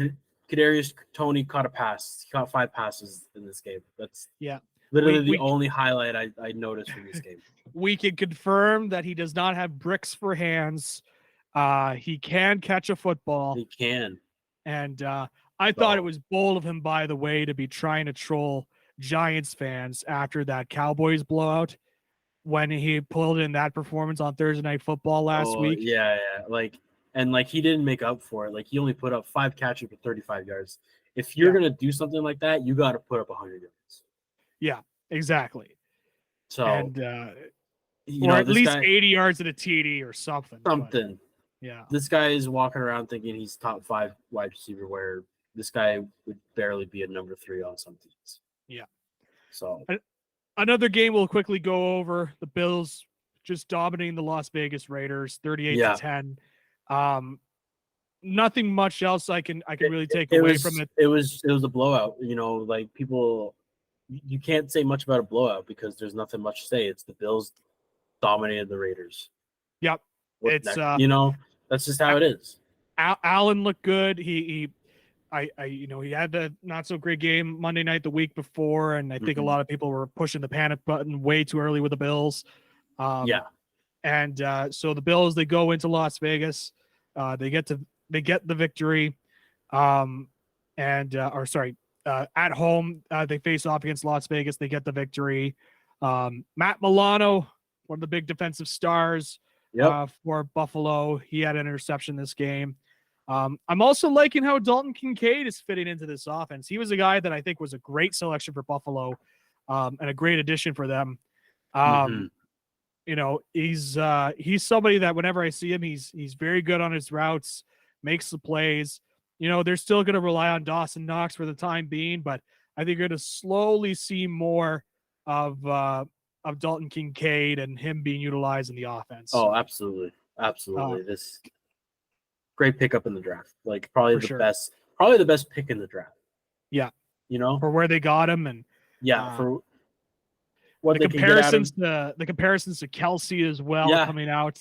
Kadarius Toney caught a pass. He caught 5 passes in this game. That's literally the only highlight I noticed from this game. We can confirm that he does not have bricks for hands. He can catch a football. He can. And I thought it was bold of him, by the way, to be trying to troll Giants fans after that Cowboys blowout when he pulled in that performance on Thursday Night Football last week. Yeah. He didn't make up for it. He only put up 5 catches for 35 yards. If you're going to do something like that, you got to put up 100 yards. Yeah, exactly. So, and or at least 80 yards at a TD or something. Something. But, yeah. This guy is walking around thinking he's top 5 wide receiver, where this guy would barely be a number 3 on some teams. Yeah. So another game we'll quickly go over. The Bills just dominating the Las Vegas Raiders, 38-10. Nothing much else I can really take away from it. It was a blowout. People, you can't say much about a blowout because there's nothing much to say. It's the Bills dominated the Raiders. Yep. It's that's just how it is. Allen looked good. He had the not so great game Monday night the week before, and I think a lot of people were pushing the panic button way too early with the Bills. And so the Bills, they go into Las Vegas, they get the victory, at home they face off against Las Vegas, they get the victory. Matt Milano, one of the big defensive stars for Buffalo, he had an interception this game. I'm also liking how Dalton Kincaid is fitting into this offense. He was a guy that I think was a great selection for Buffalo, and a great addition for them. He's somebody that whenever I see him, he's very good on his routes, makes the plays. They're still going to rely on Dawson Knox for the time being, but I think you're going to slowly see more of Dalton Kincaid and him being utilized in the offense. Oh, absolutely. This great pickup in the draft. Probably the best pick in the draft. Yeah. For where they got him, and for what the comparisons to Kelce as well coming out.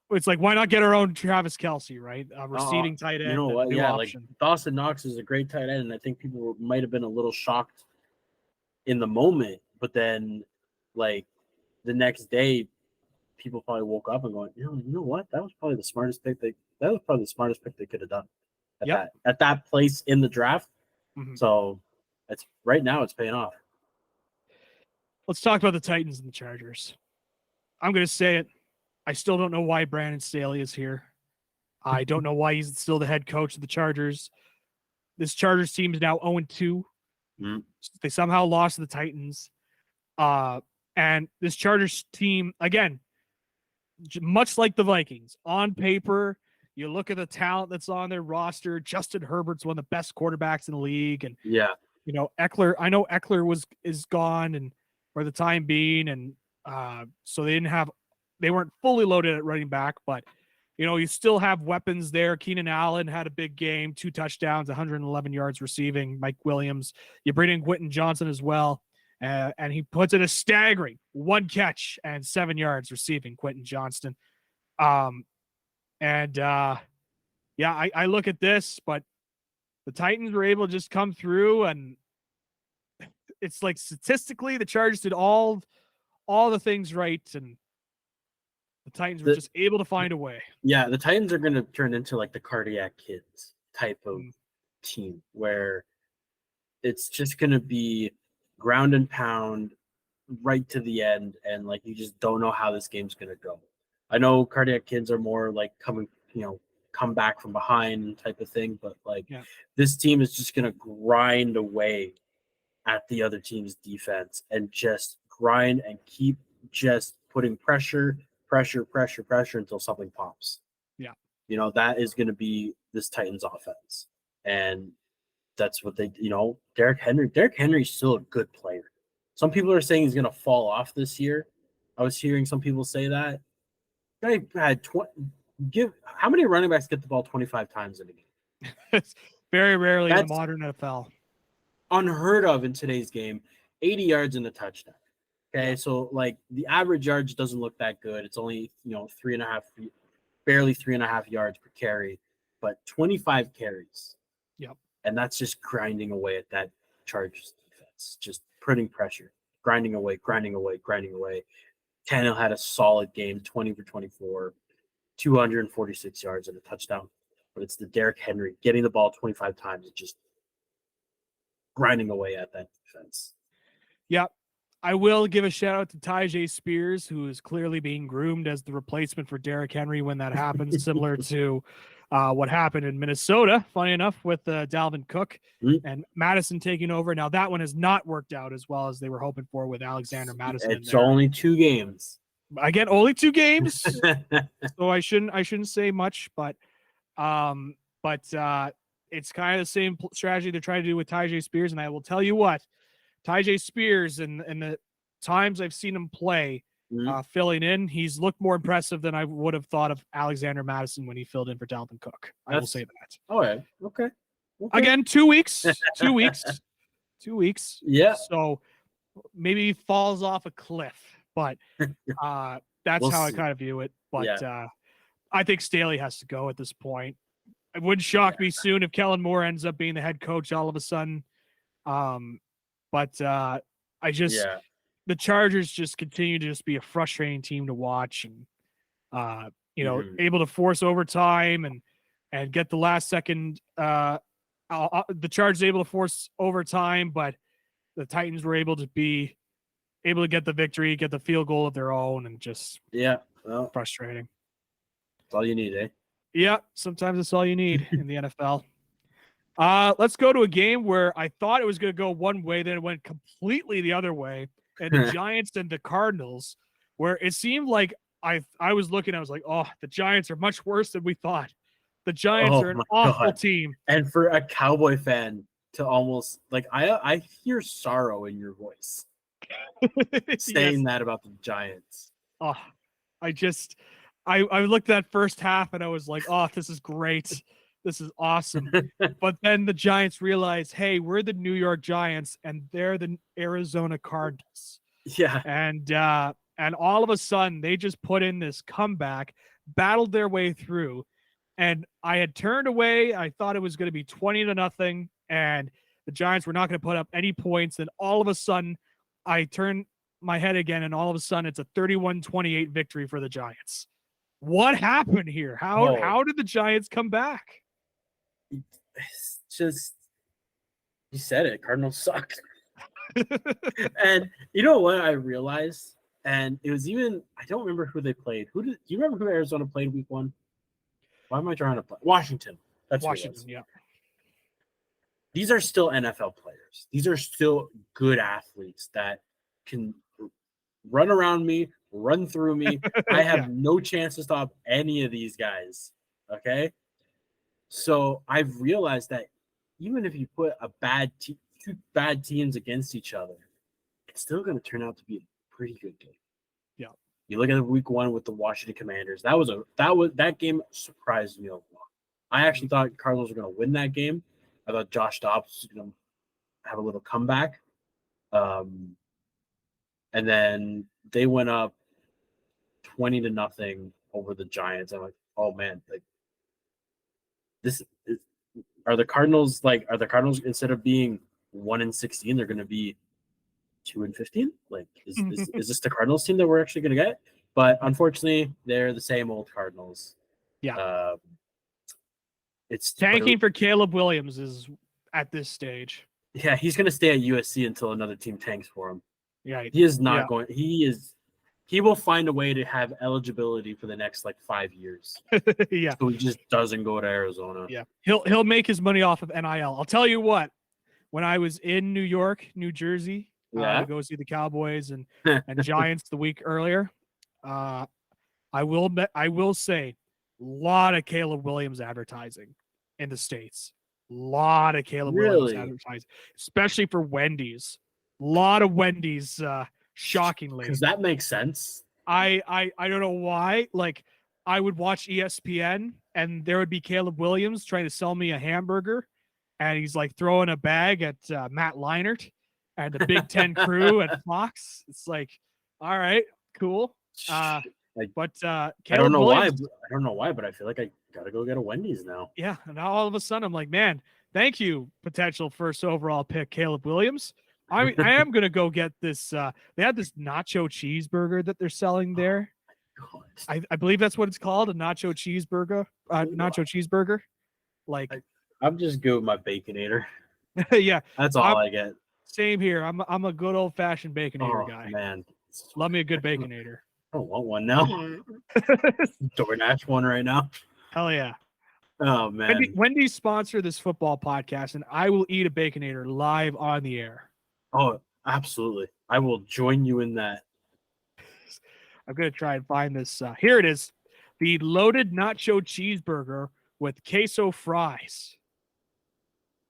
It's like, why not get our own Travis Kelce, right? Receiving tight end. You know what? Yeah, Dawson Knox is a great tight end, and I think people might have been a little shocked in the moment, but then the next day, people probably woke up and going, you know what? That was probably the smartest pick they could have done at that place in the draft. So right now it's paying off. Let's talk about the Titans and the Chargers. I'm going to say it. I still don't know why Brandon Staley is here. I don't know why he's still the head coach of the Chargers. This Chargers team is now 0-2. They somehow lost to the Titans. And this Chargers team, again, much like the Vikings, on paper, you look at the talent that's on their roster. Justin Herbert's one of the best quarterbacks in the league. And, Eckler, I know Eckler is gone and for the time being. And so they weren't fully loaded at running back, but you still have weapons there. Keenan Allen had a big game, 2 touchdowns, 111 yards receiving. Mike Williams. You bring in Quentin Johnson as well. And he puts in a staggering 1 catch and 7 yards receiving, Quentin Johnston. I look at this, but the Titans were able to just come through, and it's like statistically the Chargers did all the things right, and the Titans were just able to find a way. Yeah, the Titans are going to turn into like the Cardiac Kids type of team where it's just going to be ground and pound right to the end, and like you just don't know how this game's going to go. I know Cardiac Kids are more like come back from behind type of thing, but this team is just going to grind away at the other team's defense and just grind and keep just putting pressure until something pops. Yeah. That is going to be this Titans offense. And that's what they, Derrick Henry's still a good player. Some people are saying he's going to fall off this year. I was hearing some people say that. Guy had how many running backs get the ball 25 times in a game? It's very rarely in the modern NFL. Unheard of in today's game. 80 yards and a touchdown. Okay, so like the average yards doesn't look that good. It's only 3.5, barely 3.5 yards per carry, but 25 carries. Yep. And that's just grinding away at that Chargers defense, just putting pressure, grinding away. Tannehill had a solid game, 20 for 24, 246 yards and a touchdown. But it's the Derrick Henry getting the ball 25 times and just grinding away at that defense. Yep. I will give a shout out to Tyjae Spears, who is clearly being groomed as the replacement for Derrick Henry when that happens, similar to what happened in Minnesota, funny enough, with Dalvin Cook and Madison taking over. Now, that one has not worked out as well as they were hoping for with Alexander Madison. It's only 2 games. Again, only 2 games. So I shouldn't say much, but it's kind of the same strategy they're trying to do with Tyjae Spears. And I will tell you what, Tyjae Spears and the times I've seen him play filling in, he's looked more impressive than I would have thought of Alexander Madison when he filled in for Dalvin Cook. I will say that. Oh, yeah. Okay. Again, 2 weeks. 2 weeks. 2 weeks. Yeah. So maybe he falls off a cliff, but that's how I kind of view it. But I think Staley has to go at this point. It wouldn't shock me soon if Kellen Moore ends up being the head coach all of a sudden. But the Chargers just continue to just be a frustrating team to watch, and able to force overtime and get the last second. The Chargers able to force overtime, but the Titans were able to get the victory, get the field goal of their own, and just frustrating. That's all you need, eh? Yeah, sometimes that's all you need in the NFL. Let's go to a game where I thought it was going to go one way, then it went completely the other way. And the Giants and the Cardinals, where it seemed like I was looking, I was like, oh, the Giants are much worse than we thought. The Giants are an awful team. And for a Cowboy fan to almost like, I hear sorrow in your voice saying that about the Giants. Oh, I looked at that first half and I was like, oh, this is great. This is awesome. But then the Giants realized, hey, we're the New York Giants and they're the Arizona Cardinals. Yeah. And all of a sudden they just put in this comeback, battled their way through. And I had turned away. I thought it was going to be 20-0 and the Giants were not going to put up any points. Then all of a sudden I turned my head again and all of a sudden it's a 31-28 victory for the Giants. What happened here? How did the Giants come back? It's just, you said it, Cardinals suck. And you know what I realized? And it was even, I don't remember who they played. Do you remember who Arizona played week 1? Why am I trying to play? Washington. That's Washington, yeah. These are still NFL players. These are still good athletes that can run around me, run through me. I have no chance to stop any of these guys. Okay? So I've realized that even if you put two bad teams against each other, it's still going to turn out to be a pretty good game. Yeah. You look at week 1 with the Washington Commanders. That game surprised me a lot. I actually thought Cardinals were going to win that game. I thought Josh Dobbs was going to have a little comeback. And then they went up 20-0 over the Giants. I'm like, oh man, like are the Cardinals instead of being 1-16, they're going to be 2-15? Like, is this the Cardinals team that we're actually going to get? But unfortunately, they're the same old Cardinals. Yeah. It's tanking for Caleb Williams is at this stage. Yeah, he's going to stay at USC until another team tanks for him. Yeah, he is not going. He will find a way to have eligibility for the next 5 years. Yeah, so he just doesn't go to Arizona. Yeah, he'll make his money off of NIL. I'll tell you what. When I was in New York, New Jersey, to go see the Cowboys and Giants the week earlier, I will say, a lot of Caleb Williams advertising in the States. A lot of Caleb Williams advertising, especially for Wendy's. A lot of Wendy's, shockingly. Because that makes sense. I don't know why. I would watch ESPN and there would be Caleb Williams trying to sell me a hamburger, and he's throwing a bag at Matt Leinart and the Big Ten crew at Fox. It's all right, cool. But Caleb I don't know Williams, why. I don't know why, but I feel like I gotta go get a Wendy's now. Yeah, and now all of a sudden I'm like, man, thank you, potential first overall pick Caleb Williams. I am gonna go get this. They had this nacho cheeseburger that they're selling there. Oh, I believe that's what it's called, a nacho cheeseburger. Cheeseburger. I'm just good with my Baconator. Yeah, that's all I get. Same here. I'm a good old fashioned Baconator guy. Man, love me a good Baconator. I don't want one now. DoorDash one right now. Hell yeah. Oh man. Wendy's sponsor this football podcast, and I will eat a Baconator live on the air. Oh, absolutely. I will join you in that. I'm going to try and find this. Here it is. The loaded nacho cheeseburger with queso fries.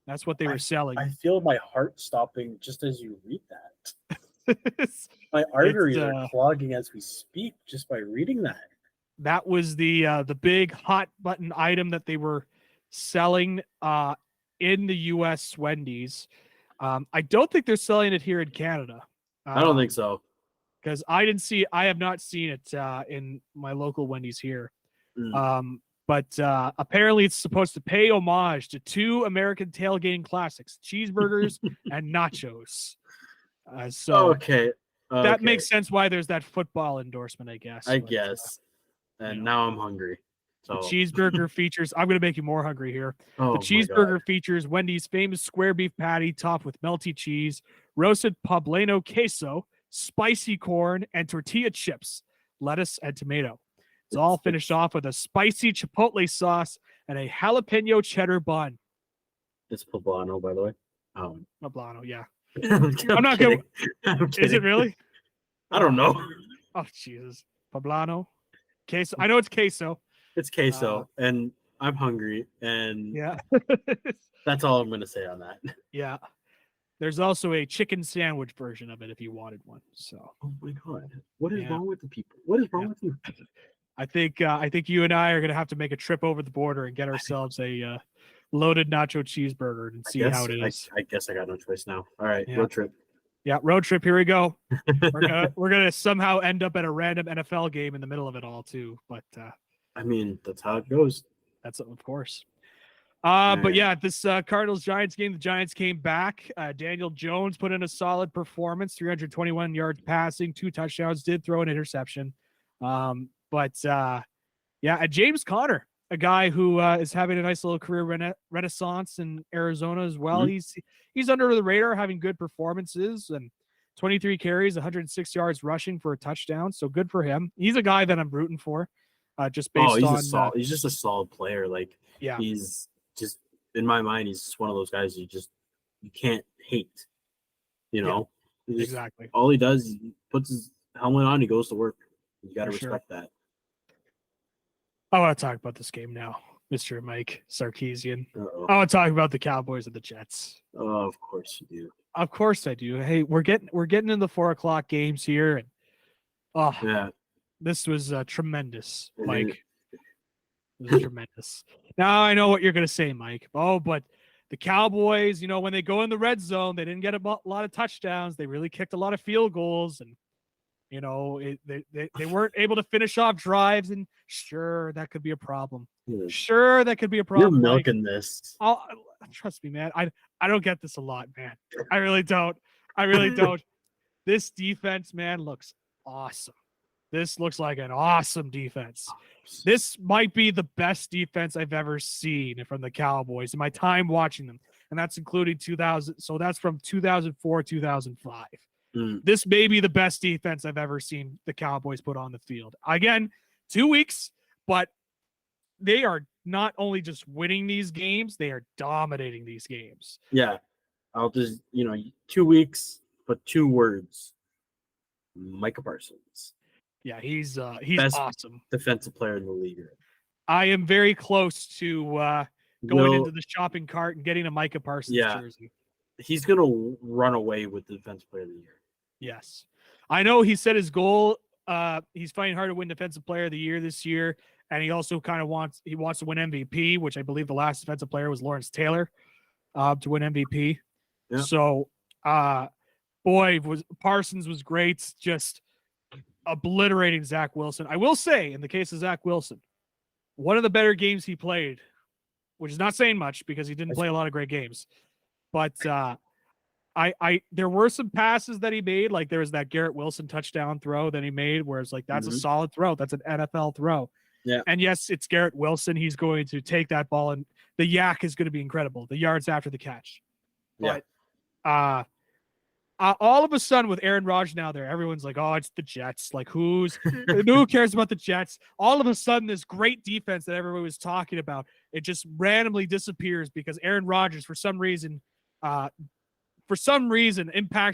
That's what they were selling. I feel my heart stopping just as you read that. My arteries are clogging as we speak just by reading that. That was the big hot button item that they were selling in the U.S. Wendy's. I don't think they're selling it here in Canada. I don't think so. Because I have not seen it in my local Wendy's here. But apparently it's supposed to pay homage to 2 American tailgating classics, cheeseburgers and nachos. Okay. That makes sense why there's that football endorsement, I guess. And now I'm hungry. So the cheeseburger features, I'm going to make you more hungry here. The cheeseburger features Wendy's famous square beef patty topped with melty cheese, roasted poblano queso, spicy corn, and tortilla chips, lettuce, and tomato. It's all finished off with a spicy chipotle sauce and a jalapeno cheddar bun. It's poblano, by the way. Poblano, yeah. I'm not kidding. Is it really? I don't know. Oh, Jesus. Poblano. Queso. I know it's queso. It's queso, and I'm hungry, and yeah. That's all I'm going to say on that. Yeah. There's also a chicken sandwich version of it if you wanted one. So. Oh my God. What is wrong with the people? What is wrong with you? I think you and I are going to have to make a trip over the border and get ourselves a loaded nacho cheeseburger and see how it is. I guess I got no choice now. All right, road trip. Yeah, road trip. Here we go. We're gonna somehow end up at a random NFL game in the middle of it all too. But I mean, that's how it goes. That's of course. But yeah, this Cardinals Giants game, the Giants came back. Daniel Jones put in a solid performance, 321 yards passing, 2 touchdowns, did throw an interception. But James Conner, a guy who is having a nice little career renaissance in Arizona as well. Mm-hmm. He's under the radar, having good performances and 23 carries, 106 yards rushing for a touchdown. So good for him. He's a guy that I'm rooting for. Just based on he's just a solid player. He's just, in my mind, he's just one of those guys you can't hate. You know, exactly. All he does, he puts his helmet on, he goes to work. You got to respect that. I want to talk about this game now, Mr. Mike Sarkissian. I want to talk about the Cowboys and the Jets. Oh, of course you do. Of course I do. Hey, we're getting in the 4:00 games here, and This was tremendous, Mike. This was tremendous. Now I know what you're going to say, Mike. Oh, but the Cowboys, when they go in the red zone, they didn't get a lot of touchdowns. They really kicked a lot of field goals, and they weren't able to finish off drives. And sure, that could be a problem. Sure, that could be a problem. You're milking this. Trust me, man. I don't get this a lot, man. I really don't. This defense, man, looks awesome. This looks like an awesome defense. This might be the best defense I've ever seen from the Cowboys in my time watching them. And that's including 2000. So that's from 2004, 2005. This may be the best defense I've ever seen the Cowboys put on the field. Again, 2 weeks, but they are not only just winning these games, they are dominating these games. Yeah. I'll just, 2 weeks, but 2 words. Micah Parsons. Yeah, he's best awesome. Defensive player in the league. I am very close to going into the shopping cart and getting a Micah Parsons jersey. He's going to run away with the defensive player of the year. Yes. I know he set his goal. He's fighting hard to win defensive player of the year this year. And he also kind of wants to win MVP, which I believe the last defensive player was Lawrence Taylor to win MVP. Yeah. So, Parsons was great. Just obliterating Zach Wilson. I will say, in the case of Zach Wilson, one of the better games he played, which is not saying much because he didn't play a lot of great games, but there were some passes that he made, like there was that Garrett Wilson touchdown throw that he made, where it's like that's a solid throw, that's an NFL throw. Yeah. And yes, it's Garrett Wilson. He's going to take that ball, and the yak is going to be incredible. The yards after the catch. Yeah. But all of a sudden with Aaron Rodgers now there, everyone's like, oh, it's the Jets. Like who cares about the Jets? All of a sudden, this great defense that everybody was talking about, it just randomly disappears because Aaron Rodgers, for some reason, impacts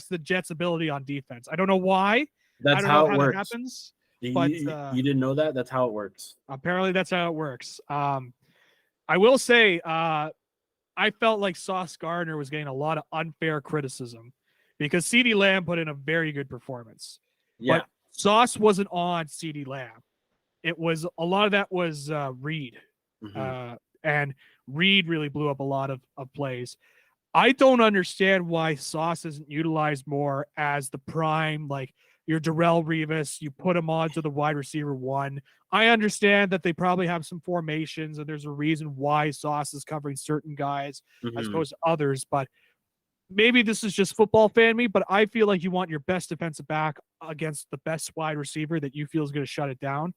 the Jets' ability on defense. I don't know why. That's how it works. That happens. But you didn't know that? That's how it works. Apparently, that's how it works. I will say, I felt like Sauce Gardner was getting a lot of unfair criticism because CeeDee Lamb put in a very good performance. Yeah. But Sauce wasn't on CeeDee Lamb. It was a lot of that was Reed. And Reed really blew up a lot of plays. I don't understand why Sauce isn't utilized more as the prime, like your Darrelle Revis. You put him on to the wide receiver 1. I understand that they probably have some formations and there's a reason why Sauce is covering certain guys as opposed to others, but maybe this is just football fan me, but I feel like you want your best defensive back against the best wide receiver that you feel is going to shut it down.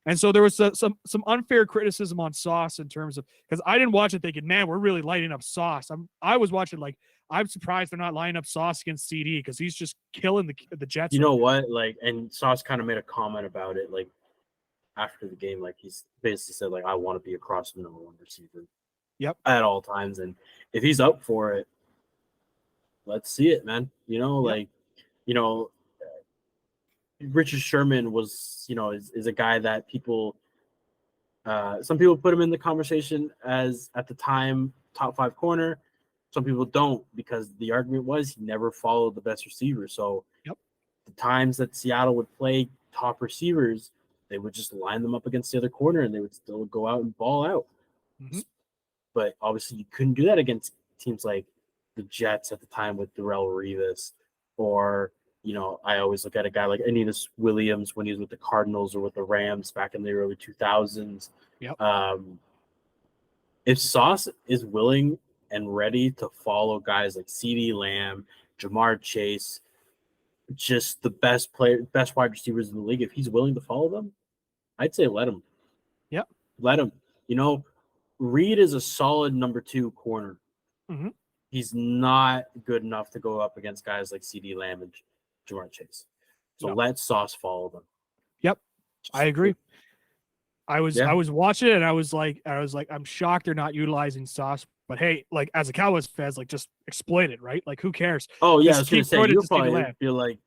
And so there was some unfair criticism on Sauce in terms of, because I didn't watch it thinking, man, we're really lighting up Sauce. I was watching like, I'm surprised they're not lining up Sauce against CD because he's just killing the Jets. You know what? Like, and Sauce kind of made a comment about it, like after the game, like he's basically said, like, I want to be across the number 1 receiver. Yep. At all times, and if he's up for it, let's see it, man. Richard Sherman was, is a guy that people, some people put him in the conversation as at the time top 5 corner. Some people don't, because the argument was he never followed the best receiver. So the times that Seattle would play top receivers, they would just line them up against the other corner and they would still go out and ball out. But obviously you couldn't do that against teams like the Jets at the time with Darrelle Revis, or, I always look at a guy like Aeneas Williams when he was with the Cardinals or with the Rams back in the early 2000s. If Sauce is willing and ready to follow guys like CeeDee Lamb, Jamar Chase, just the best wide receivers in the league, if he's willing to follow them, I'd say let him. Yep. Let him. Reed is a solid number 2 corner. He's not good enough to go up against guys like CeeDee Lamb and Jamar Chase. So let Sauce follow them. Yep. I agree. I was watching it and I was like, I'm shocked they're not utilizing Sauce. But hey, like as a Cowboys fan, like just exploit it, right? Like who cares? Oh yeah, I was gonna say you'll probably feel like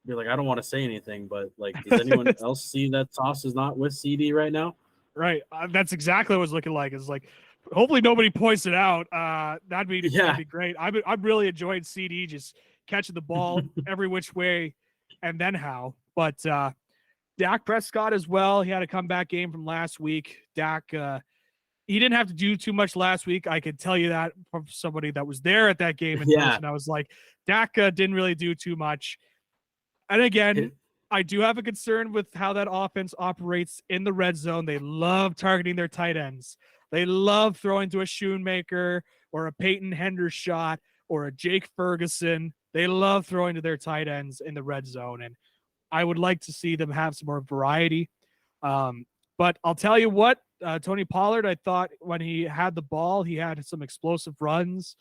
I don't want to say anything, but like does anyone else see that Sauce is not with CD right now? Right. That's exactly what I was looking like. It's like hopefully nobody points it out. That'd be great. I'm really enjoying CD just catching the ball every which way and then how. But Dak Prescott as well. He had a comeback game from last week. Dak, he didn't have to do too much last week. I could tell you that from somebody that was there at that game in person. I was like, Dak didn't really do too much. And again, I do have a concern with how that offense operates in the red zone. They love targeting their tight ends. They love throwing to a Schoonmaker or a Peyton Hendershot or a Jake Ferguson. They love throwing to their tight ends in the red zone. And I would like to see them have some more variety. But I'll tell you what, Tony Pollard, I thought when he had the ball, he had some explosive runs.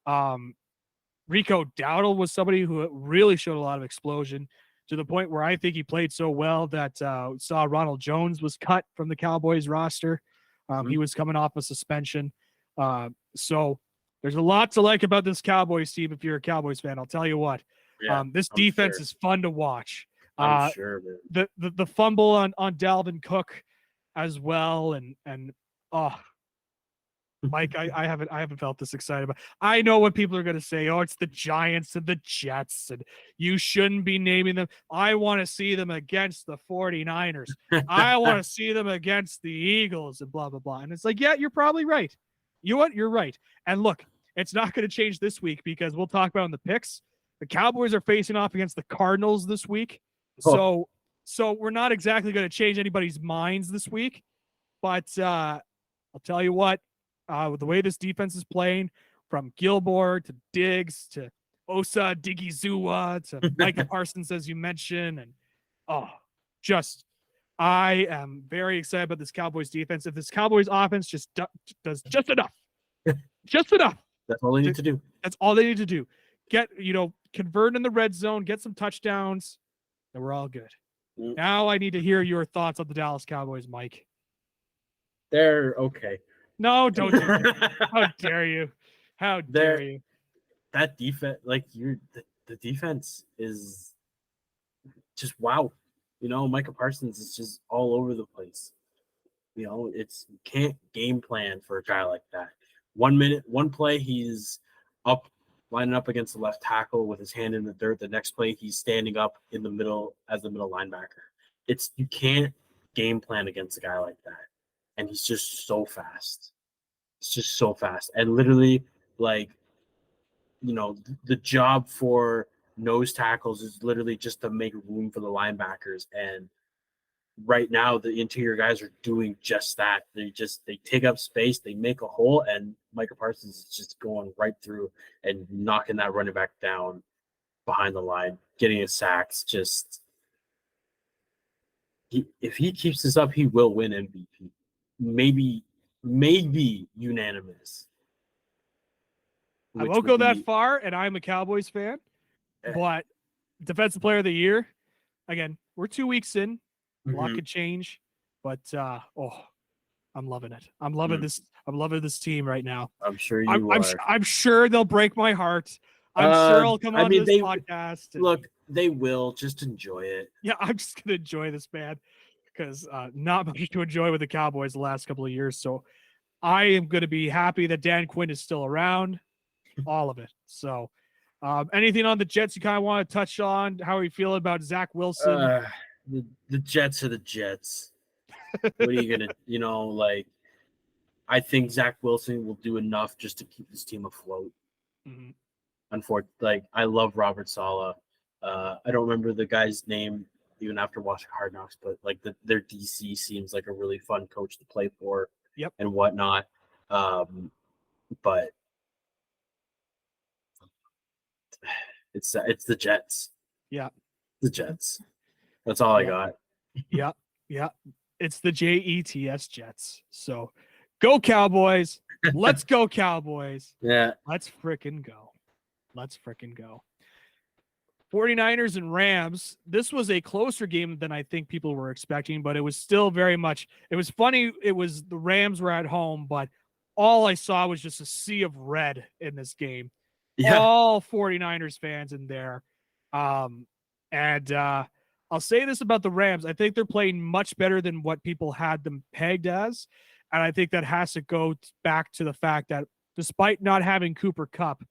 Rico Dowdle was somebody who really showed a lot of explosion, to the point where I think he played so well that saw Ronald Jones was cut from the Cowboys roster. He was coming off a suspension. So there's a lot to like about this Cowboys team if you're a Cowboys fan. I'll tell you what. This defense is fun to watch. I'm sure, man. The fumble on Dalvin Cook as well, and Mike, I haven't felt this excited about. I know what people are going to say. Oh, it's the Giants and the Jets, and you shouldn't be naming them. I want to see them against the 49ers. I want to see them against the Eagles and blah, blah, blah. And it's like, yeah, you're probably right. You know what? You're right. And look, it's not going to change this week because we'll talk about in the picks. The Cowboys are facing off against the Cardinals this week. So we're not exactly going to change anybody's minds this week. But I'll tell you what. With the way this defense is playing, from Gilmore to Diggs to Osa Digizua to Micah Parsons, as you mentioned, and I am very excited about this Cowboys defense. If this Cowboys offense just does just enough, that's all they need to do. That's all they need to do. Convert in the red zone, get some touchdowns, and we're all good. Now I need to hear your thoughts on the Dallas Cowboys, Mike. They're okay. No, don't do that. How dare you? How dare you? That defense, the defense is just wow. Micah Parsons is just all over the place. You can't game plan for a guy like that. 1 minute, one play, he's up, lining up against the left tackle with his hand in the dirt. The next play, he's standing up in the middle as the middle linebacker. You can't game plan against a guy like that. And he's just so fast. It's just so fast. And literally, the job for nose tackles is literally just to make room for the linebackers. And right now, the interior guys are doing just that. They take up space, they make a hole, and Micah Parsons is just going right through and knocking that running back down behind the line, getting his sacks. If he keeps this up, he will win MVP. Maybe unanimous. I won't go that far, and I'm a Cowboys fan, but Defensive Player of the Year, again, we're 2 weeks in. A lot could change, but I'm loving it. I'm loving this. I'm loving this team right now. I'm sure you are. I'm sure they'll break my heart. I'm sure I'll come on this podcast. Look, they will. Just enjoy it. Yeah, I'm just gonna enjoy this, man, because not much to enjoy with the Cowboys the last couple of years. So I am going to be happy that Dan Quinn is still around. All of it. So anything on the Jets you kind of want to touch on? How are you feeling about Zach Wilson? The Jets are the Jets. What are you going to, I think Zach Wilson will do enough just to keep this team afloat. Mm-hmm. Unfortunately, I love Robert Saleh. I don't remember the guy's name even after watching Hard Knocks, but their DC seems like a really fun coach to play for. Yep. And whatnot. But it's the Jets. Yeah. The Jets. That's all I got. Yeah. Yeah. It's the Jets Jets. So go Cowboys. Let's go Cowboys. Yeah. Let's frickin' go. 49ers and Rams. This was a closer game than I think people were expecting, but it was still very much, it was funny. It was the Rams were at home, but all I saw was just a sea of red in this game. Yeah. All 49ers fans in there. I'll say this about the Rams. I think they're playing much better than what people had them pegged as. And I think that has to go back to the fact that despite not having Cooper Kupp,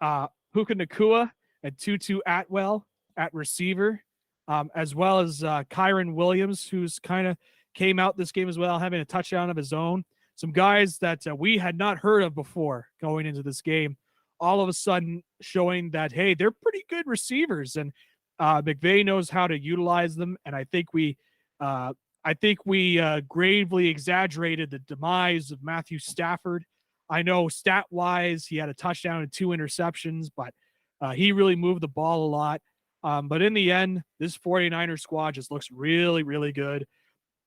Puka Nacua and Tutu Atwell at receiver as well as Kyron Williams, who's kind of came out this game as well, having a touchdown of his own. Some guys that we had not heard of before going into this game, all of a sudden showing that, hey, they're pretty good receivers, and McVay knows how to utilize them. And I think we gravely exaggerated the demise of Matthew Stafford. I know stat-wise he had a touchdown and 2 interceptions, but he really moved the ball a lot. But in the end, this 49ers squad just looks really, really good.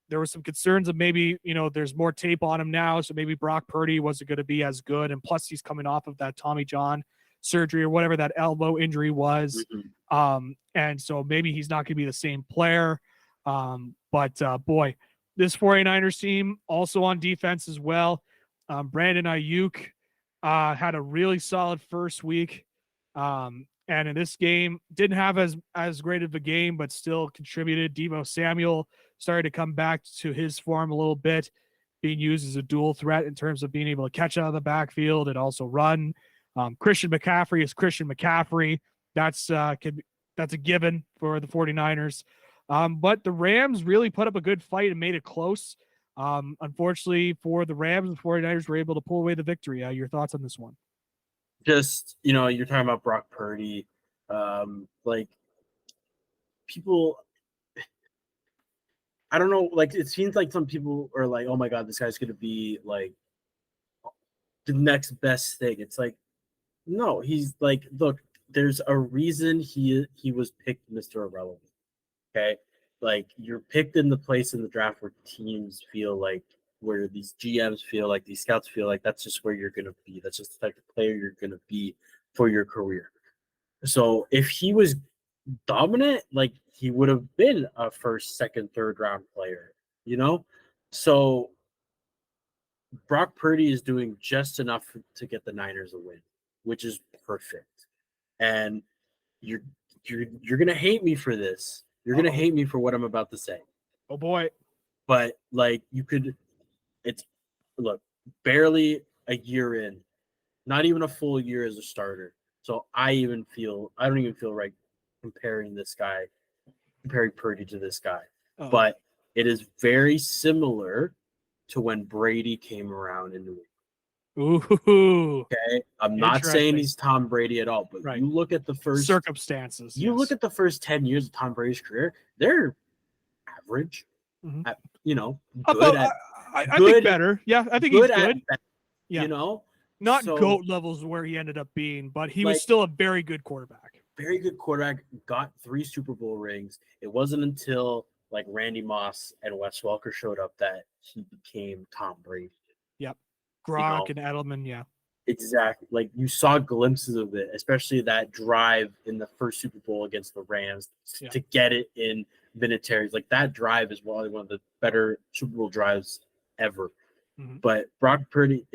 There were some concerns of maybe, there's more tape on him now, so maybe Brock Purdy wasn't going to be as good. And plus, he's coming off of that Tommy John surgery or whatever that elbow injury was. Mm-hmm. And so maybe he's not going to be the same player. But boy, this 49ers team also on defense as well. Brandon Ayuk had a really solid first week. And in this game, didn't have as great of a game, but still contributed. Deebo Samuel started to come back to his form a little bit, being used as a dual threat in terms of being able to catch out of the backfield and also run. Christian McCaffrey is Christian McCaffrey. That's a given for the 49ers. But the Rams really put up a good fight and made it close. Unfortunately for the Rams, the 49ers were able to pull away the victory. Your thoughts on this one? Just, you're talking about Brock Purdy. Like, people, I don't know, like, it seems like some people are like, oh my God, this guy's going to be like the next best thing. It's like, no, he's like, look, there's a reason he was picked Mr. Irrelevant. Okay. Like, you're picked in the place in the draft where teams feel like, where these GMs feel like, these scouts feel like that's just where you're going to be. That's just the type of player you're going to be for your career. So if he was dominant, like, he would have been a first, second, third round player, So Brock Purdy is doing just enough to get the Niners a win, which is perfect. And you're going to hate me for this. You're going to hate me for what I'm about to say. Oh boy. But like, barely a year in, not even a full year as a starter. So I don't even feel right comparing Purdy to this guy. Oh. But it is very similar to when Brady came around in New England. Ooh. Okay. I'm not saying he's Tom Brady at all, but right. You look at the first circumstances. Look at the first 10 years of Tom Brady's career, they're average. Mm-hmm. Good I think better. Yeah, I think he's good. Yeah. Not GOAT levels where he ended up being, but he was still a very good quarterback. Very good quarterback, got 3 Super Bowl rings. It wasn't until like Randy Moss and Wes Welker showed up that he became Tom Brady. Yep. Gronk and Edelman, yeah. Exactly. Like, you saw glimpses of it, especially that drive in the first Super Bowl against the Rams to get it in Vinatieri's. Like, that drive is one of the better Super Bowl drives ever. Mm-hmm. But Brock Purdy,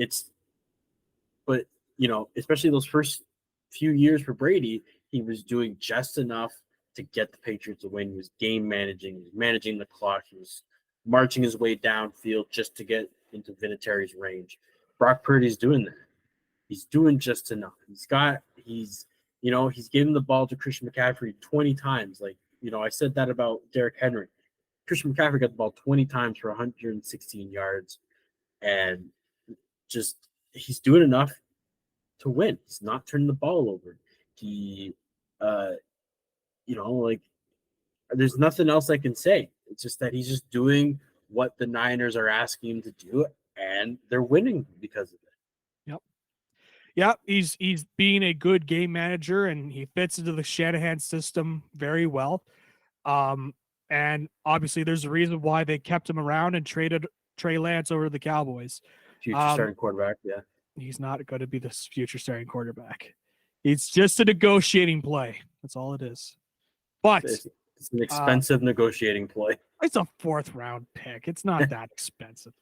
especially those first few years for Brady, he was doing just enough to get the Patriots a win. He was game managing, he was managing the clock, he was marching his way downfield just to get into Vinatieri's range. Brock Purdy's doing that. He's doing just enough. He's given the ball to Christian McCaffrey 20 times. Like, I said that about Derrick Henry. Christian McCaffrey got the ball 20 times for 116 yards. And just, he's doing enough to win. He's not turning the ball over. He, there's nothing else I can say. It's just that he's just doing what the Niners are asking him to do, and they're winning because of it. Yep, he's being a good game manager, and he fits into the Shanahan system very well. And obviously, there's a reason why they kept him around and traded Trey Lance over to the Cowboys. Future starting quarterback, yeah. He's not going to be the future starting quarterback. It's just a negotiating play. That's all it is. But it's an expensive negotiating play. It's a 4th round pick. It's not that expensive.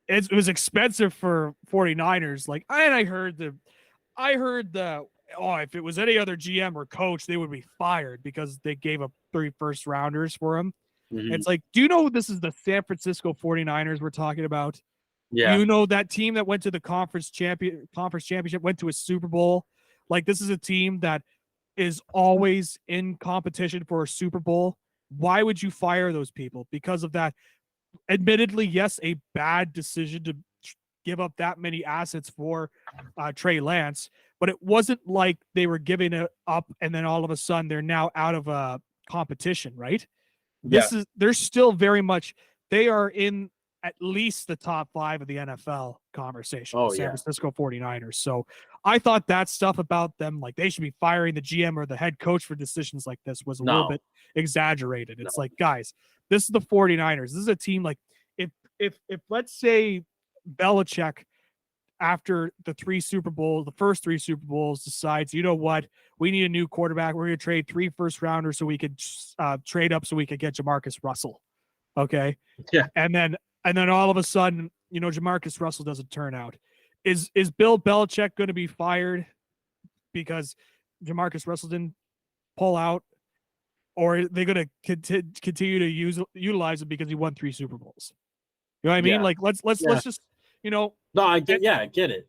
It was expensive for 49ers. Like, and I heard if it was any other GM or coach, they would be fired because they gave up 3 first rounders for him. Mm-hmm. It's like, do you know this is the San Francisco 49ers we're talking about? Yeah. You know, that team that went to the conference championship, went to a Super Bowl. Like, this is a team that is always in competition for a Super Bowl. Why would you fire those people because of that? Admittedly, yes, a bad decision to give up that many assets for Trey Lance, but it wasn't like they were giving it up and then all of a sudden they're now out of a competition, right? They're still very much, they are in at least the top 5 of the NFL conversation, the San Francisco 49ers. So I thought that stuff about them, like they should be firing the GM or the head coach for decisions like this, was a little bit exaggerated. It's like, guys, this is the 49ers. This is a team, like if let's say Belichick, after the first 3 Super Bowls, decides, you know what, we need a new quarterback. We're going to trade 3 first-rounders so we could trade up so we could get Jamarcus Russell. Okay. Yeah. And then all of a sudden, Jamarcus Russell doesn't turn out. Is Bill Belichick going to be fired because Jamarcus Russell didn't pull out? Or are they going to continue to utilize him because he won 3 Super Bowls? You know what I mean? Yeah. Like, let's just, No, I get it.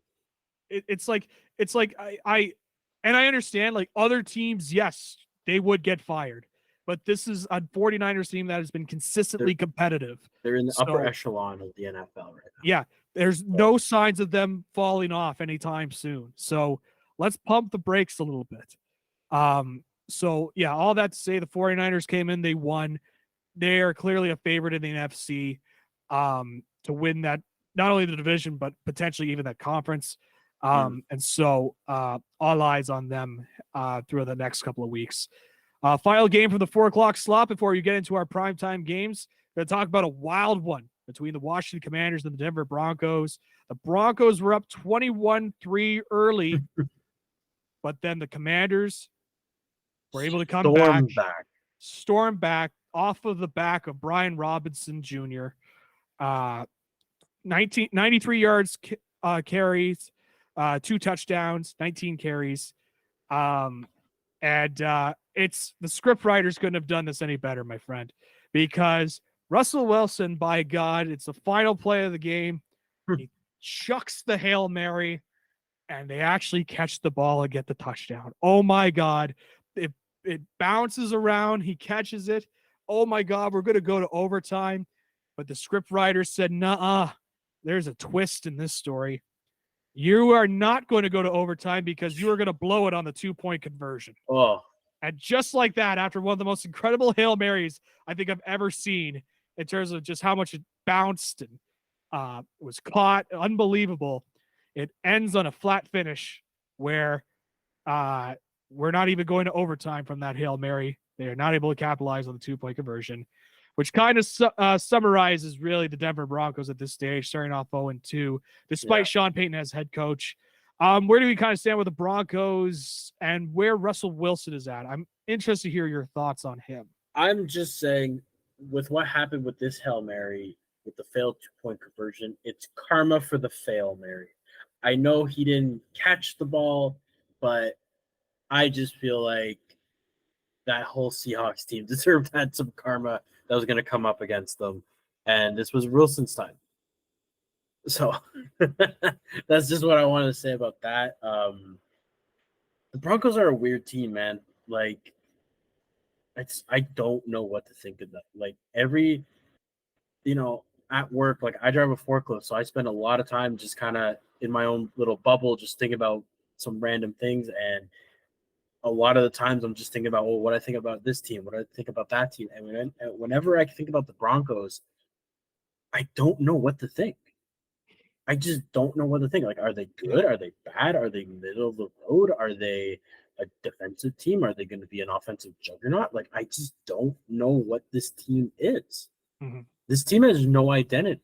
It's like I understand, like, other teams, yes, they would get fired, but this is a 49ers team that has been consistently competitive. They're in the upper echelon of the NFL right now. Yeah, there's no signs of them falling off anytime soon. So let's pump the brakes a little bit. So yeah, all that to say, the 49ers came in, they won. They are clearly a favorite in the NFC to win that, not only the division, but potentially even that conference. And so all eyes on them through the next couple of weeks. Final game from the 4:00 slot before you get into our primetime games. We're going to talk about a wild one between the Washington Commanders and the Denver Broncos. The Broncos were up 21-3 early, but then the Commanders were able to come storm back off of the back of Brian Robinson Jr. 93 yards carries, 2 touchdowns, 19 carries. It's the script writers couldn't have done this any better, my friend, because Russell Wilson, by God, it's the final play of the game. He chucks the Hail Mary and they actually catch the ball and get the touchdown. Oh my God. It bounces around. He catches it. Oh my God, we're going to go to overtime. But the script writer said, nuh-uh, there's a twist in this story. You are not going to go to overtime because you are going to blow it on the 2-point conversion. Oh. And just like that, after one of the most incredible Hail Marys I think I've ever seen in terms of just how much it bounced and was caught, unbelievable, it ends on a flat finish where we're not even going to overtime from that Hail Mary. They are not able to capitalize on the 2-point conversion, which kind of summarizes really the Denver Broncos at this stage, starting off 0-2, despite Sean Payton as head coach. Where do we kind of stand with the Broncos and where Russell Wilson is at? I'm interested to hear your thoughts on him. I'm just saying, with what happened with this Hail Mary, with the failed 2-point conversion, it's karma for the fail Mary. I know he didn't catch the ball, but I just feel like that whole Seahawks team deserved had some karma that was going to come up against them. And this was Wilson's time. So that's just what I wanted to say about that. The Broncos are a weird team, man. Like, I don't know what to think of them. Like, every, at work, like, I drive a forklift, so I spend a lot of time just kind of in my own little bubble, just thinking about some random things. And a lot of the times I'm just thinking about, well, what I think about this team, what I think about that team. And whenever I think about the Broncos, I don't know what to think. I just don't know what to think. Like, are they good? Are they bad? Are they middle of the road? Are they a defensive team? Are they going to be an offensive juggernaut? Like, I just don't know what this team is. Mm-hmm. This team has no identity.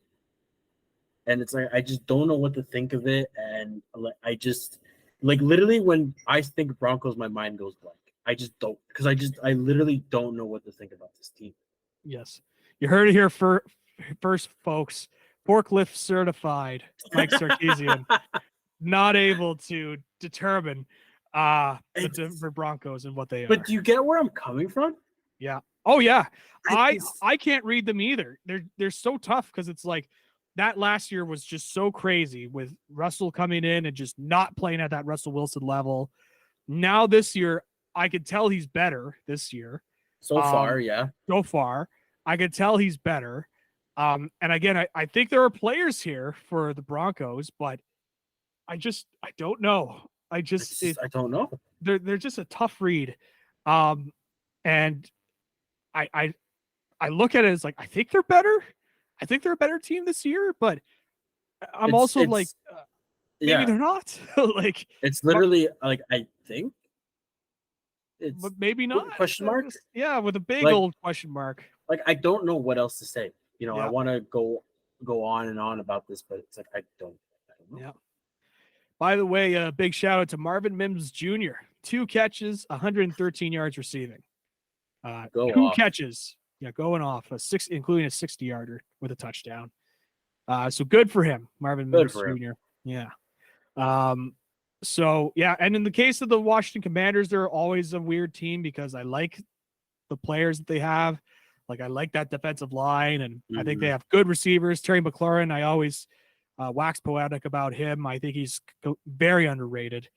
And it's like, I just don't know what to think of it. And I just, like, literally when I think Broncos, my mind goes blank. I just don't, because I literally don't know what to think about this team. Yes. You heard it here first, folks. Forklift certified Mike Sarkissian, not able to determine the Denver Broncos and what they are. But do you get where I'm coming from? Yeah. Oh yeah. I can't read them either. They're so tough because it's like that last year was just so crazy with Russell coming in and just not playing at that Russell Wilson level. Now this year, I could tell he's better this year. So far, yeah. So far, I can tell he's better. And again, I think there are players here for the Broncos, but I don't know. I don't know. They're just a tough read. And I look at it as like, I think they're better. I think they're a better team this year, but I'm also like, maybe they're not. Like, it's literally like, I think it's, but maybe not. Question mark? With a big like, old question mark. Like, I don't know what else to say. You know, Yeah. I want to go on and on about this, but it's like, I don't know. Yeah. By the way, a big shout out to Marvin Mims Jr. 2 catches, 113 yards receiving. Two catches. Yeah, going off. Including a 60-yarder with a touchdown. So good for him, Marvin Mims Jr. Yeah. So, yeah, and in the case of the Washington Commanders, they're always a weird team because I like the players that they have. Like, I like that defensive line, and I think they have good receivers. Terry McLaurin, I always wax poetic about him. I think he's very underrated.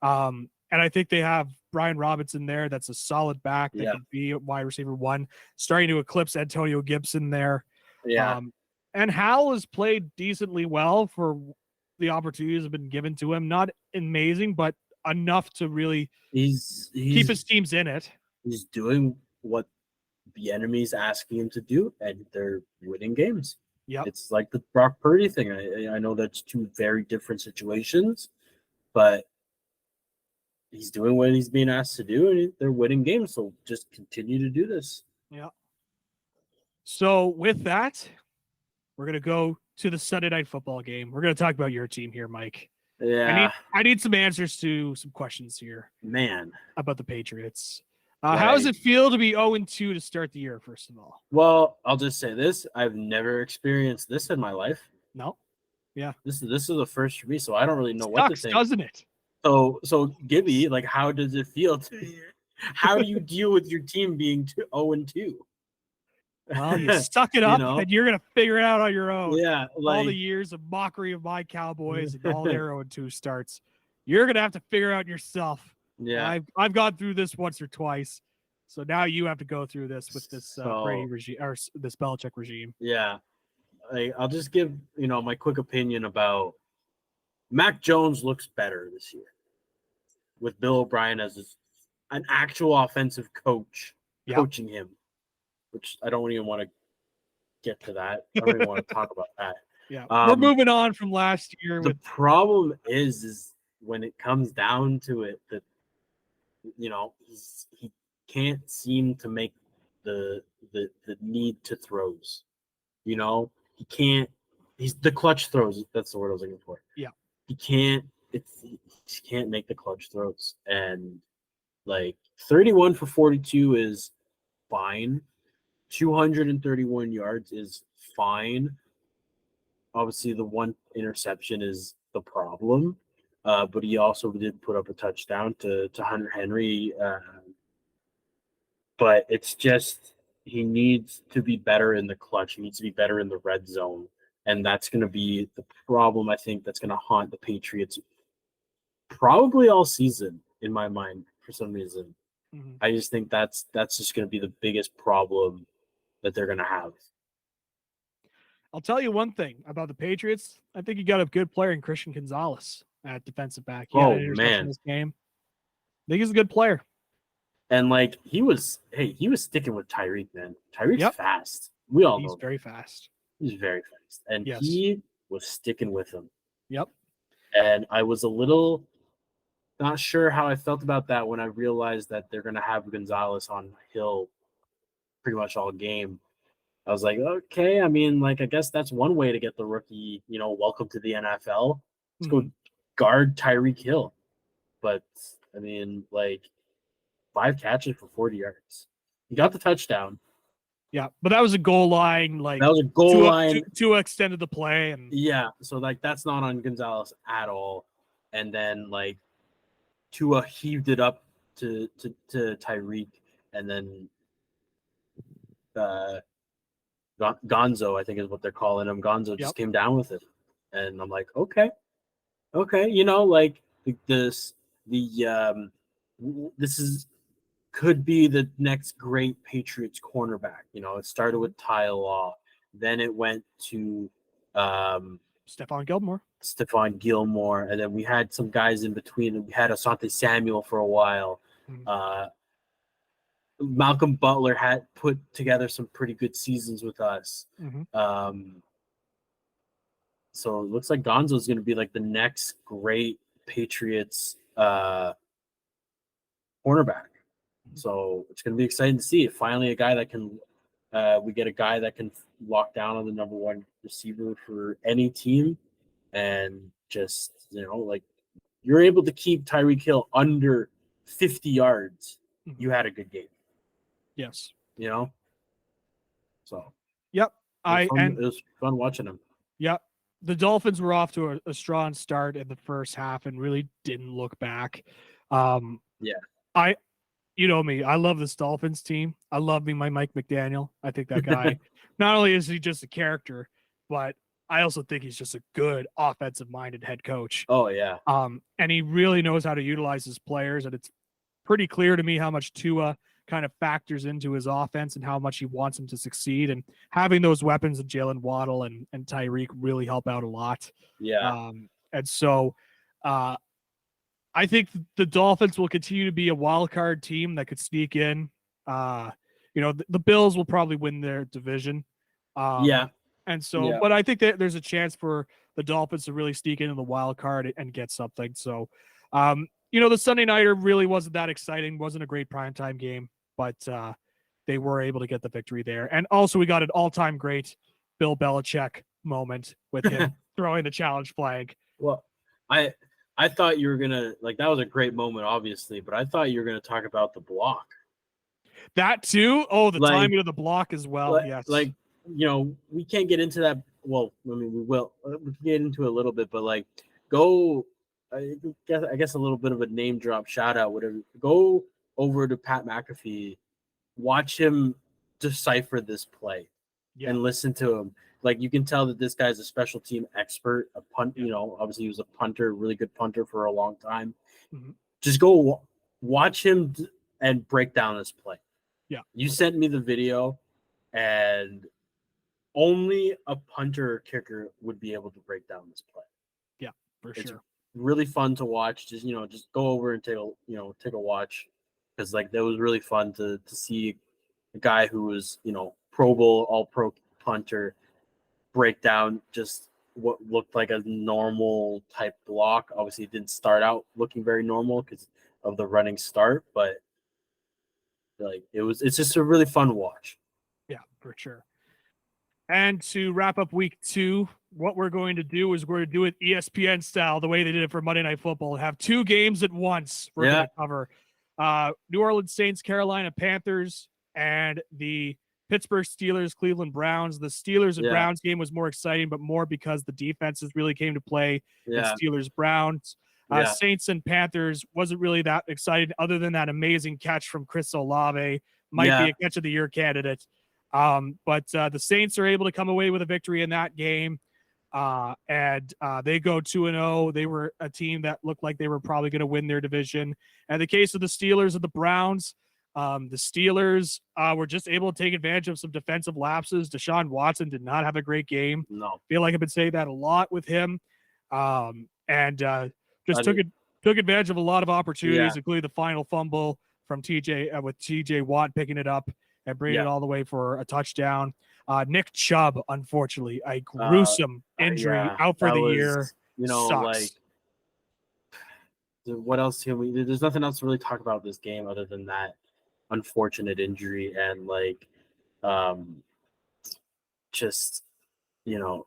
And I think they have Brian Robinson there. That's a solid back that can be a wide receiver 1, starting to eclipse Antonio Gibson there. Yeah. And Hal has played decently well for the opportunities that have been given to him. Not amazing, but enough to really keep his teams in it. He's doing what the enemy's asking him to do, and they're winning games. Yeah, it's like the Brock Purdy thing. I know that's 2 very different situations, but he's doing what he's being asked to do, and they're winning games. So just continue to do this. Yeah. So with that, we're gonna go to the Sunday Night Football game. We're gonna talk about your team here, Mike. Yeah. I need some answers to some questions here. Man. About the Patriots. How does it feel to be 0-2 to start the year, first of all? Well, I'll just say this. I've never experienced this in my life. No. Yeah. This is the first for me, so I don't really know what to think. Doesn't it? So Gibby, like, how does it feel how do you deal with your team being 0-2? Well, you suck it up, and you're gonna figure it out on your own. Yeah, all the years of mockery of my Cowboys and all their 0-2 starts, you're gonna have to figure out yourself. Yeah, I've gone through this once or twice, so now you have to go through this with this Brady regime or this Belichick regime. Yeah, I'll just give my quick opinion about Mac Jones. Looks better this year with Bill O'Brien as an actual offensive coach coaching him, which I don't even want to get to that. I don't even want to talk about that. Yeah, we're moving on from last year. The problem is when it comes down to it that he can't seem to make the need to throws. He can't. He's the clutch throws. That's the word I was looking for. Yeah, he can't. He can't make the clutch throws, and like 31 for 42 is fine. 231 yards is fine. Obviously, the 1 interception is the problem. But he also did put up a touchdown to Hunter Henry. But it's just he needs to be better in the clutch. He needs to be better in the red zone. And that's going to be the problem, I think, that's going to haunt the Patriots probably all season, in my mind, for some reason. Mm-hmm. I just think that's just going to be the biggest problem that they're going to have. I'll tell you one thing about the Patriots. I think you got a good player in Christian Gonzalez at defensive back. He had an interception this game. I think he's a good player. And like he was sticking with Tyreek, man. Tyreek's fast. We all know he's very fast. He's very fast. And he was sticking with him. Yep. And I was a little not sure how I felt about that when I realized that they're gonna have Gonzalez on Hill pretty much all game. I was like, okay, I mean, like, I guess that's one way to get the rookie, welcome to the NFL. Let's go guard Tyreek Hill. But, I mean, like, 5 catches for 40 yards. He got the touchdown. Yeah, but that was a goal line. Like, that was a goal line. Tua extended the play. And yeah, so, like, that's not on Gonzalez at all. And then, like, Tua heaved it up to Tyreek, and then Gonzo, I think is what they're calling him. Gonzo just came down with it. And I'm like, okay. Like this is could be the next great Patriots cornerback. You know, it started with Ty Law, then it went to Stephon Gilmore, and then we had some guys in between. We had Asante Samuel for a while. Mm-hmm. Malcolm Butler had put together some pretty good seasons with us. Mm-hmm. So it looks like Gonzo is going to be like the next great Patriots cornerback. So it's going to be exciting to see. Finally, a guy that can we get a guy that can lock down on the number one receiver for any team, and just, you know, like, you're able to keep Tyreek Hill under 50 yards. Mm-hmm. You had a good game. Yes. You know? So. Yep. It was fun watching him. Yep. The Dolphins were off to a strong start in the first half and really didn't look back. You know me, I love this Dolphins team. I love my Mike McDaniel. I think that guy, not only is he just a character, but I also think he's just a good offensive-minded head coach. Oh, yeah. And he really knows how to utilize his players, and it's pretty clear to me how much Tua kind of factors into his offense and how much he wants him to succeed. And having those weapons of Jalen Waddle and Tyreek really help out a lot. Yeah. And so I think the Dolphins will continue to be a wild card team that could sneak in. You know, the Bills will probably win their division. And so, but I think that there's a chance for the Dolphins to really sneak into the wild card and get something. So, you know, the Sunday nighter really wasn't that exciting. Wasn't a great primetime game, but they were able to get the victory there. And also, we got an all-time great Bill Belichick moment with him throwing the challenge flag. Well, I thought you were gonna, like, that was a great moment, obviously, but I thought you were gonna talk about the block. That too. Oh, the timing of the block as well. Yes. Like, you know, we can't get into that. Well, I mean, we will. We can get into it a little bit, but like, go. I guess a little bit of a name drop, shout out, whatever. Go over to Pat McAfee, watch him decipher this play, and listen to him. Like, you can tell that this guy's a special team expert, a punt. You know, obviously he was a punter, really good punter for a long time. Mm-hmm. Just go watch him and break down this play. Yeah, you sent me the video, and only a punter or kicker would be able to break down this play. Yeah, for sure. It's really fun to watch. Just, you know, just go over and take a watch, because like that was really fun to see a guy who was, you know, Pro Bowl, all pro punter break down just what looked like a normal type block. Obviously, it didn't start out looking very normal because of the running start, but like it's just a really fun watch. Yeah, for sure. And to wrap up week 2, what we're going to do is we're going to do it ESPN style, the way they did it for Monday Night Football. Have 2 games at once we're going to cover. New Orleans Saints, Carolina Panthers, and the Pittsburgh Steelers, Cleveland Browns. The Steelers and Browns game was more exciting, but more because the defenses really came to play in Steelers Browns. Saints and Panthers wasn't really that exciting, other than that amazing catch from Chris Olave. Might be a catch of the year candidate. But the Saints are able to come away with a victory in that game. And they go 2-0. They were a team that looked like they were probably going to win their division. And the case of the Steelers and the Browns, the Steelers were just able to take advantage of some defensive lapses. Deshaun Watson did not have a great game. No. Feel like I've been saying that a lot with him. Just took advantage of a lot of opportunities, including the final fumble from with TJ Watt picking it up and bringing it all the way for a touchdown. Nick Chubb, unfortunately, a gruesome injury, out for the year. You know, sucks. Like, what else can we? There's nothing else to really talk about this game other than that unfortunate injury, and like, just, you know,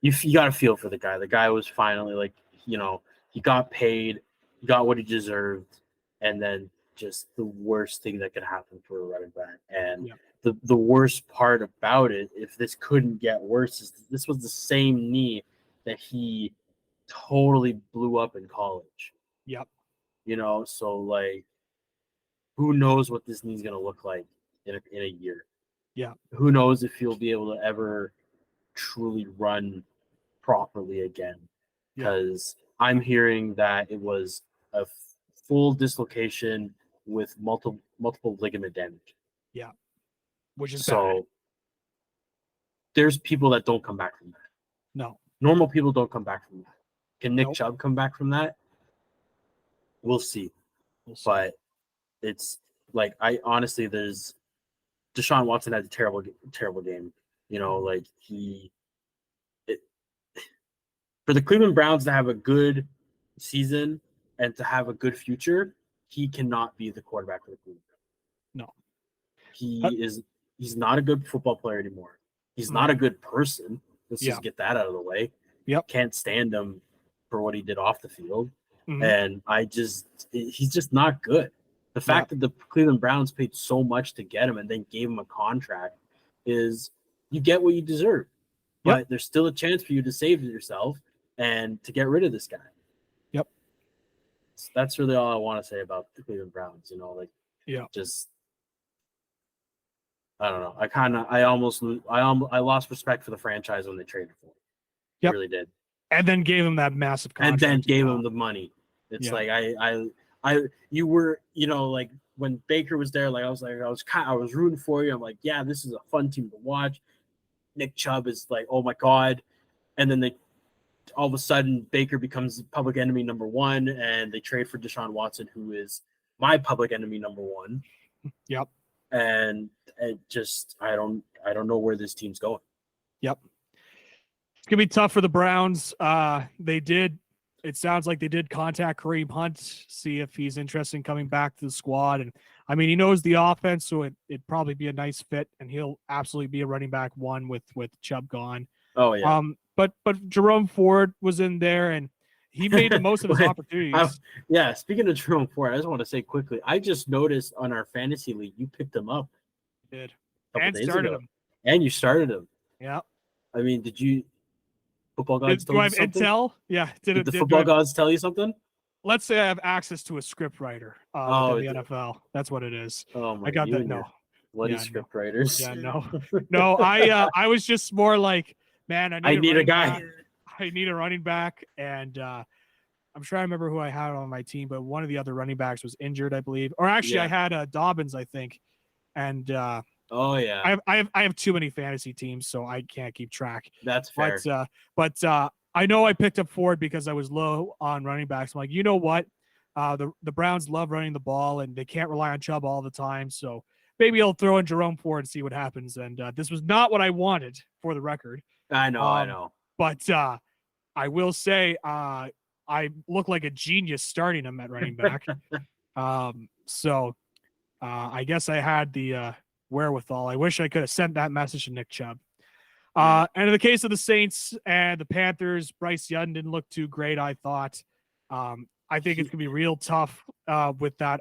you got to feel for the guy. The guy was finally, like, you know, he got paid, he got what he deserved, and then just the worst thing that could happen for a running back. And the worst part about it, if this couldn't get worse, is this was the same knee that he totally blew up in college. Yep. You know, so like, who knows what this knee's gonna look like in a year? Yeah. Who knows if he'll be able to ever truly run properly again? Because I'm hearing that it was a full dislocation with multiple ligament damage. Yeah, which is so bad. There's people that don't come back from that. No, normal people don't come back from that. Can Nick Nope. Chubb come back from that? We'll see. But it's like, I honestly, there's Deshaun Watson had a terrible game. You know, like for the Cleveland Browns to have a good season and to have a good future, he cannot be the quarterback for the Cleveland Browns. No. He's not a good football player anymore. He's not a good person. Let's just get that out of the way. Yep. Can't stand him for what he did off the field. Mhm. And he's just not good. The fact that the Cleveland Browns paid so much to get him and then gave him a contract is, you get what you deserve. But there's still a chance for you to save yourself and to get rid of this guy. Yep. So that's really all I want to say about the Cleveland Browns. You know, like, just, I don't know. I lost respect for the franchise when they traded for him. Yep. I really did. And then gave him that massive contract. And then gave him the money. It's like, you were, you know, like when Baker was there, like I was rooting for you. I'm like, yeah, this is a fun team to watch. Nick Chubb is like, oh my God. And then all of a sudden Baker becomes public enemy number one, and they trade for Deshaun Watson, who is my public enemy number one. Yep. And it just, I don't know where this team's going. Yep. It's gonna be tough for the Browns. It sounds like they did contact Kareem Hunt, see if he's interested in coming back to the squad. And I mean, he knows the offense, so it'd probably be a nice fit, and he'll absolutely be a running back one with Chubb gone. Oh yeah. But Jerome Ford was in there, and he made the most of his opportunities. Speaking of Jerome Ford, I just want to say quickly, I just noticed on our fantasy league, you picked him up. I did. And started him. And you started him. Yeah. I mean, did you football gods tell you something? Intel? Yeah. Did the football gods tell you something? Let's say I have access to a script writer within the NFL. That's what it is. Oh my! I got that. No. Bloody script writers. Yeah, no. I was just more like, man, I need a guy. I need a running back, and I'm trying to remember who I had on my team, but one of the other running backs was injured, I believe. Or actually, I had Dobbins, I think, and I have too many fantasy teams, so I can't keep track. That's fair. But I know I picked up Ford because I was low on running backs. I'm like, you know what? The Browns love running the ball, and they can't rely on Chubb all the time. So maybe I'll throw in Jerome Ford and see what happens. And this was not what I wanted, for the record. I know. But I will say I look like a genius starting him at running back. So I guess I had the wherewithal. I wish I could have sent that message to Nick Chubb. And in the case of the Saints and the Panthers, Bryce Young didn't look too great, I thought. I think it's going to be real tough with that.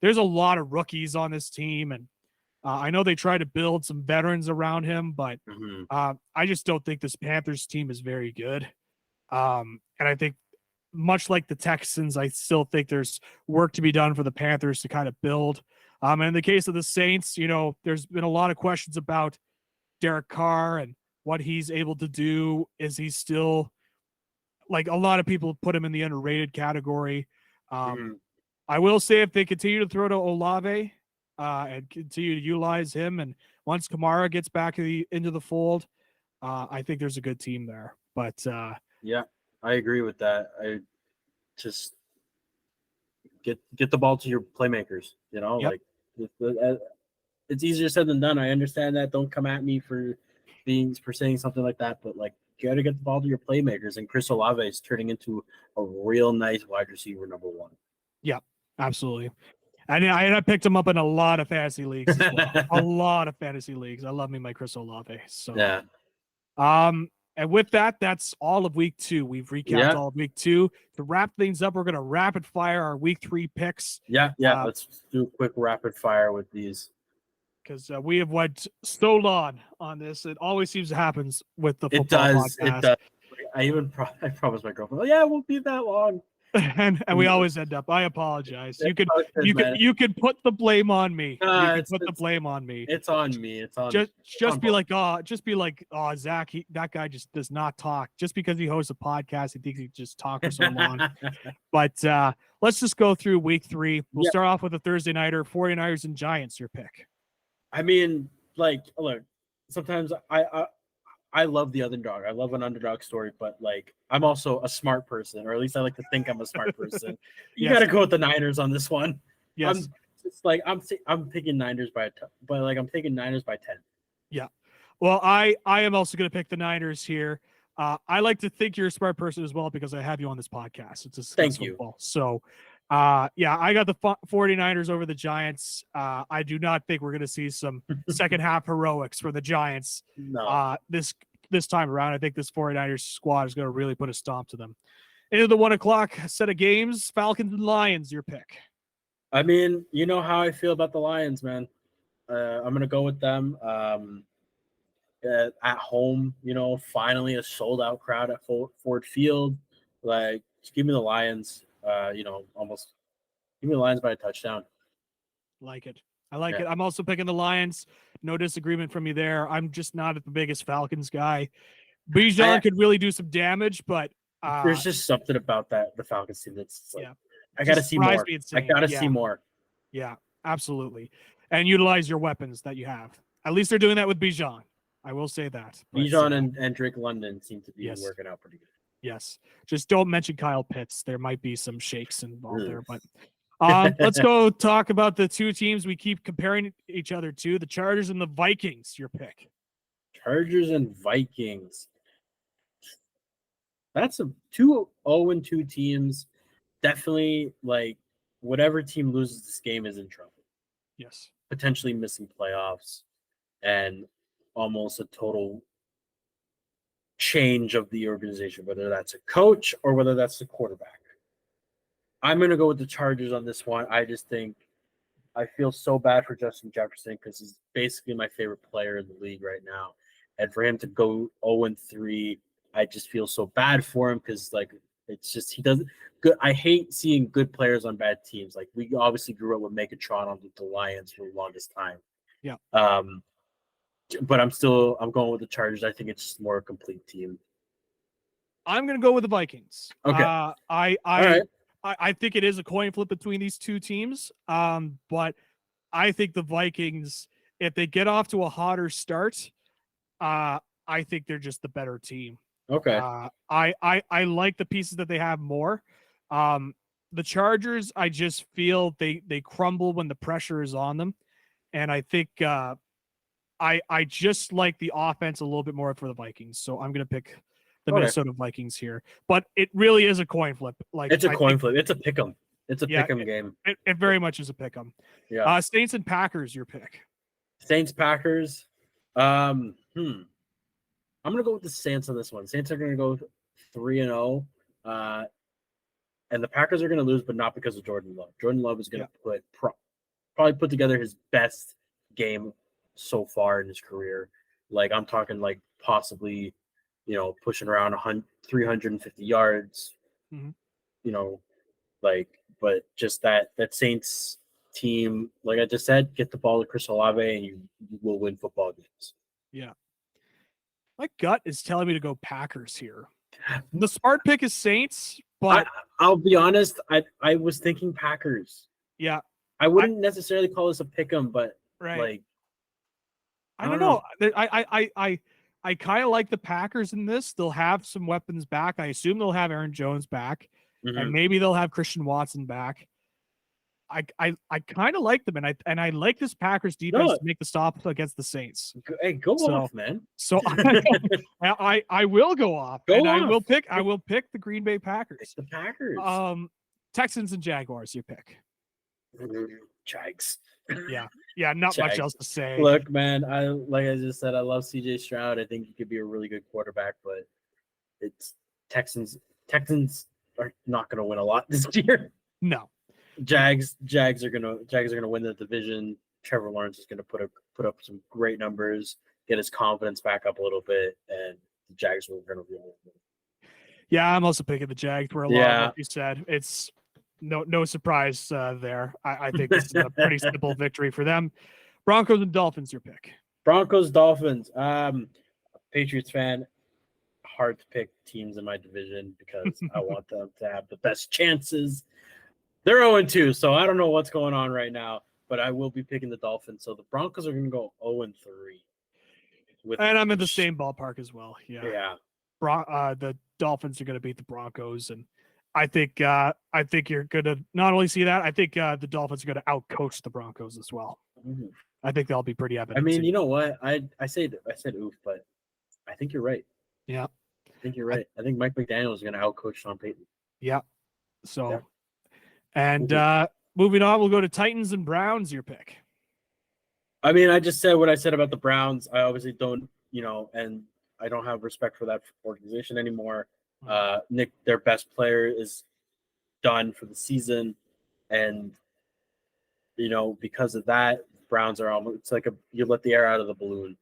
There's a lot of rookies on this team, and I know they try to build some veterans around him, but I just don't think this Panthers team is very good. And I think, much like the Texans, I still think there's work to be done for the Panthers to kind of build. And in the case of the Saints, you know, there's been a lot of questions about Derek Carr and what he's able to do. Is he still, like, a lot of people put him in the underrated category. I will say, if they continue to throw to Olave and continue to utilize him, and once Kamara gets back into the fold, I think there's a good team there. But yeah, I agree with that. I just get the ball to your playmakers, you know, like it's easier said than done. I understand that. Don't come at me for saying something like that, but like, you got to get the ball to your playmakers, and Chris Olave is turning into a real nice wide receiver number one. Yeah, absolutely. And I picked him up in a lot of fantasy leagues as well. A lot of fantasy leagues. I love me my Chris Olave. So yeah. And with that, that's all of week 2. We've recapped all of week 2. To wrap things up, we're going to rapid fire our week 3 picks. Yeah. Let's do a quick rapid fire with these. Because we have went so long on this. It always seems to happen with the football podcast. It does. I promised my girlfriend, it won't be that long. and we always end up. I apologize. You could put the blame on me. The blame on me. It's on me. It's on just be like, oh, Zach, that guy just does not talk. Just because he hosts a podcast, he thinks he just talk for so long. But let's just go through week 3. We'll start off with a Thursday nighter, 49ers and Giants, your pick. I mean, like, look, sometimes I love the underdog. I love an underdog story, but like I'm also a smart person, or at least I like to think I'm a smart person. You got to go with the Niners on this one. Yes, I'm picking Niners I'm taking Niners by 10. Yeah, well, I am also going to pick the Niners here. I like to think you're a smart person as well because I have you on this podcast. Thank you. Football. So, I got the 49ers over the Giants. I do not think we're going to see some second half heroics for the Giants. No. This time around. I think this 49ers squad is going to really put a stomp to them. Into the 1:00 set of games, Falcons and Lions, your pick. I mean, you know how I feel about the Lions, man. I'm going to go with them. At home, finally a sold out crowd at Ford Field. Like, just give me the Lions. Almost give me the Lions by a touchdown. Like it. I like it. I'm also picking the Lions. No disagreement from me there. I'm just not the biggest Falcons guy. Bijan could really do some damage, but there's just something about the Falcons team that's like, I got to see more. I got to see more. Yeah, absolutely. And utilize your weapons that you have. At least they're doing that with Bijan. I will say that. Bijan and Drake London seem to be working out pretty good. Yes. Just don't mention Kyle Pitts. There might be some shakes involved there. But let's go talk about the two teams we keep comparing each other to, the Chargers and the Vikings. Your pick. Chargers and Vikings. That's 2 0-2 teams. Definitely, like, whatever team loses this game is in trouble. Yes. Potentially missing playoffs and almost a total change of the organization, whether that's a coach or whether that's the quarterback. I'm going to go with the Chargers on this one. I just think I feel so bad for Justin Jefferson because he's basically my favorite player in the league right now. And for him to go 0-3, I just feel so bad for him because, like, it's just he doesn't good. I hate seeing good players on bad teams. Like, we obviously grew up with Megatron on the Lions for the longest time. Yeah. But I'm going with the Chargers. I think it's just more a complete team. I'm going to go with the Vikings. Okay. I think it is a coin flip between these two teams. But I think the Vikings, if they get off to a hotter start, I think they're just the better team. Okay. I like the pieces that they have more. The Chargers, I just feel they crumble when the pressure is on them. And I think I just like the offense a little bit more for the Vikings. So I'm going to pick the Minnesota Vikings here. But it really is a coin flip. Like, it's a coin flip. It's a pick 'em. It's a pick 'em game. It very much is a pick 'em. Yeah. Saints and Packers, your pick. Saints, Packers. I'm going to go with the Saints on this one. Saints are going to go 3-0. And the Packers are going to lose, but not because of Jordan Love. Jordan Love is going to probably put together his best game so far in his career. Like, I'm talking like possibly, pushing around 350 yards, but just that Saints team, like I just said, get the ball to Chris Olave and you will win football games. Yeah. My gut is telling me to go Packers here. The smart pick is Saints, but I'll be honest, I was thinking Packers. Yeah. I wouldn't necessarily call this a pick 'em, but like, I don't know. I kind of like the Packers in this. They'll have some weapons back. I assume they'll have Aaron Jones back, and maybe they'll have Christian Watson back. I kind of like them, and I like this Packers defense to make the stop against the Saints. Hey, go off, man. So I will go off, I will pick the Green Bay Packers. It's the Packers. Texans and Jaguars. You pick. Jags. Yeah, not much else to say. Look, man, like I just said, I love CJ Stroud. I think he could be a really good quarterback, but it's Texans are not going to win a lot this year. No. Jags are gonna win the division. Trevor Lawrence is gonna put up some great numbers, get his confidence back up a little bit, and the Jags are gonna win. Yeah, I'm also picking the Jags for a lot of what you said. It's no surprise there. I think this is a pretty simple victory for them. Broncos and Dolphins, your pick. Broncos, Dolphins. Patriots fan. Hard to pick teams in my division because I want them to have the best chances. They're 0-2, so I don't know what's going on right now, but I will be picking the Dolphins. So the Broncos are going to go 0-3. And I'm in the same ballpark as well. Yeah. The Dolphins are going to beat the Broncos, and I think you're going to not only see that. I think the Dolphins are going to outcoach the Broncos as well. Mm-hmm. I think that'll be pretty evident. I mean, you know what? I said oof, but I think you're right. Yeah, I think you're right. I think Mike McDaniel is going to outcoach Sean Payton. Yeah. So, and moving on, we'll go to Titans and Browns. Your pick. I mean, I just said what I said about the Browns. I obviously don't, and I don't have respect for that organization anymore. Nick, their best player, is done for the season, and because of that, Browns are almost. It's like you let the air out of the balloon.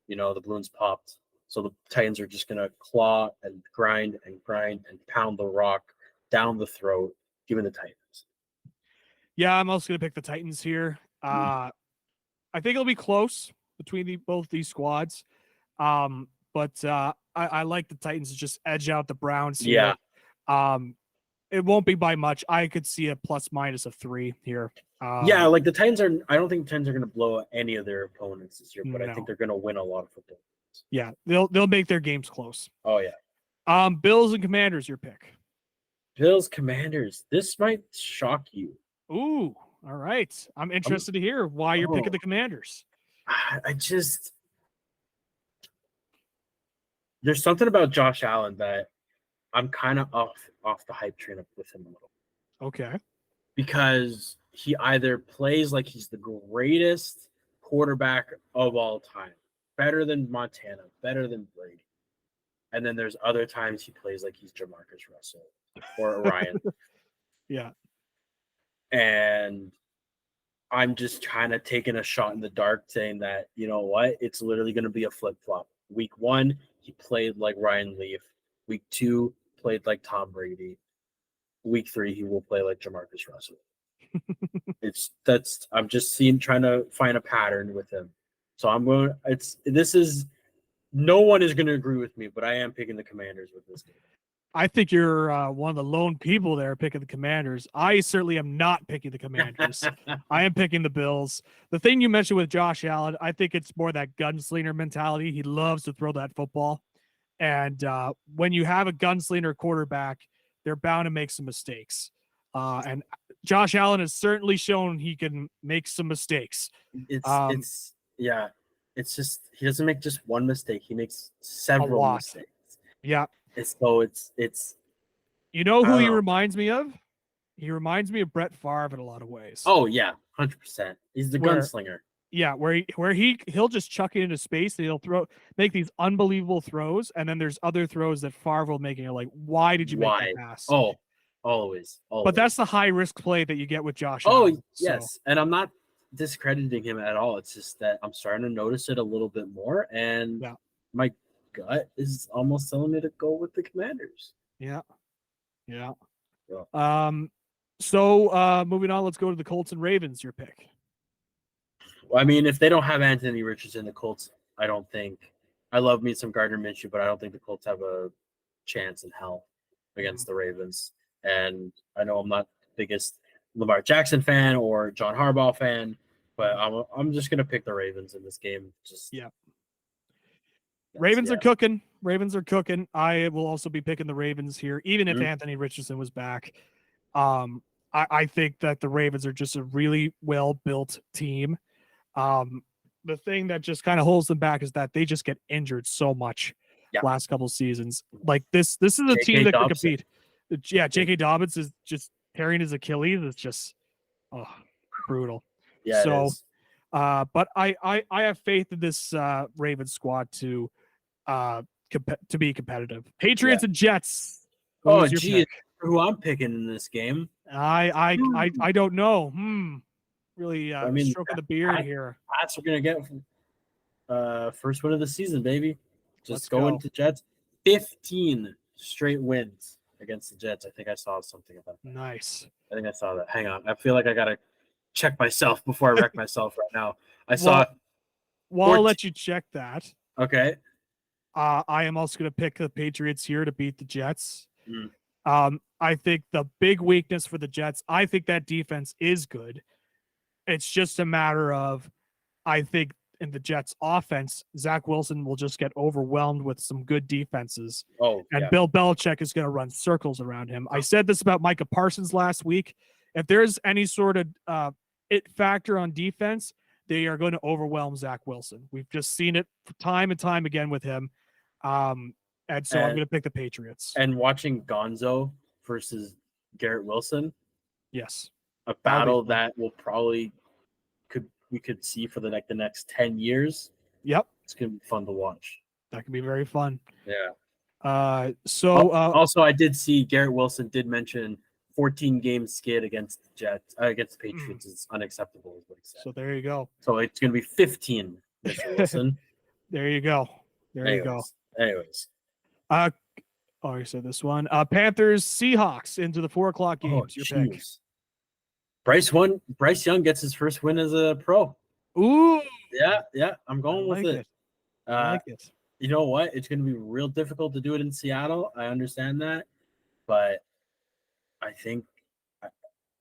The balloon's popped. So the Titans are just gonna claw and grind and pound the rock down the throat, giving the Titans. Yeah, I'm also gonna pick the Titans here. I think it'll be close between both these squads. But I like the Titans to just edge out the Browns here. Yeah. It won't be by much. I could see a plus-minus of 3 here. Like the Titans are. I don't think the Titans are going to blow any of their opponents this year, but I think they're going to win a lot of football. Yeah, they'll make their games close. Oh yeah. Bills and Commanders, your pick. Bills, Commanders. This might shock you. Ooh, all right. I'm interested to hear why you're picking the Commanders. There's something about Josh Allen that I'm kind of off the hype train with him a little. Okay. Because he either plays like he's the greatest quarterback of all time, better than Montana, better than Brady. And then there's other times he plays like he's Jamarcus Russell or Orion. Yeah. And I'm just kind of taking a shot in the dark saying that, you know what, it's literally going to be a flip-flop. Week 1, he played like Ryan Leaf. Week 2, played like Tom Brady. Week 3, he will play like Jamarcus Russell. I'm just trying to find a pattern with him. So no one is going to agree with me, but I am picking the Commanders with this game. I think you're one of the lone people there picking the Commanders. I certainly am not picking the Commanders. I am picking the Bills. The thing you mentioned with Josh Allen, I think it's more that gunslinger mentality. He loves to throw that football. And when you have a gunslinger quarterback, they're bound to make some mistakes. And Josh Allen has certainly shown he can make some mistakes. It's just he doesn't make just one mistake. He makes several mistakes. Yeah. It's you know who he reminds me of? He reminds me of Brett Favre in a lot of ways. Oh yeah, 100%. He's the gunslinger. Yeah, where he'll just chuck it into space and he'll make these unbelievable throws, and then there's other throws that Favre will make, and you're like, why did you make that pass? Oh, always. But that's the high risk play that you get with Josh Allen. Oh, yes. So. And I'm not discrediting him at all. It's just that I'm starting to notice it a little bit more, and my gut is almost telling me to go with the Commanders. Yeah. So moving on, let's go to the Colts and Ravens. Your pick. Well, I mean, if they don't have Anthony Richardson, the Colts, I don't think. I love me some Gardner Minshew, but I don't think the Colts have a chance in hell against the Ravens. And I know I'm not the biggest Lamar Jackson fan or John Harbaugh fan, but I'm just gonna pick the Ravens in this game. Ravens are cooking. Ravens are cooking. I will also be picking the Ravens here, even if Anthony Richardson was back. I think that the Ravens are just a really well-built team. The thing that just kind of holds them back is that they just get injured so much last couple seasons. Like this is a team that can compete. Yeah, J.K. Dobbins is just tearing his Achilles. It's just brutal. Yeah. So, but I have faith in this Ravens squad to be competitive. Patriots and Jets. Oh, gee, who I'm picking in this game? I don't know. Really, stroking the beard here. Pats are gonna get first win of the season, baby. Just going to Jets. 15 straight wins against the Jets. I think I saw something about that. Nice. I think I saw that. Hang on. I feel like I got to check myself before I wreck myself right now. I saw. Well, I'll let you check that. Okay. I am also going to pick the Patriots here to beat the Jets. Mm. I think the big weakness for the Jets, I think that defense is good. It's just a matter of, I think in the Jets offense, Zach Wilson will just get overwhelmed with some good defenses. And Bill Belichick is going to run circles around him. I said this about Micah Parsons last week. If there's any sort of it factor on defense, they are going to overwhelm Zach Wilson. We've just seen it time and time again with him. And so I'm going to pick the Patriots. And watching Gonzo versus Garrett Wilson. Yes. A battle that will probably we could see for the next 10 years. Yep. It's going to be fun to watch. That can be very fun. Yeah. Also, I did see Garrett Wilson did mention 14-game skid against the Jets, against the Patriots is unacceptable, is what he said. So there you go. So it's going to be 15, Mr. Wilson. There you go. Anyways. You said this one. Panthers, Seahawks into the 4:00 games. Your pick. Bryce Young gets his first win as a pro. Ooh. Yeah. I'm going with it. I like it. You know what? It's going to be real difficult to do it in Seattle. I understand that. But I think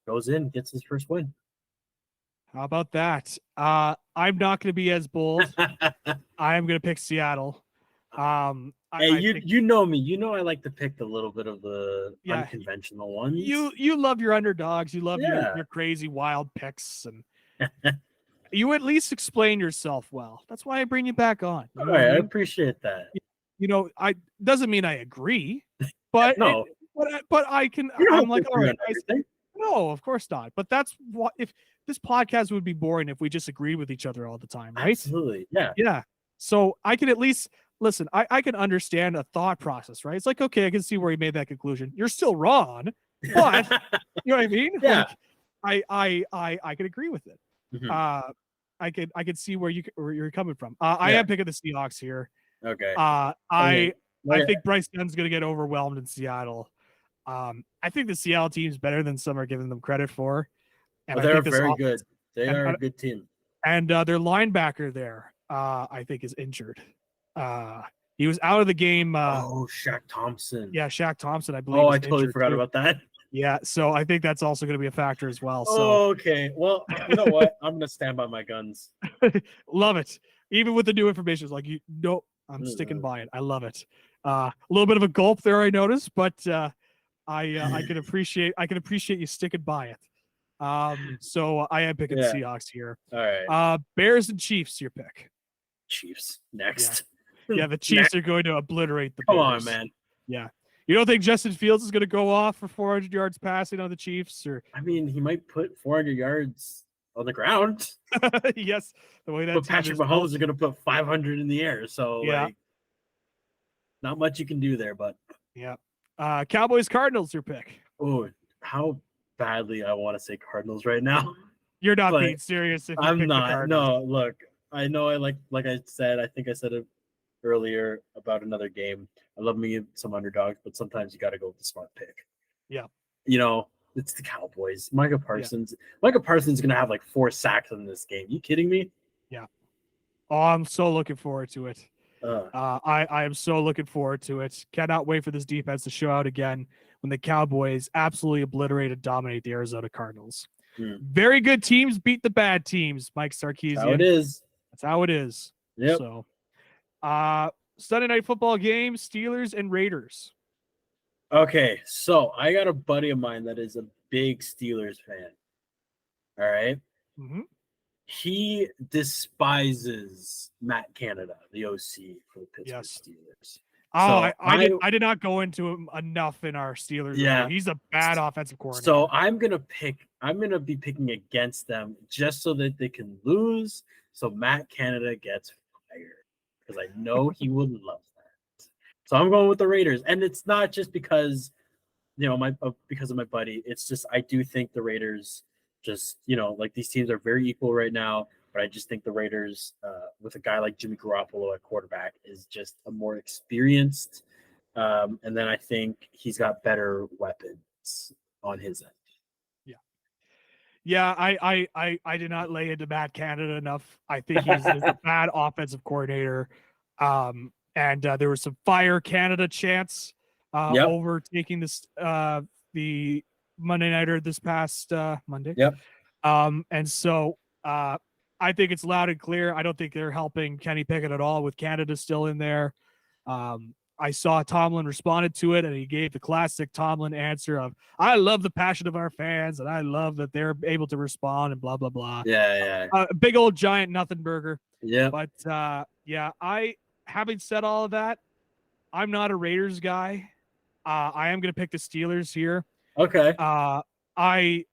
goes in, gets his first win. How about that? I'm not going to be as bold. I'm going to pick Seattle. You know me. You know I like to pick a little bit of the unconventional ones. You love your underdogs. You love your crazy wild picks, and you at least explain yourself well. That's why I bring you back on. All right, I appreciate that. I doesn't mean I agree, but no, but I can. I'm like, all right. No, of course not. But that's what if this podcast would be boring if we just agreed with each other all the time, right? Absolutely, yeah. Yeah. So I can at least. Listen, I can understand a thought process, right? It's like, okay, I can see where he made that conclusion. You're still wrong, but you know what I mean? Yeah. Like, I can agree with it. Mm-hmm. I can see where you're coming from. I am picking the Seahawks here. Okay. I think Bryce Young's going to get overwhelmed in Seattle. I think the Seattle team's better than some are giving them credit for. And they're very good. They are a good team. And their linebacker there, I think, is injured. He was out of the game. Shaq Thompson. Yeah, Shaq Thompson, I believe. I totally forgot about that. Yeah, so I think that's also going to be a factor as well. So okay. Well, you know what? I'm going to stand by my guns. Love it. Even with the new information, it's like I'm sticking by it. I love it. A little bit of a gulp there, I noticed, but I can appreciate you sticking by it. So I am picking Seahawks here. All right. Bears and Chiefs, your pick. Chiefs next. Yeah, the Chiefs are going to obliterate the Bears. Come on, man. Yeah. You don't think Justin Fields is going to go off for 400 yards passing on the Chiefs? Or I mean, he might put 400 yards on the ground. Yes. The way that but Patrick Mahomes is going to put 500 in the air. So, not much you can do there, but. Yeah. Cowboys, Cardinals, your pick. Oh, how badly I want to say Cardinals right now. You're not being serious. I'm not. No, look. I know like I said, I think I said it earlier about another game. I love me some underdogs, but sometimes you got to go with the smart pick. Yeah. It's the Cowboys. Micah Parsons is going to have like 4 sacks in this game. You kidding me? Yeah. Oh, I'm so looking forward to it. I am so looking forward to it. Cannot wait for this defense to show out again when the Cowboys absolutely obliterate and dominate the Arizona Cardinals. Very good teams beat the bad teams, Mike Sarkissian. That's how it is. That's how it is. Yep. So, Sunday night football game, Steelers and Raiders. Okay, so I got a buddy of mine that is a big Steelers fan. All right. Mm-hmm. He despises Matt Canada, the OC for the Pittsburgh Steelers. Oh, so I did not go into him enough in our Steelers. Yeah, review. He's a bad offensive coordinator. So I'm gonna be picking against them just so that they can lose. So Matt Canada gets fired because I know he would love that. So I'm going with the Raiders, and it's not just because because of my buddy. It's just I do think the Raiders just like these teams are very equal right now. But I just think the Raiders, with a guy like Jimmy Garoppolo at quarterback, is just a more experienced And then I think he's got better weapons on his end. Yeah, I did not lay into Matt Canada enough. I think he's a bad offensive coordinator. And there was some Fire Canada chants overtaking this the Monday Nighter this past Monday. Yep. And so I think it's loud and clear. I don't think they're helping Kenny Pickett at all with Canada still in there. I saw Tomlin responded to it, and he gave the classic Tomlin answer of, I love the passion of our fans, and I love that they're able to respond and blah, blah, blah. Yeah. Big old giant nothing burger. Yeah. But, having said all of that, I'm not a Raiders guy. I am going to pick the Steelers here. Okay. I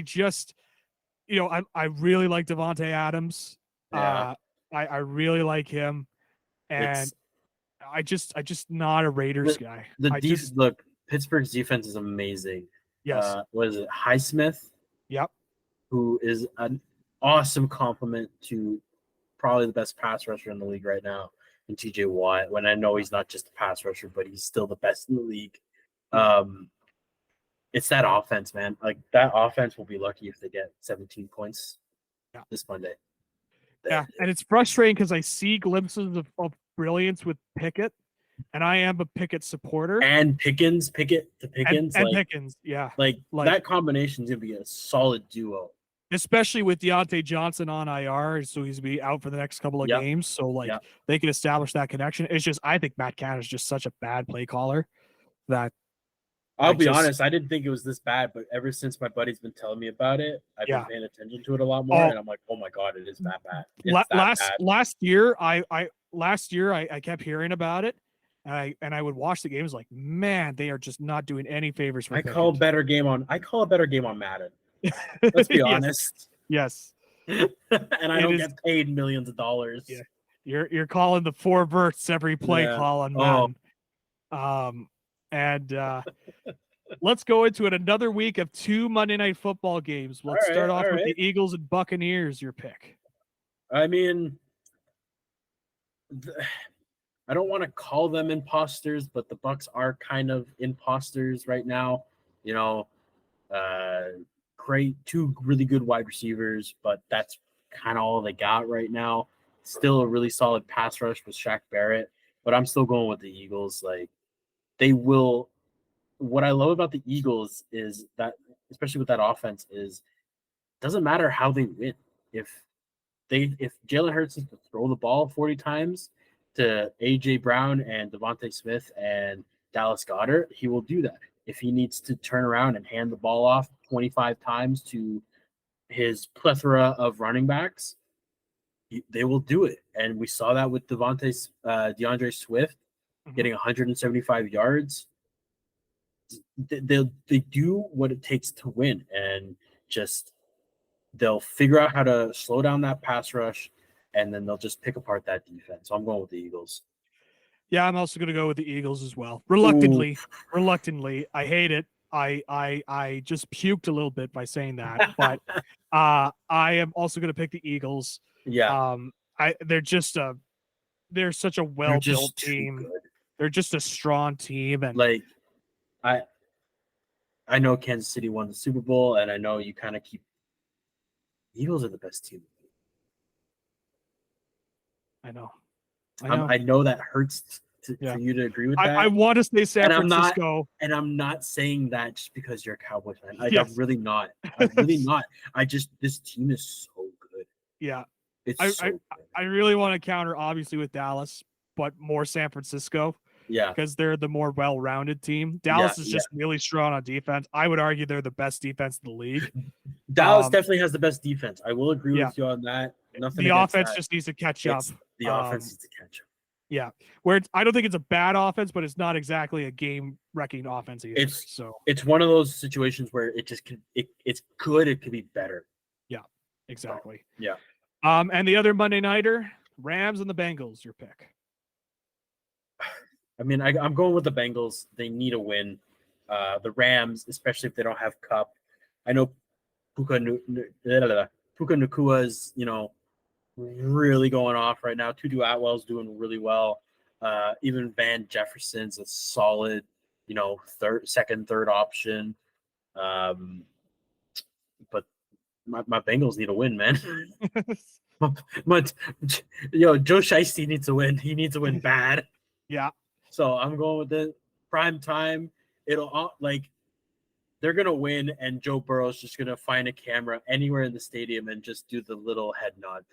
just, I really like Devontae Adams. Yeah. I really like him. And I just not a Raiders guy. Look, Pittsburgh's defense is amazing. Yes. What is it? Highsmith? Yep. Who is an awesome compliment to probably the best pass rusher in the league right now, in TJ Watt. When I know he's not just a pass rusher, but he's still the best in the league. It's that offense, man. Like, that offense will be lucky if they get 17 points this Monday. Yeah, and it's frustrating because I see glimpses of brilliance with Pickett, and I am a Pickett supporter. And Pickens, Pickett to Pickens. And Pickens, yeah. Like that combination is going to be a solid duo. Especially with Deontay Johnson on IR, so he's going to be out for the next couple of games. So, they can establish that connection. It's just, I think Matt Canada is just such a bad play caller that I'll be honest, I didn't think it was this bad, but ever since my buddy's been telling me about it, I've been paying attention to it a lot more, and I'm like, oh my God, it is that bad. Last year, I kept hearing about it, and I would watch the games like, man, they are just not doing any favors for I call a better game on Madden. Let's be honest. Yes. And I don't get paid millions of dollars. Yeah. You're calling the 4 verts every play call on Madden. Let's go into it. Another week of 2 Monday Night Football games. Let's start off with the Eagles and Buccaneers. Your pick. I mean, I don't want to call them imposters, but the Bucs are kind of imposters right now. Great, 2 really good wide receivers, but that's kind of all they got right now. Still a really solid pass rush with Shaq Barrett, but I'm still going with the Eagles. Like, they will. What I love about the Eagles is that, especially with that offense, is doesn't matter how they win. If Jalen Hurts is to throw the ball 40 times to AJ Brown and Devontae Smith and Dallas Goedert, he will do that. If he needs to turn around and hand the ball off 25 times to his plethora of running backs, they will do it. And we saw that with DeAndre Swift getting 175 yards. They do what it takes to win, and just they'll figure out how to slow down that pass rush, and then they'll just pick apart that defense. So I'm going with the Eagles. Yeah, I'm also going to go with the Eagles as well. Reluctantly, I hate it. I just puked a little bit by saying that, but I am also going to pick the Eagles. Yeah. They're such a well-built team. They're just a strong team, and I know Kansas City won the Super Bowl, and I know you kind of keep. Eagles are the best team. I know. I know that hurts for you to agree with that. I want to say San Francisco. I'm not saying that just because you're a Cowboys fan. I'm really not. I'm really not. This team is so good. Yeah. It's I really want to counter, obviously, with Dallas, but more San Francisco. Yeah. Because they're the more well-rounded team. Dallas is just really strong on defense. I would argue they're the best defense in the league. Dallas definitely has the best defense. I will agree with you on that. The offense just needs to catch up. The offense needs to catch up. Yeah. I don't think it's a bad offense, but it's not exactly a game-wrecking offense either. It's one of those situations where it just it's good. It could be better. Yeah, exactly. Yeah. And the other Monday nighter, Rams and the Bengals. Your pick. I mean, I'm going with the Bengals. They need a win. The Rams, especially if they don't have Cup. I know Puka Nakua's, really going off right now. Tutu Atwell's doing really well. Even Van Jefferson's a solid, second, third option. But my Bengals need a win, man. But Joe Shiesty needs to win. He needs to win bad. Yeah. So I'm going with the prime time. It'll they're gonna win, and Joe Burrow's just gonna find a camera anywhere in the stadium and just do the little head nod.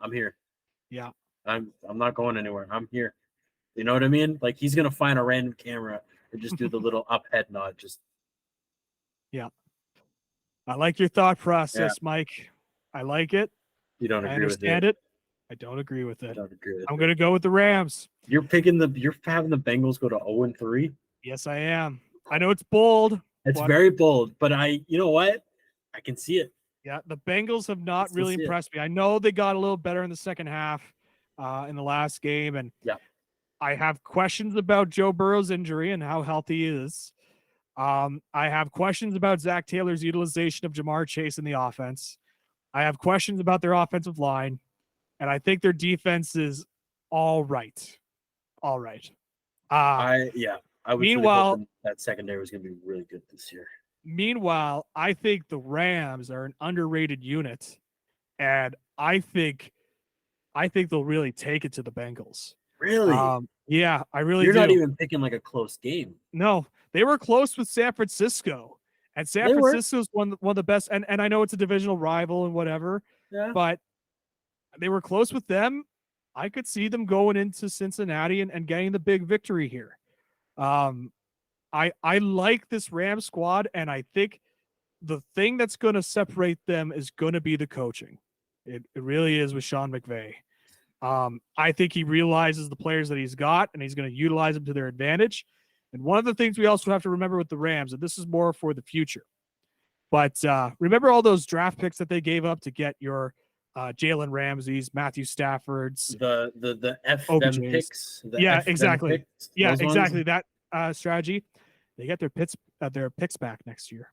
I'm here. Yeah. I'm not going anywhere. I'm here. You know what I mean? Like he's gonna find a random camera and just do the little up head nod. Yeah. I like your thought process, Mike. I like it. You don't agree with it. I understand it. I don't agree with it. I'm going to go with the Rams. You're having the Bengals go to 0-3? Yes, I am. I know it's bold. It's very bold, but you know what? I can see it. Yeah, the Bengals have not really impressed me. I know they got a little better in the second half in the last game, and I have questions about Joe Burrow's injury and how healthy he is. I have questions about Zach Taylor's utilization of Jamar Chase in the offense. I have questions about their offensive line, and I think their defense is all right. All right. I was meanwhile, really that secondary was going to be really good this year. Meanwhile, I think the Rams are an underrated unit, and I think they'll really take it to the Bengals. Really? Yeah, I really You're do. Not even picking like a close game. No, they were close with San Francisco, and San Francisco's one of the best. And I know it's a divisional rival and whatever, but they were close with them. I could see them going into Cincinnati and getting the big victory here. I like this Rams squad, and I think the thing that's going to separate them is going to be the coaching. It really is with Sean McVay. I think he realizes the players that he's got, and he's going to utilize them to their advantage. And one of the things we also have to remember with the Rams, and this is more for the future, but remember all those draft picks that they gave up to get your Jalen Ramsey's, Matthew Stafford's, the F them picks. Exactly. Picks, exactly. That strategy. They get their picks back next year.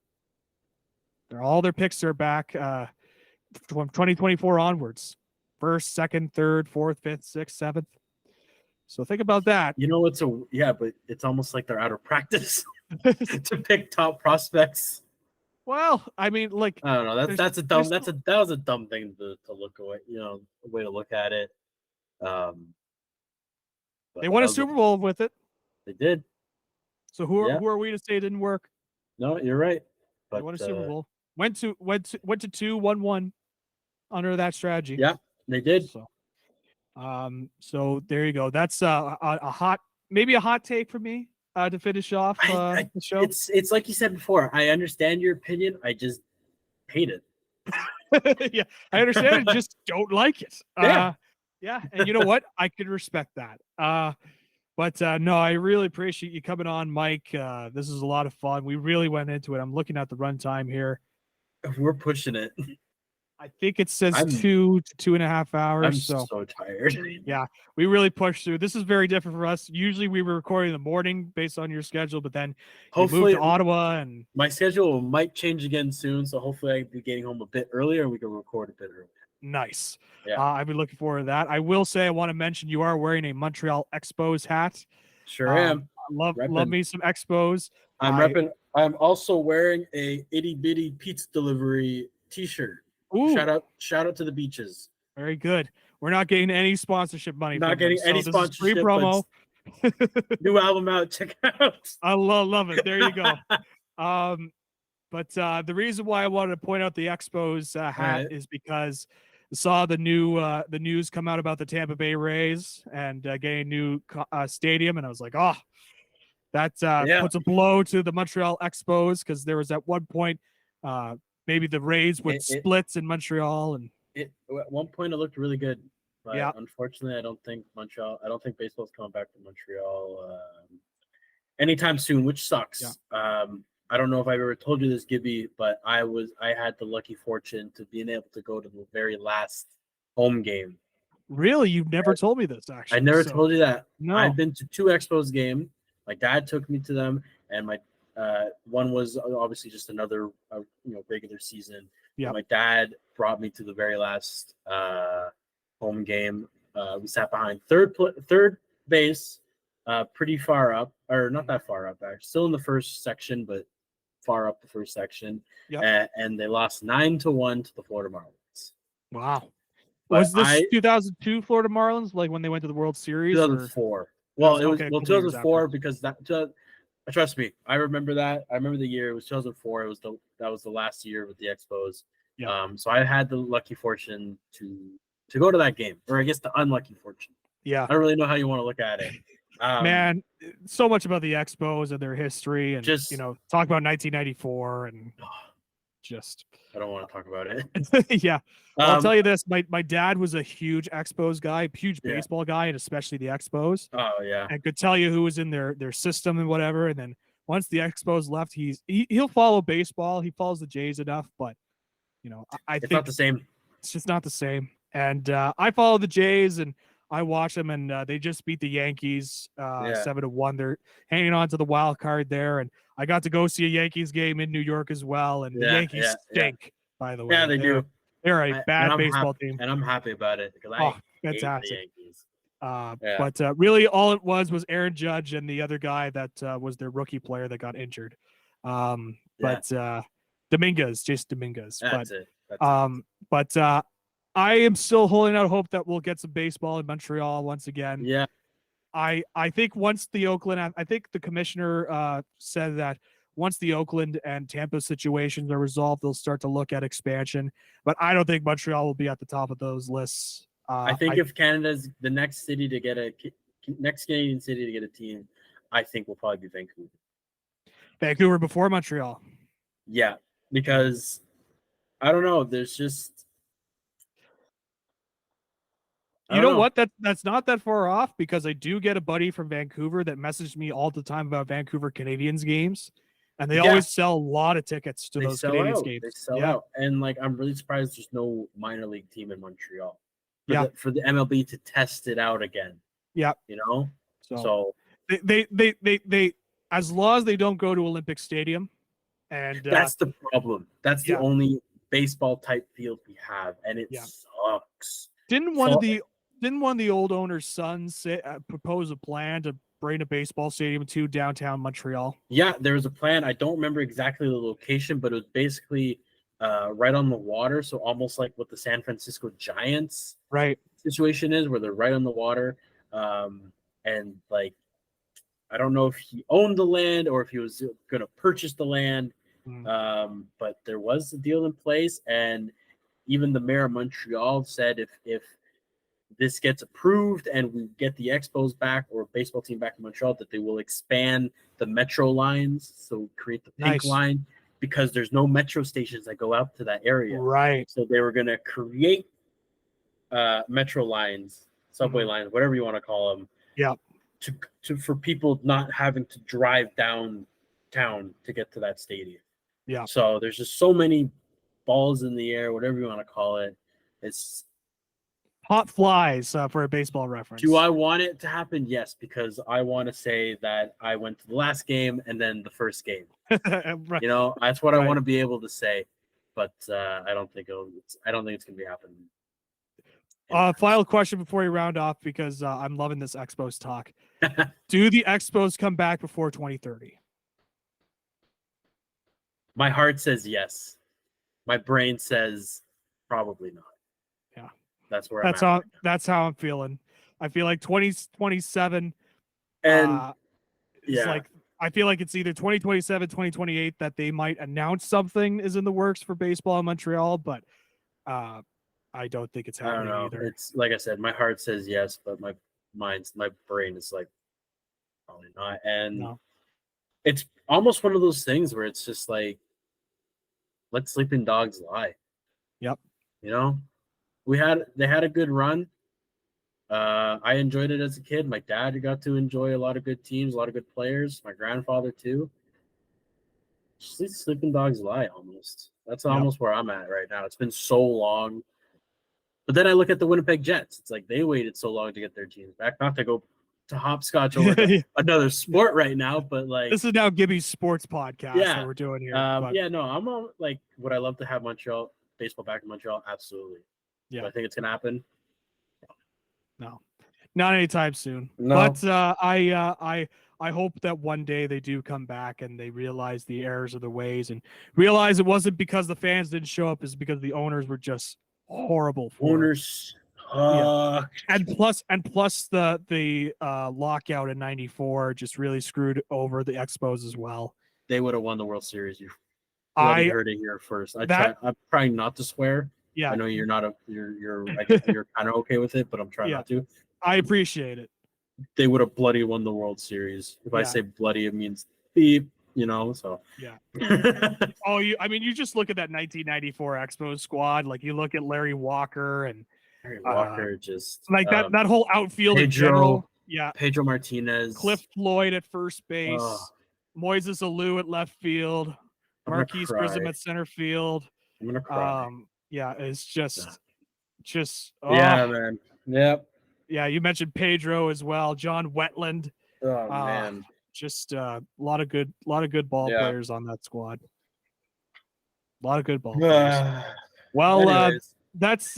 All their picks are back from 2024 onwards. First, second, third, fourth, fifth, sixth, seventh. So think about that. You know, but it's almost like they're out of practice to pick top prospects. Well, I mean, like I don't know. That was a dumb thing to look away. A way to look at it. They won a Super Bowl with it. They did. So who are we to say it didn't work? No, you're right. But they won a Super Bowl. Went to 2-1-1 under that strategy. Yeah, they did. So there you go. That's a hot take for me to finish off the show. It's like you said before. I understand your opinion. I just hate it. Yeah, I understand. I just don't like it. Yeah, and you know what? I could respect that. But no, I really appreciate you coming on, Mike. This is a lot of fun. We really went into it. I'm looking at the runtime here. We're pushing it. I think it says 2 to 2.5 hours. I'm so tired. Yeah, we really pushed through. This is very different for us. Usually we were recording in the morning based on your schedule, but then hopefully moved to Ottawa, and my schedule might change again soon. So hopefully I'll be getting home a bit earlier and we can record a bit earlier. Nice. Yeah. I've been looking forward to that. I will say I want to mention you are wearing a Montreal Expos hat. Sure am. Love me some Expos. I'm repping. I'm also wearing a itty bitty pizza delivery t-shirt. Ooh. Shout out to the Beaches. Very good. We're not getting any sponsorship money. Not getting any sponsorship. Free promo. New album out. Check it out. I love it. There you go. But the reason why I wanted to point out the Expos hat is because I saw the news come out about the Tampa Bay Rays and getting a new stadium, and I was like, that puts a blow to the Montreal Expos, because there was at one point maybe the Rays would split in Montreal, and at one point it looked really good. But unfortunately, I don't think baseball's coming back to Montreal anytime soon, which sucks. Yeah. I don't know if I've ever told you this, Gibby, but I had the lucky fortune to being able to go to the very last home game. Really? You've never told me this, actually. I never told you that. No. I've been to 2 Expos games. My dad took me to them, and my one was obviously just another regular season. Yeah. My dad brought me to the very last home game We sat behind third base, pretty far up, or not that far up, actually. Still in the first section, but far up the first section. Yep. And they lost 9-1 to the Florida Marlins. Wow. But Was this 2002 Florida Marlins, like when they went to the World Series? 2004. Well, it was 2004 after. because trust me, I remember that. I remember the year. It was 2004. That was the last year with the Expos. Yeah. So I had the lucky fortune to go to that game, or I guess the unlucky fortune. Yeah. I don't really know how you want to look at it. Man, so much about the Expos and their history, and just talk about 1994 and just. I don't want to talk about it. Yeah. I'll tell you this: my dad was a huge Expos guy, huge baseball guy, and especially the Expos. Oh yeah, and could tell you who was in their system and whatever. And then once the Expos left, he'll follow baseball. He follows the Jays enough, but I think it's not the same. It's just not the same. And I follow the Jays and I watch them, and they just beat the Yankees 7-1. They're hanging on to the wild card there, and I got to go see a Yankees game in New York as well. And the Yankees stink, by the way. Yeah, they do. They're a bad baseball team, and I'm happy about it because I hate the Yankees. But really, all it was Aaron Judge and the other guy that was their rookie player that got injured. But Dominguez, Jason Dominguez. That's it. But I am still holding out hope that we'll get some baseball in Montreal once again. Yeah. I think once the Oakland, I think the commissioner said that once the Oakland and Tampa situations are resolved, they'll start to look at expansion. But I don't think Montreal will be at the top of those lists. I think if Canada's the next Canadian city to get a team, I think will probably be Vancouver. Vancouver before Montreal. Yeah, because I don't know. There's just you know what? That's not that far off because I do get a buddy from Vancouver that messaged me all the time about Vancouver Canadians games, and they always sell a lot of tickets to those Canadians games. They sell out, and I'm really surprised there's no minor league team in Montreal. For the MLB to test it out again. Yeah, So they as long as they don't go to Olympic Stadium, and that's the problem. That's the only baseball type field we have, and it sucks. Didn't one of the old owner's sons propose a plan to bring a baseball stadium to downtown Montreal? Yeah, there was a plan. I don't remember exactly the location, but it was basically right on the water, so almost like what the San Francisco Giants situation is, where they're right on the water. And I don't know if he owned the land or if he was going to purchase the land, but there was a deal in place, and even the mayor of Montreal said if this gets approved and we get the Expos back or baseball team back in Montreal, that they will expand the metro lines, so create the pink line, because there's no metro stations that go out to that area. Right. So they were going to create metro lines, subway lines, whatever you want to call them. Yeah. To for people not having to drive downtown to get to that stadium. Yeah. So there's just so many balls in the air, whatever you want to call it. It's hot flies for a baseball reference. Do I want it to happen? Yes, because I want to say that I went to the last game and then the first game. Right. That's what I want to be able to say, but I don't think it's going to be happening. Final question before we round off, because I'm loving this Expos talk. Do the Expos come back before 2030? My heart says yes. My brain says probably not. Yeah. That's where that's how I'm feeling. I feel like 2027 and I feel like it's either 2027, 2028 that they might announce something is in the works for baseball in Montreal, but I don't think it's happening either. It's like I said, my heart says yes, but my brain is like probably not. And it's almost one of those things where it's just like, let sleeping dogs lie. Yep. They had a good run. I enjoyed it as a kid. My dad got to enjoy a lot of good teams, a lot of good players. My grandfather too. Just let sleeping dogs lie almost. That's almost where I'm at right now. It's been so long. But then I look at the Winnipeg Jets. It's like they waited so long to get their teams back. Not to go to hopscotch over another sport right now, but this is now Gibby's sports podcast that we're doing here. I'm on, would I love to have Montreal baseball back in Montreal? Absolutely. Yeah, I think it's gonna happen. No, not anytime soon. No. But I hope that one day they do come back and they realize the errors of their ways and realize it wasn't because the fans didn't show up, it's because the owners were just horrible. Owners. Yeah. And plus the lockout in '94 just really screwed over the Expos as well. They would have won the World Series. I heard it here first. I'm trying not to swear. Yeah, I know you're not you're I guess you're kind of okay with it, but I'm trying not to. I appreciate it. They would have bloody won the World Series. If I say bloody, it means beep. So yeah. You just look at that 1994 Expos squad. Like you look at Larry Walker and Larry Walker, just like that whole outfield Pedro, in general. Yeah, Pedro Martinez, Cliff Floyd at first base, Moises Alou at left field, Marquise Grissom at center field. I'm gonna cry. It's just yeah, man. Yep. Yeah, you mentioned Pedro as well, John Wetland. Oh man. Just a lot of good ball players on that squad. A lot of good ball players. Well, that's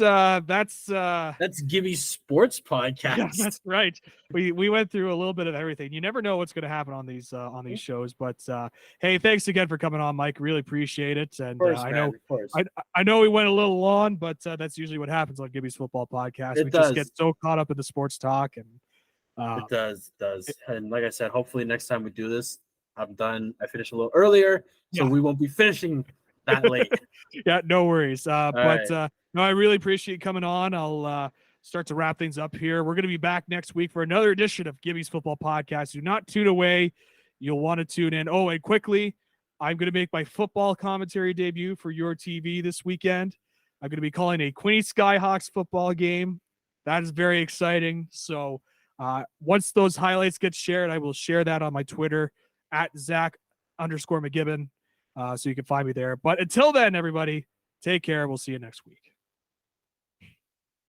Gibby's sports podcast. Yeah, that's right. We went through a little bit of everything. You never know what's going to happen on these shows, but hey, thanks again for coming on, Mike. Really appreciate it. And I know we went a little long, but that's usually what happens on Gibby's football podcast. We just get so caught up in the sports talk, and it does. And like I said, hopefully next time we do this, I'm done. I finish a little earlier, so we won't be finishing that late. Yeah, no worries. No, I really appreciate you coming on. I'll start to wrap things up here. We're going to be back next week for another edition of Gibby's Football Podcast. Do not tune away. You'll want to tune in. Oh, and quickly, I'm going to make my football commentary debut for your TV this weekend. I'm going to be calling a Quincy Skyhawks football game. That is very exciting. So once those highlights get shared, I will share that on my Twitter at Zach_McGibbon. So you can find me there. But until then, everybody, take care. We'll see you next week.